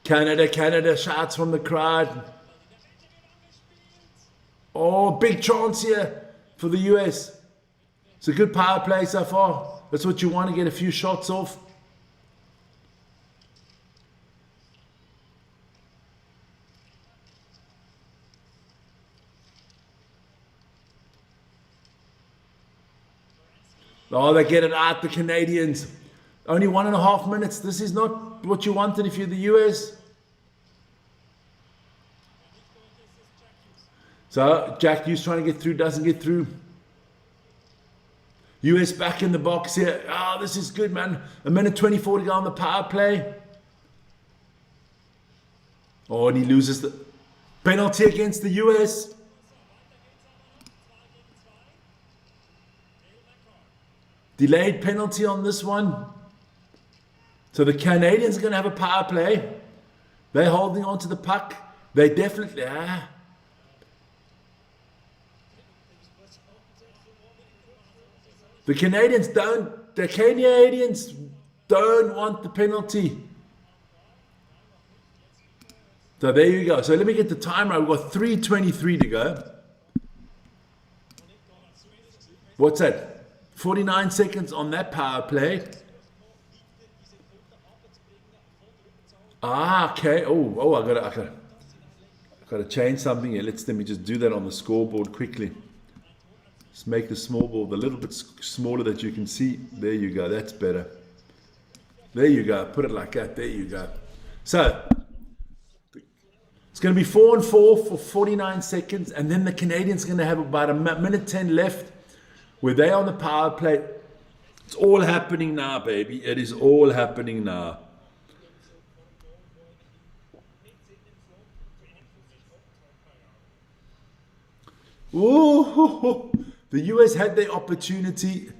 Canada shouts from the crowd. Oh, big chance here for the US. It's a good power play so far. That's what you want to get a few shots off. Oh, they get it out, the Canadians. Only 1.5 minutes. This is not what you wanted if you're the US. So, Jack Hughes trying to get through, doesn't get through. US back in the box here. Oh, this is good, man. 1:24 to go on the power play. Oh, and he loses the penalty against the US. Delayed penalty on this one. So the Canadians are going to have a power play. They're holding on to the puck. They definitely... The Canadians don't want the penalty. So there you go. So let me get the time right. We've got 3:23 to go. What's that? 49 seconds on that power play. Okay. Oh, I gotta change something here. Let me just do that on the scoreboard quickly. Let's make the small board a little bit smaller that you can see. There you go. That's better. There you go. Put it like that. There you go. So it's going to be 4-4 for 49 seconds, and then the Canadians are going to have about 1:10 left. Where they on the power play. It's all happening now, baby. It is all happening now. Ooh, the US had their opportunity.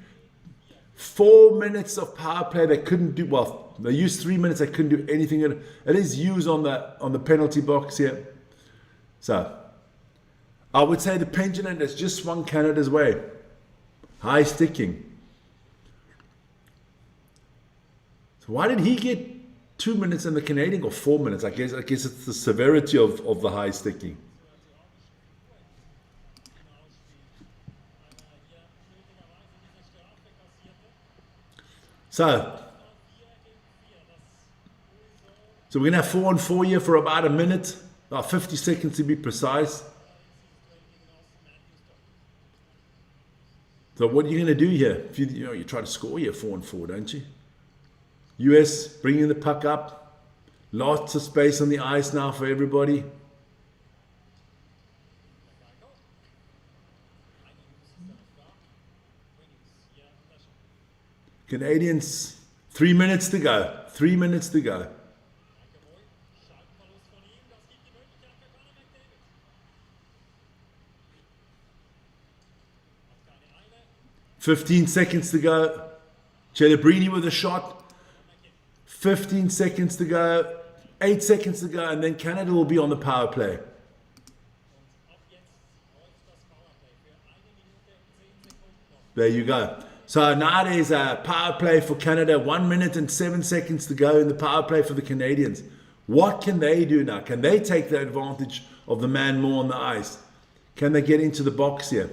4 minutes of power play. They couldn't do well. They used 3 minutes. They couldn't do anything. It is used on the penalty box here. So I would say the pendulum has just swung Canada's way. High sticking. So why did he get 2 minutes and the Canadian got 4 minutes? I guess it's the severity of the high sticking. So we're going to have 4 on 4 here for about a minute, about 50 seconds to be precise. So what are you going to do here? If you try to score here 4 on 4, don't you? US bringing the puck up. Lots of space on the ice now for everybody. Canadians, 3 minutes to go. 3 minutes to go. 15 seconds to go. Celebrini with a shot. 15 seconds to go. 8 seconds to go, and then Canada will be on the power play. There you go. So now there's a power play for Canada. 1 minute and 7 seconds to go in the power play for the Canadians. What can they do now? Can they take the advantage of the man more on the ice? Can they get into the box here?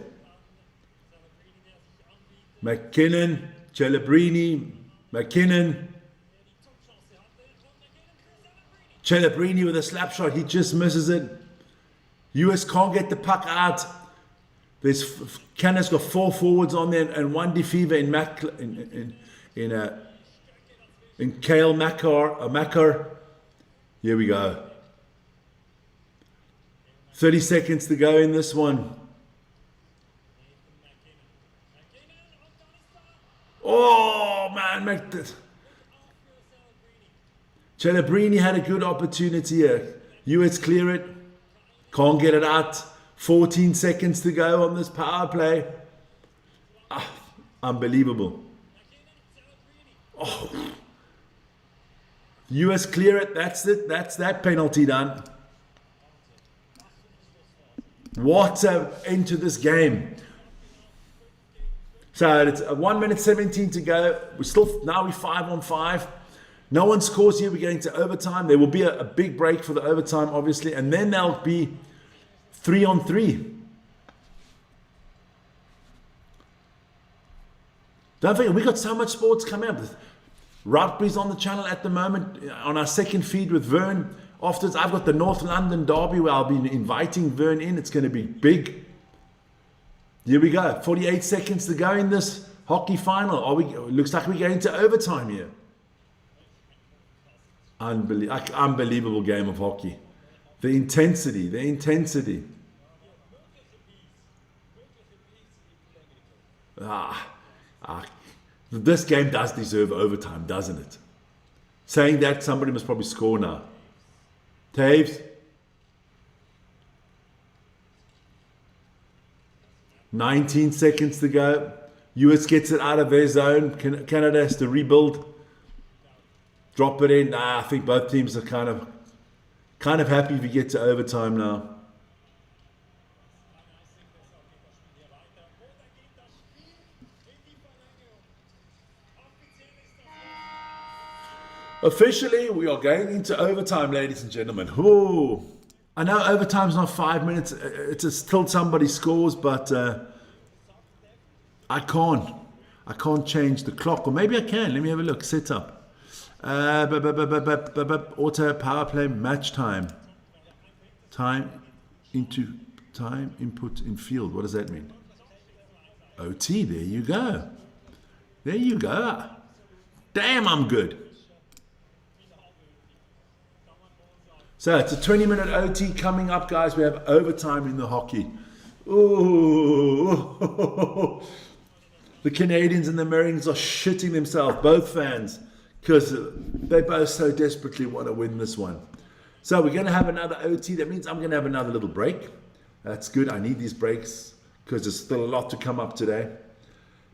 McKinnon, Celebrini, McKinnon. Celebrini with a slap shot. He just misses it. US can't get the puck out. Canada's got 4 forwards on there and 1 defeaver in Kale Makar. Here we go. 30 seconds to go in this one. Oh man, Celebrini had a good opportunity here. US clear it. Can't get it out. 14 seconds to go on this power play. Unbelievable. Oh. US clear it. That's it. That's that penalty done. What a end to this game. So it's 1 minute 17 to go. We're 5 on 5. No one scores here. We're going to overtime. There will be a big break for the overtime, obviously, and then there'll be 3 on 3. Don't forget, we got so much sports coming up. Rugby's on the channel at the moment on our second feed with Vern. Afterwards, I've got the North London Derby where I'll be inviting Vern in. It's going to be big. Here we go. 48 seconds to go in this hockey final. Looks like we're going to overtime here. Unbelievable game of hockey. The intensity. This game does deserve overtime, doesn't it? Saying that, somebody must probably score now. Taves. 19 seconds to go. US gets it out of their zone. Canada has to rebuild. Drop it in. I think both teams are kind of happy if you get to overtime now. Officially, we are going into overtime, ladies and gentlemen. Ooh. I know overtime's not 5 minutes. It's still somebody scores, but I can't change the clock. Or maybe I can. Let me have a look. Set up. Auto power play match time. Time input in field. What does that mean? OT. There you go. Damn, I'm good. So it's a 20-minute OT coming up, guys. We have overtime in the hockey. Ooh. The Canadians and the Americans are shitting themselves, both fans, because they both so desperately want to win this one. So we're going to have another OT. That means I'm going to have another little break. That's good. I need these breaks because there's still a lot to come up today.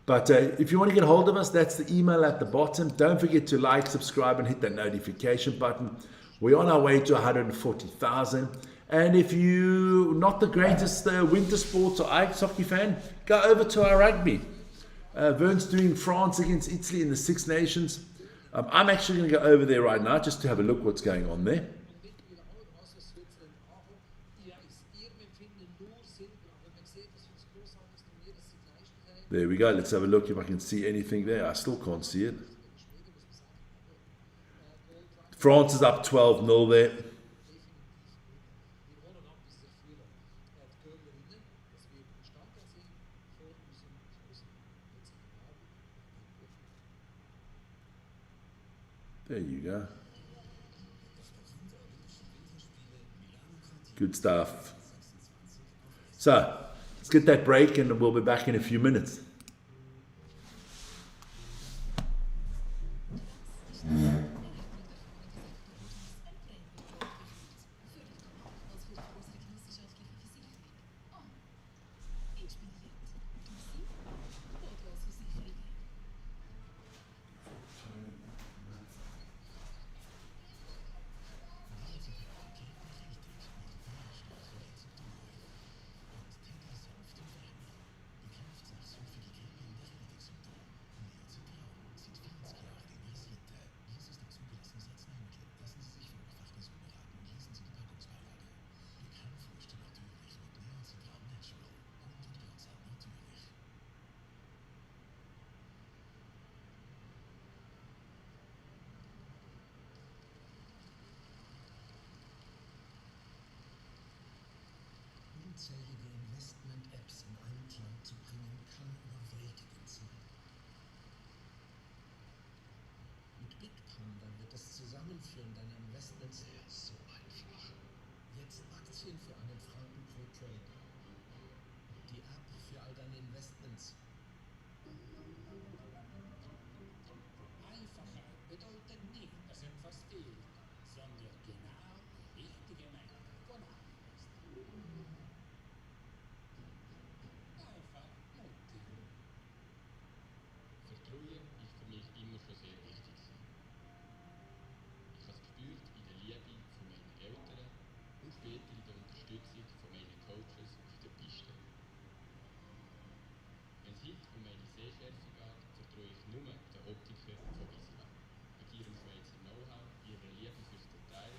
But if you want to get hold of us, that's the email at the bottom. Don't forget to like, subscribe, and hit that notification button. We're on our way to 140,000. And if you're not the greatest winter sports or ice hockey fan, go over to our rugby. Vern's doing France against Italy in the Six Nations. I'm actually going to go over there right now just to have a look what's going on there. Und nicht wiederholen, was es Switzerland ankommt. Ja, ist ihrem Empfinden nur Silber, aber man sieht, dass für das großartiges Turnier, das sie geleistet haben. There we go. Let's have a look if I can see anything there. I still can't see it. Schweden muss man sagen, aber Gold France is up 12-0 there. definitiv wir wollen ab, bis sich fühlen. Die Kölnerinnen, das wird Standard sein vor unserem Nationalteam. There you go. Good stuff. So, let's get that break and we'll be back in a few minutes. Unzählige Investment-Apps in Einklang zu bringen, kann überwältigend sein. Mit Big Panda wird das Zusammenführen deiner Investments so einfach. Jetzt Aktien für einen Franken pro Trade. Die App für all deine Investments. Einfacher bedeutet nicht, dass etwas fehlt, sondern genau die richtige Menge von allem ist. Einfach mutig. Vertrauen ist für mich immer schon sehr wichtig gewesen. Ich habe es gespürt in der Liebe von meinen Eltern und später in der Unterstützung von meinen Coaches auf der Piste. Wenn es heute um meine Sehschärfe geht, vertraue ich nur den Optiker von Gisela. Wegen ihrem Schweizer Know-how, ihrer Liebe fürs Detail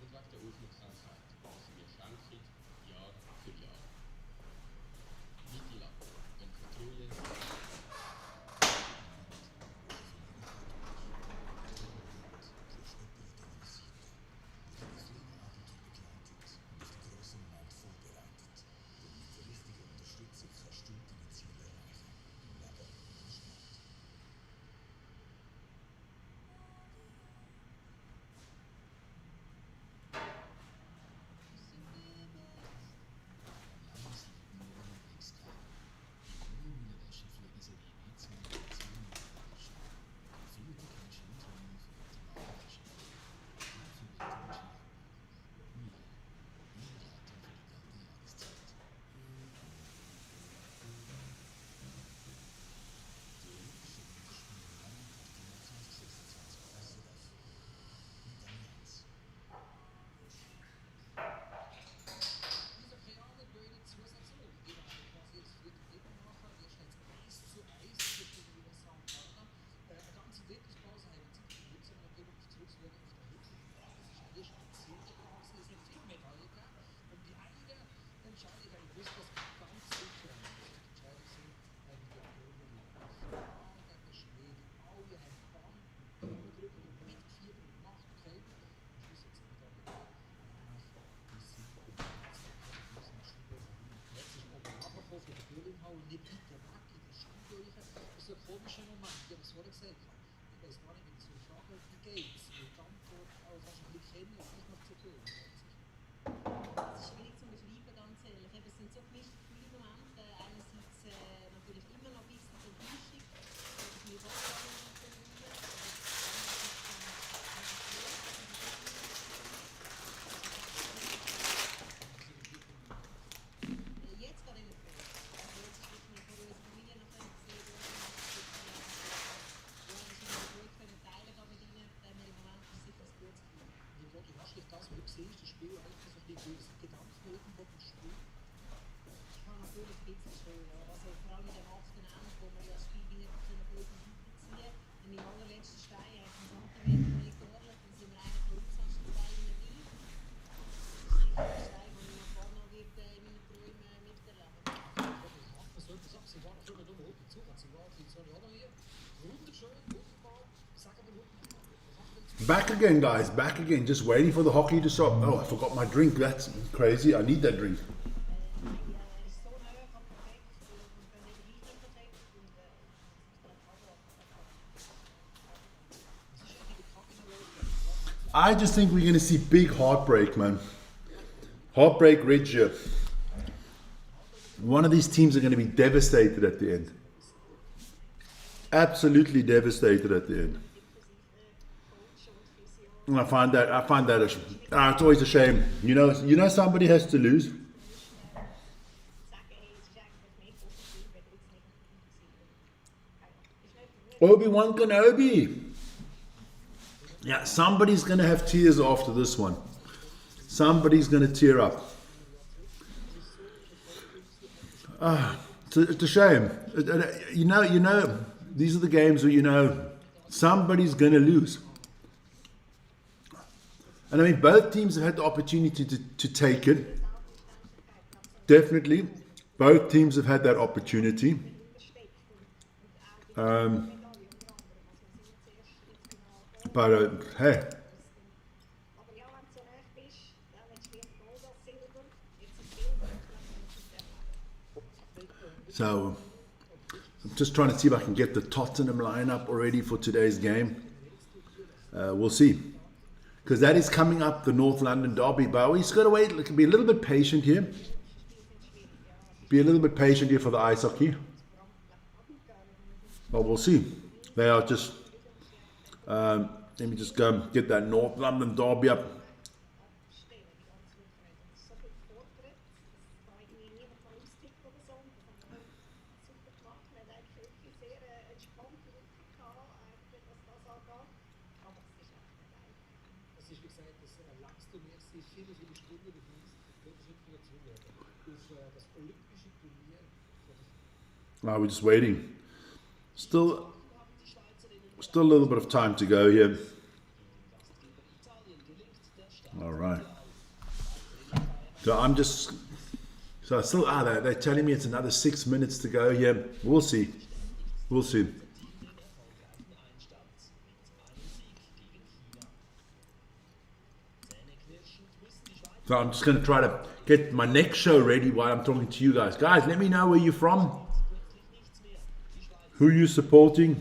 und wegen der Aufmerksamkeit, die sie mir schenken, Jahr für Jahr. Gisela, wenn Vertrauen Dieser reale blöde Zusatzung, die wir quasi jetzt wieder eben machen, wir stellen es 1:1 zwischen den USA und Kanada. Eine ganze Wirkungspause haben sie gespielt, sondern natürlich zurückschauen auf der Hütte. Ja, das ist eine spezielle Pause, es hat viele Medaillen gegeben. Und die eine Entscheidung habe ich gewusst, dass ganz sicher eine Entscheidung sind, haben die Japaner gegen Schweden. Alle haben Band drüber und mitgefiebert und gemacht und gekämpft. Am Schluss hat es nicht geklappt. Jetzt ist oben runtergekommen von der Böllenhau und nicht weiter weg in der Schulkirche. Das ist ein komischer Moment, ich habe es vorher gesagt. Ich weiß gar nicht, wenn ich so frage, wie geht's? Mit der Antwort auch wahrscheinlich kennen, aber nicht noch zu hören. Das ist schwierig zu beschreiben, ganz ehrlich. Eben, es sind so gemischte Gefühle im Moment. Einerseits natürlich immer noch ein bisschen Enttäuschung, dass wir so lange nicht verlieren. Jetzt gerade in der Frage. Also jetzt ist wirklich eine große Familie noch gesehen. Ja, das ist immer gut können teilen da mit ihnen. Im Moment ist sicher ein gutes Gefühl. Wie überrascht dich das, wenn du siehst, das Spiel einfach so ein bisschen Gedanken irgendwo vom Spiel? Ja, natürlich gibt es schon. Ja. Also vor allem in dem 8. Ende, wo man ja das Spiel im allerletzten Stein hat ein Zentimeter mehr geordnet, dann sind wir eigentlich von uns fast total in der Reihe. Das ist sicher ein Stein, den ich noch vorne noch wird, in meinen Träumen miterleben. Man sollte sagen, sie waren schon dumm zu, sie waren die Sonne auch noch hier. Wunderschön, wunderbar. Sagen wir Back again, guys. Back again. Just waiting for the hockey to stop. Oh, I forgot my drink. That's crazy. I need that drink. Ist so nah am Perfekt und dann eben nicht mehr perfekt und I just think we're going to see big heartbreak, man. Heartbreak ridge here. One of these teams are going to be devastated at the end. Absolutely devastated at the end. And I find that it's always a shame. You know somebody has to lose. Obi-Wan Kenobi. Yeah, somebody's going to have tears after this one. Somebody's going to tear up. It's a shame. You know, these are the games where somebody's going to lose. And I mean, both teams have had the opportunity to take it. Definitely. Both teams have had that opportunity. But hey. So, I'm just trying to see if I can get the Tottenham lineup already for today's game. We'll see. Because that is coming up, the North London derby. But we just got to wait. Be a little bit patient here. Be a little bit patient here for the ice hockey. But we'll see. They are just... let me just go get that North London derby up. We're just waiting. Still a little bit of time to go here. All right. So they're telling me it's another 6 minutes to go here. We'll see. We'll see. So I'm just going to try to get my next show ready while I'm talking to you guys. Guys, let me know where you're from. Who you supporting?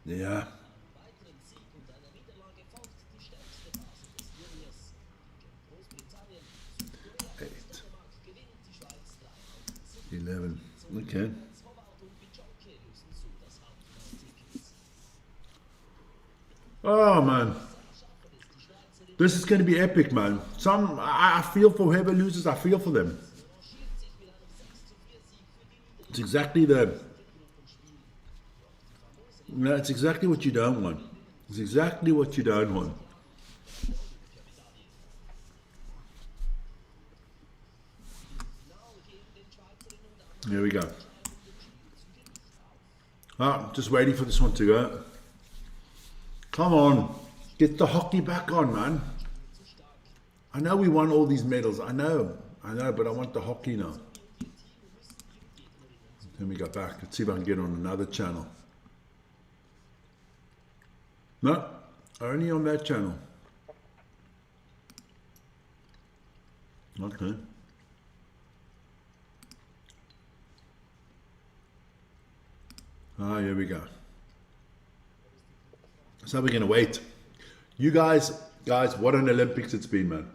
Yeah. 11. Okay. Oh man, this is going to be epic, man. I feel for whoever loses. I feel for them. It's exactly it's exactly what you don't want. It's exactly what you don't want. Here we go. Just waiting for this one to go. Come on. Get the hockey back on, man. I know we won all these medals. I know, but I want the hockey now. Then we go back. Let's see if I can get on another channel. No, only on that channel. Okay. Here we go. So we're going to wait. You guys, what an Olympics it's been, man.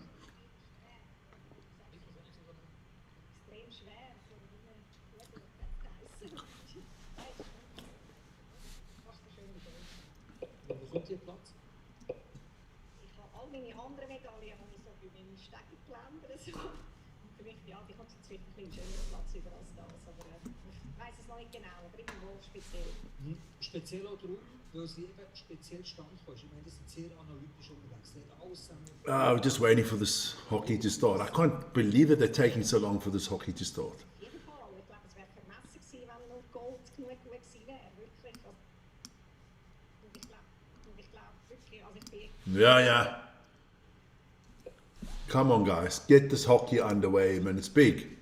für mich, ja, die kommt jetzt vielleicht ein bisschen schönerer Platz über als das, aber ich weiß es noch nicht genau, aber irgendwo speziell. Speziell auch darum, weil sie eben speziell standkommt. Ich meine, die sind sehr analytisch unterwegs. Die haben alles zusammen. We're just waiting for this hockey to start. I can't believe that they're taking so long for this hockey to start. Auf jeden Fall, aber ich glaube, es wäre vermessen gewesen, wenn noch Gold genug gut gewesen wäre, wirklich. Also, und ich glaube wirklich, also ich bin Yeah. Come on, guys, get this hockey underway, man. It's big.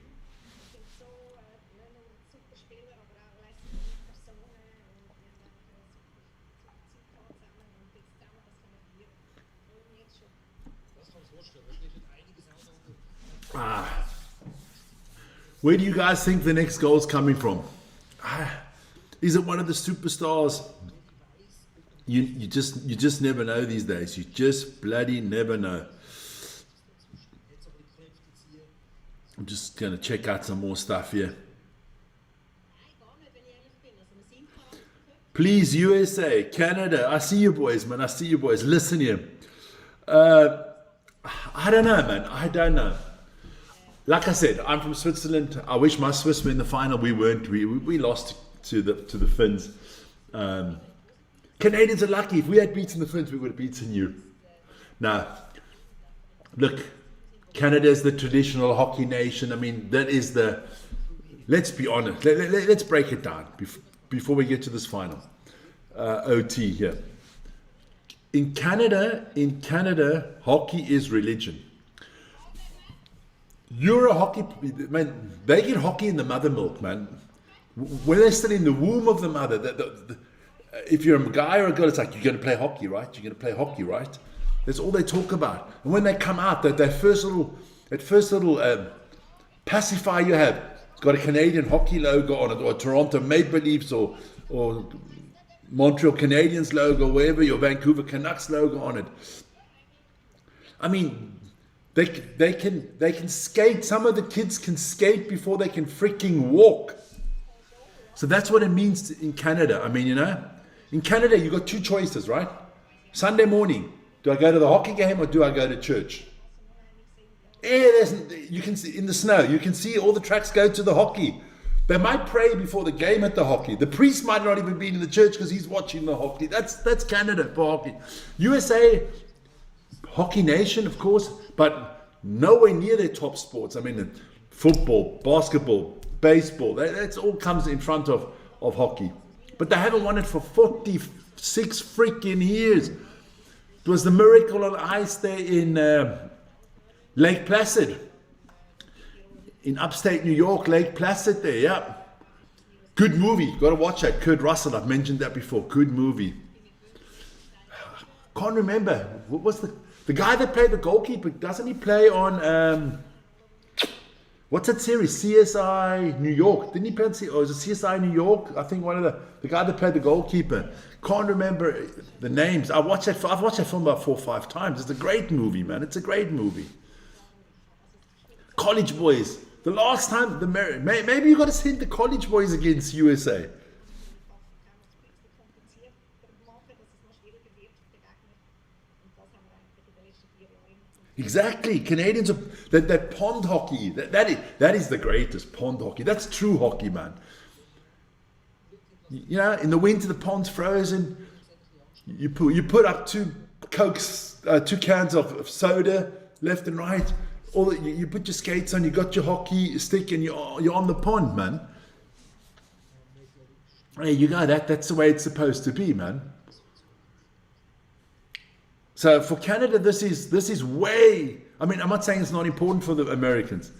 so, nicht nur ein super Spieler, aber auch lässige Personen und wir haben super Zeit zusammen und jetzt zusammen das können wir freue mich jetzt schon. Das kann man sich vorstellen. Da steht einiges auch noch. Where do you guys think the next goal is coming from? Is it one of the superstars? You just never know these days. You just bloody never know. I'm just gonna check out some more stuff here. Nein, gar nicht, wenn ich ehrlich bin. Also wir sind Charakter. Please, USA, Canada, I see you boys, man. I see you boys. Listen here. I don't know, man. I don't know. Like I said, I'm from Switzerland. I wish my Swiss were in the final. We weren't. We lost to the Finns. Canadians are lucky. If we had beaten the Finns, we would have beaten you. Now, look, Canada is the traditional hockey nation. I mean, that is the. Let's be honest. Let's break it down before we get to this final. OT here. In Canada, hockey is religion. You're a hockey man. They get hockey in the mother milk, man. When they're still in the womb of the mother, if you're a guy or a girl, it's like you're going to play hockey, right? You're going to play hockey, right? That's all they talk about. And when they come out, that first little pacifier you have, it's got a Canadian hockey logo on it, or a Toronto Maple Leafs, or Montreal Canadiens logo, wherever your Vancouver Canucks logo on it. I mean, they can skate. Some of the kids can skate before they can freaking walk. So that's what it means in Canada. I mean, in Canada you got two choices, right? Sunday morning, do I go to the hockey game or do I go to church? You can see in the snow. You can see all the tracks go to the hockey. They might pray before the game at the hockey. The priest might not even be in the church because he's watching the hockey. That's Canada for hockey. USA, hockey nation, of course, but nowhere near their top sports. I mean, football, basketball, baseball, that all comes in front of hockey. But they haven't won it for 46 freaking years. It was the Miracle on Ice there in Lake Placid. In upstate New York, Lake Placid there, yeah. Good movie, got to watch that. Kurt Russell, I've mentioned that before. Good movie. Can't remember. What was the guy that played the goalkeeper? Doesn't he play on what's that series? CSI New York. Didn't he play on is it CSI New York? I think one of the guy that played the goalkeeper. Can't remember the names. I've watched that film about 4 or 5 times. It's a great movie, man. It's a great movie. College boys. The last time maybe you got to send the college boys against USA. Exactly. Canadians are that pond hockey. That is the greatest pond hockey. That's true hockey, man. In the winter the pond's frozen. You put up 2 cokes, 2 cans of soda left and right. You put your skates on, you got your hockey stick, and you're on the pond, man. There you go. That's the way it's supposed to be, man. So for Canada, this is way. I mean, I'm not saying it's not important for the Americans,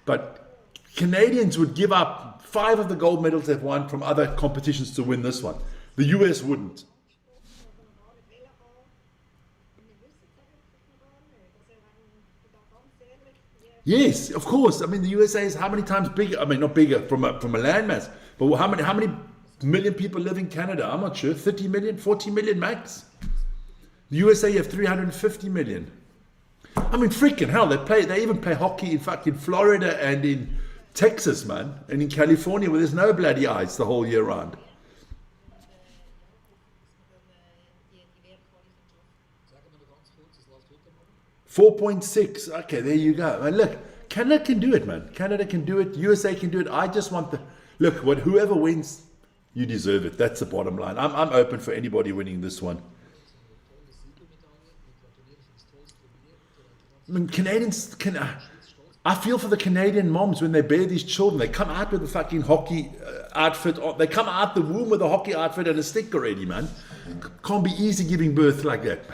but Canadians would give up 5 of the gold medals they've won from other competitions to win this one. The US wouldn't. Yes, of course. I mean, the USA is how many times bigger? I mean, not bigger from a landmass, but how many million people live in Canada? I'm not sure. 30 million, 40 million max. The USA, you have 350 million. I mean, freaking hell! They even play hockey in fucking Florida and in Texas, man, and in California where there's no bloody ice the whole year round. 4.6. Okay, there you go. And look, Canada can do it, man. Canada can do it. USA can do it. I just want the look. Whoever wins, you deserve it. That's the bottom line. I'm open for anybody winning this one. I mean, Canadians can. I feel for the Canadian moms when they bear these children. They come out with a fucking hockey outfit. They come out the womb with a hockey outfit and a stick already, man. Can't be easy giving birth like that.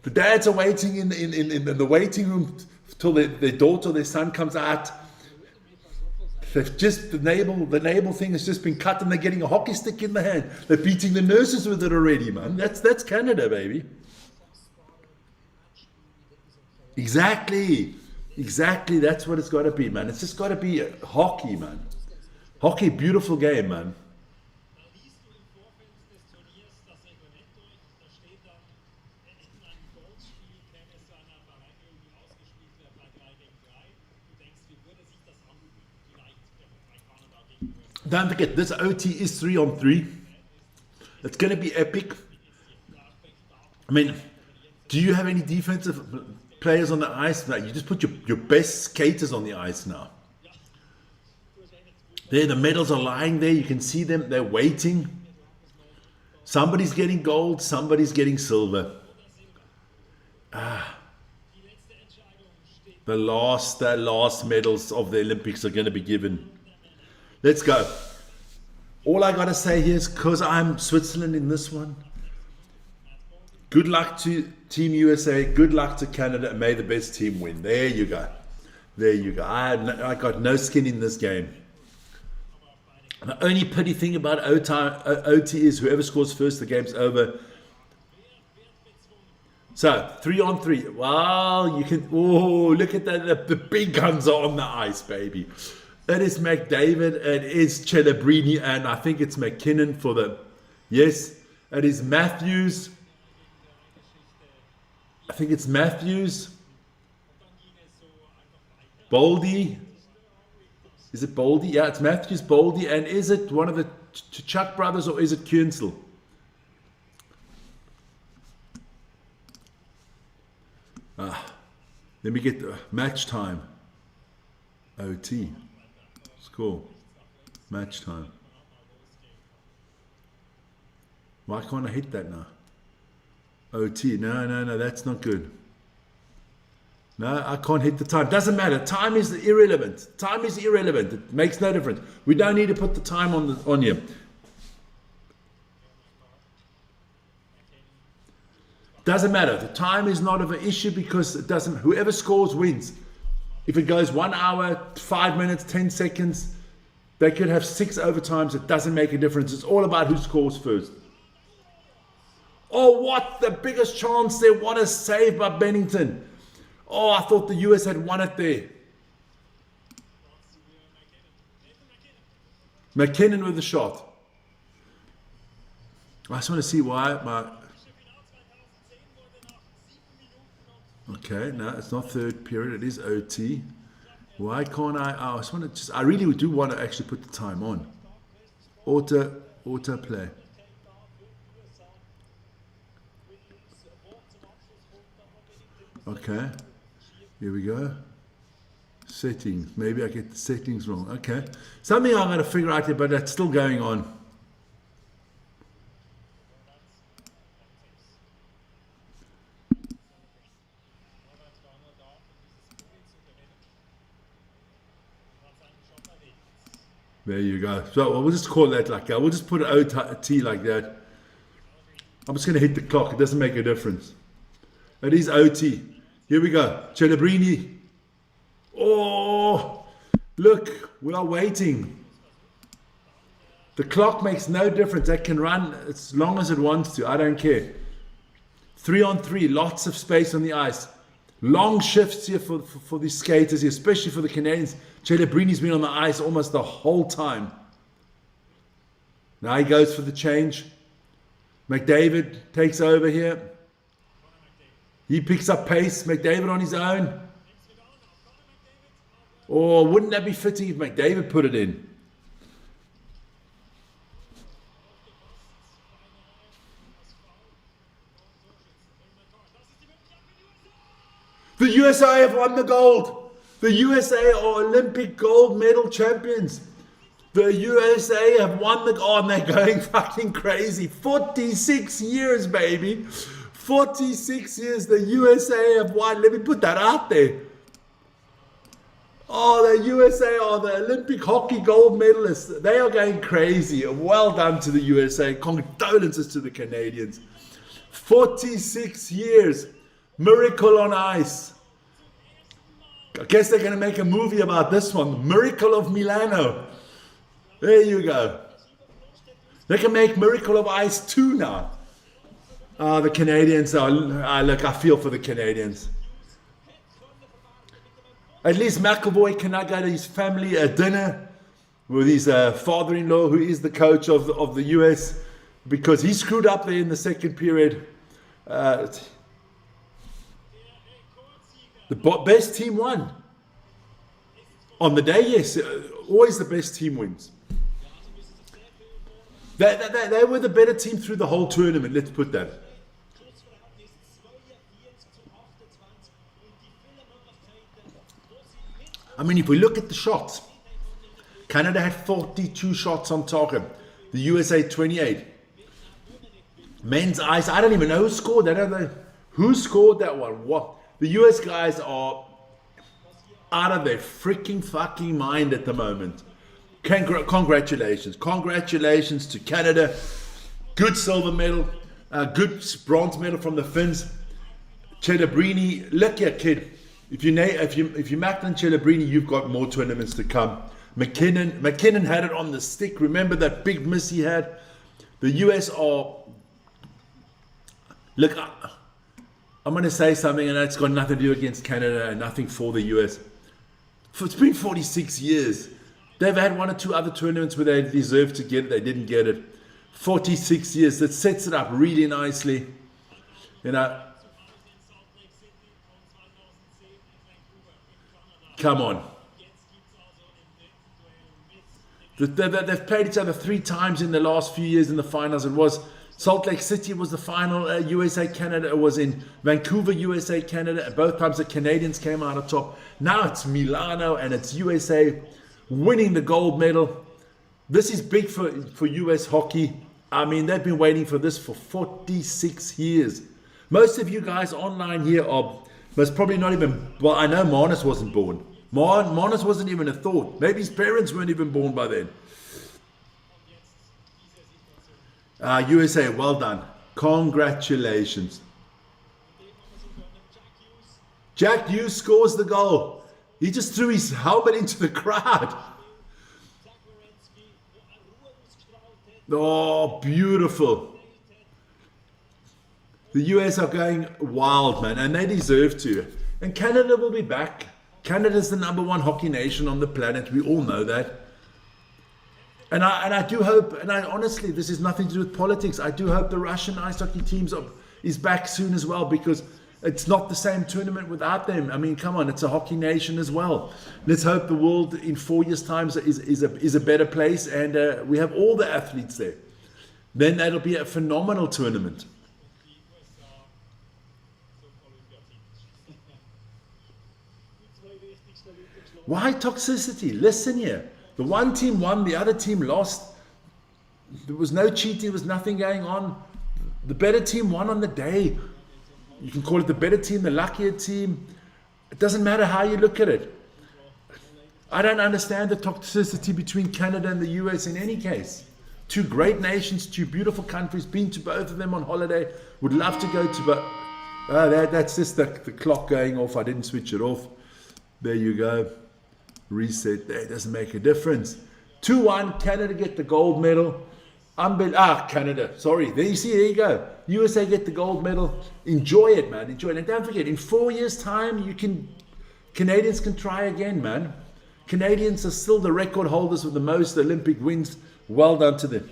The dads are waiting in the waiting room till their daughter or their son comes out. They've just the navel thing has just been cut and they're getting a hockey stick in the hand. They're beating the nurses with it already, man. That's Canada, baby. Exactly. That's what it's got to be, man. It's just got to be hockey, man. Hockey, beautiful game, man. Da liest du im Vorfeld des Turniers das Reglement durch, da steht dann, in einem Golfspiel käme es zu einer Verlängerung, die ausgespielt wird bei 3 gegen 3. Du denkst, wie würde sich das anfühlen? Vielleicht bei Kanada gegen USA. Don't forget, this OT is 3-on-3. It's going to be epic. I mean, do you have any defensive players on the ice? No, you just put your best skaters on the ice now. There, the medals are lying there. You can see them. They're waiting. Somebody's getting gold. Somebody's getting silver. The last medals of the Olympics are going to be given. Let's go. All I got to say here is because I'm Switzerland in this one, good luck to Team USA. Good luck to Canada. And may the best team win. There you go. I got no skin in this game. The only pity thing about OT is whoever scores first, the game's over. So 3-on-3. Wow, you can. Oh, look at that! The big guns are on the ice, baby. It is McDavid. It is Celebrini, and I think it's McKinnon for the. Yes, it is Matthews. I think it's Matthews. Boldy. Is it Boldy? Yeah, it's Matthews, Boldy. And is it one of the Chuck brothers or is it Kuensel? Let me get the match time. OT. Score. Match time. Why can't I hit that now? OT. No, that's not good. No, I can't hit the time. Doesn't matter. Time is irrelevant. Time is irrelevant. It makes no difference. We don't need to put the time on here. Doesn't matter. The time is not of an issue because it doesn't. Whoever scores wins. If it goes 1 hour, 5 minutes, 10 seconds, they could have 6 overtimes. It doesn't make a difference. It's all about who scores first. Oh, what the biggest chance there. What a save by Bennington. Oh, I thought the US had won it there. McKinnon with the shot. I just want to see why my... Okay, no, it's not third period. It is OT. Why can't I... Oh, I just want to... I really do want to actually put the time on. Auto play. Okay. Here we go. Settings. Maybe I get the settings wrong. Okay. Something I'm going to figure out here, but that's still going on. There you go. So we'll just call that like that. We'll just put an OT like that. I'm just going to hit the clock. It doesn't make a difference. It is OT. Here we go. Celebrini. Oh, look, we are waiting. The clock makes no difference. That can run as long as it wants to. I don't care. 3-on-3, lots of space on the ice. Long shifts here for these skaters, here, especially for the Canadians. Celebrini's been on the ice almost the whole time. Now he goes for the change. McDavid takes over here. He picks up pace. McDavid on his own. Oh, wouldn't that be fitting if McDavid put it in? The USA have won the gold. The USA are Olympic gold medal champions. The USA have won the gold, and they're going fucking crazy. 46 years, baby. 46 years the USA have won. Let me put that out there. Oh, the USA are the Olympic hockey gold medalists. They are going crazy. Well done to the USA. Condolences to the Canadians. 46 years. Miracle on ice. I guess they're going to make a movie about this one. Miracle of Milano. There you go. They can make Miracle of Ice 2 now. The Canadians are, look, I feel for the Canadians. At least McAvoy can now go to his family at dinner with his father-in-law, who is the coach of the US, because he screwed up there in the second period. The best team won. On the day, yes, always the best team wins. They were the better team through the whole tournament, let's put that. I mean, if we look at the shots, Canada had 42 shots on target. The USA 28. Men's ice, I don't even know who scored that. I don't know who scored that one. What? The US guys are out of their freaking fucking mind at the moment. Congratulations. Congratulations to Canada. Good silver medal. Good bronze medal from the Finns. Celebrini, look here, kid. If you Macklin Celebrini, you've got more tournaments to come. McKinnon had it on the stick. Remember that big miss he had? The US are... Look, I'm going to say something, and it's got nothing to do against Canada and nothing for the US. It's been 46 years. They've had one or two other tournaments where they deserved to get it. They didn't get it. 46 years. That sets it up really nicely. You know... Come on. They've played each other 3 times in the last few years in the finals. It was Salt Lake City was the final, USA Canada. It was in Vancouver, USA Canada. Both times the Canadians came out on top. Now it's Milano and it's USA winning the gold medal. This is big for US hockey. I mean, they've been waiting for this for 46 years. Most of you guys online here are most probably not even, well, I know Marnus wasn't born. Marnus wasn't even a thought. Maybe his parents weren't even born by then. USA, well done. Congratulations. Jack Hughes scores the goal. He just threw his helmet into the crowd. Oh, beautiful. The US are going wild, man, and they deserve to. And Canada will be back. Canada's the #1 hockey nation on the planet. We all know that. And I do hope, and I honestly, this has nothing to do with politics. I do hope the Russian ice hockey teams is back soon as well, because it's not the same tournament without them. I mean, come on, it's a hockey nation as well. Let's hope the world in 4 years' time is a better place, and we have all the athletes there. Then that'll be a phenomenal tournament. Why toxicity? Listen here. The one team won, the other team lost. There was no cheating, there was nothing going on. The better team won on the day. You can call it the better team, the luckier team. It doesn't matter how you look at it. I don't understand the toxicity between Canada and the US in any case. 2 great nations, 2 beautiful countries, been to both of them on holiday, would love to go to both. That's just the clock going off. I didn't switch it off. There you go. Reset there, doesn't make a difference. 2-1, Canada get the gold medal. Canada, sorry. There you see, there you go. USA get the gold medal. Enjoy it, man. Enjoy it. And don't forget, in 4 years' time, Canadians can try again, man. Canadians are still the record holders with the most Olympic wins. Well done to them.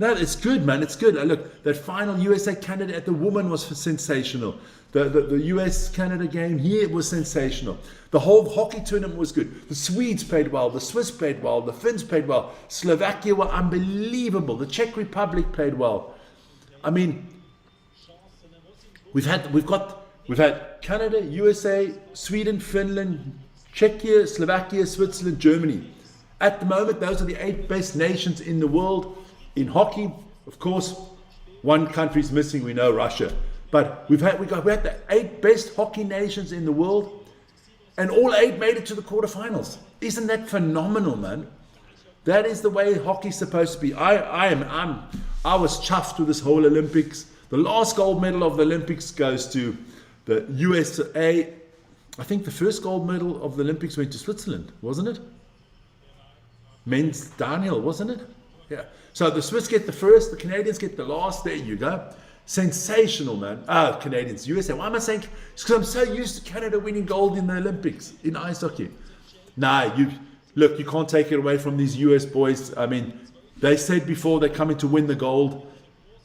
No, it's good, man. It's good. Look, that final USA-Canada at the woman was sensational. The US-Canada game here was sensational. The whole hockey tournament was good. The Swedes played well. The Swiss played well. The Finns played well. Slovakia were unbelievable. The Czech Republic played well. I mean, we've had Canada, USA, Sweden, Finland, Czechia, Slovakia, Switzerland, Germany. At the moment, those are the 8 best nations in the world in hockey. Of course, one country's missing. We know, Russia. But we had the 8 best hockey nations in the world, and all 8 made it to the quarterfinals. Isn't that phenomenal, man? That is the way hockey's supposed to be. I was chuffed with this whole Olympics. The last gold medal of the Olympics goes to the USA. I think the first gold medal of the Olympics went to Switzerland, wasn't it? Men's downhill, wasn't it? Yeah. So the Swiss get the first, the Canadians get the last. There you go. Sensational, man. Canadians, USA. Why am I saying? It's because I'm so used to Canada winning gold in the Olympics in ice hockey. Nah, you can't take it away from these US boys. I mean, they said before they're coming to win the gold.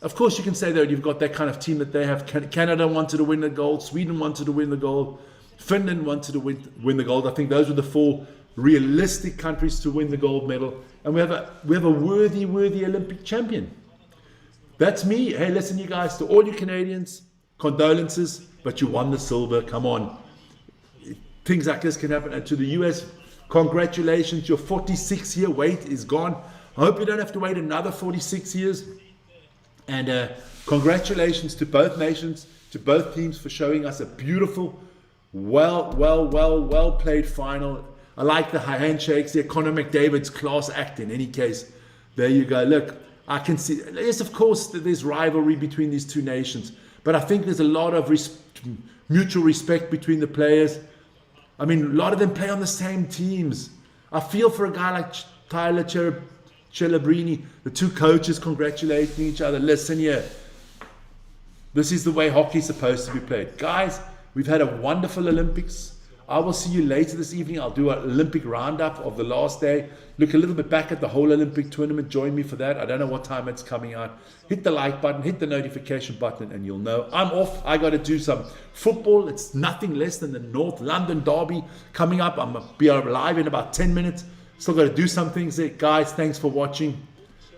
Of course, you can say that you've got that kind of team that they have. Canada wanted to win the gold. Sweden wanted to win the gold. Finland wanted to win the gold. I think those were the 4 realistic countries to win the gold medal. And we have a worthy Olympic champion. That's me. Hey, listen, you guys, to all you Canadians, condolences, but you won the silver. Come on. Things like this can happen. And to the US, congratulations. Your 46-year wait is gone. I hope you don't have to wait another 46 years. And congratulations to both nations, to both teams for showing us a beautiful, well played final. I like the handshakes there. Conor McDavid's class act in any case. There you go. Look, I can see, yes, of course, there's rivalry between these 2 nations, but I think there's a lot of mutual respect between the players. I mean, a lot of them play on the same teams. I feel for a guy like Tyler Celebrini, the 2 coaches congratulating each other. Listen here, this is the way hockey's supposed to be played. Guys, we've had a wonderful Olympics. I will see you later this evening. I'll do an Olympic roundup of the last day. Look a little bit back at the whole Olympic tournament. Join me for that. I don't know what time it's coming out. Hit the like button, hit the notification button, and you'll know. I'm off. I got to do some football. It's nothing less than the North London Derby coming up. I'm going to be live in about 10 minutes. Still got to do some things there. Guys, thanks for watching.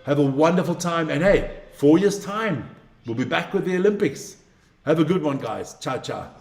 Have a wonderful time. And hey, 4 years' time, we'll be back with the Olympics. Have a good one, guys. Ciao, ciao.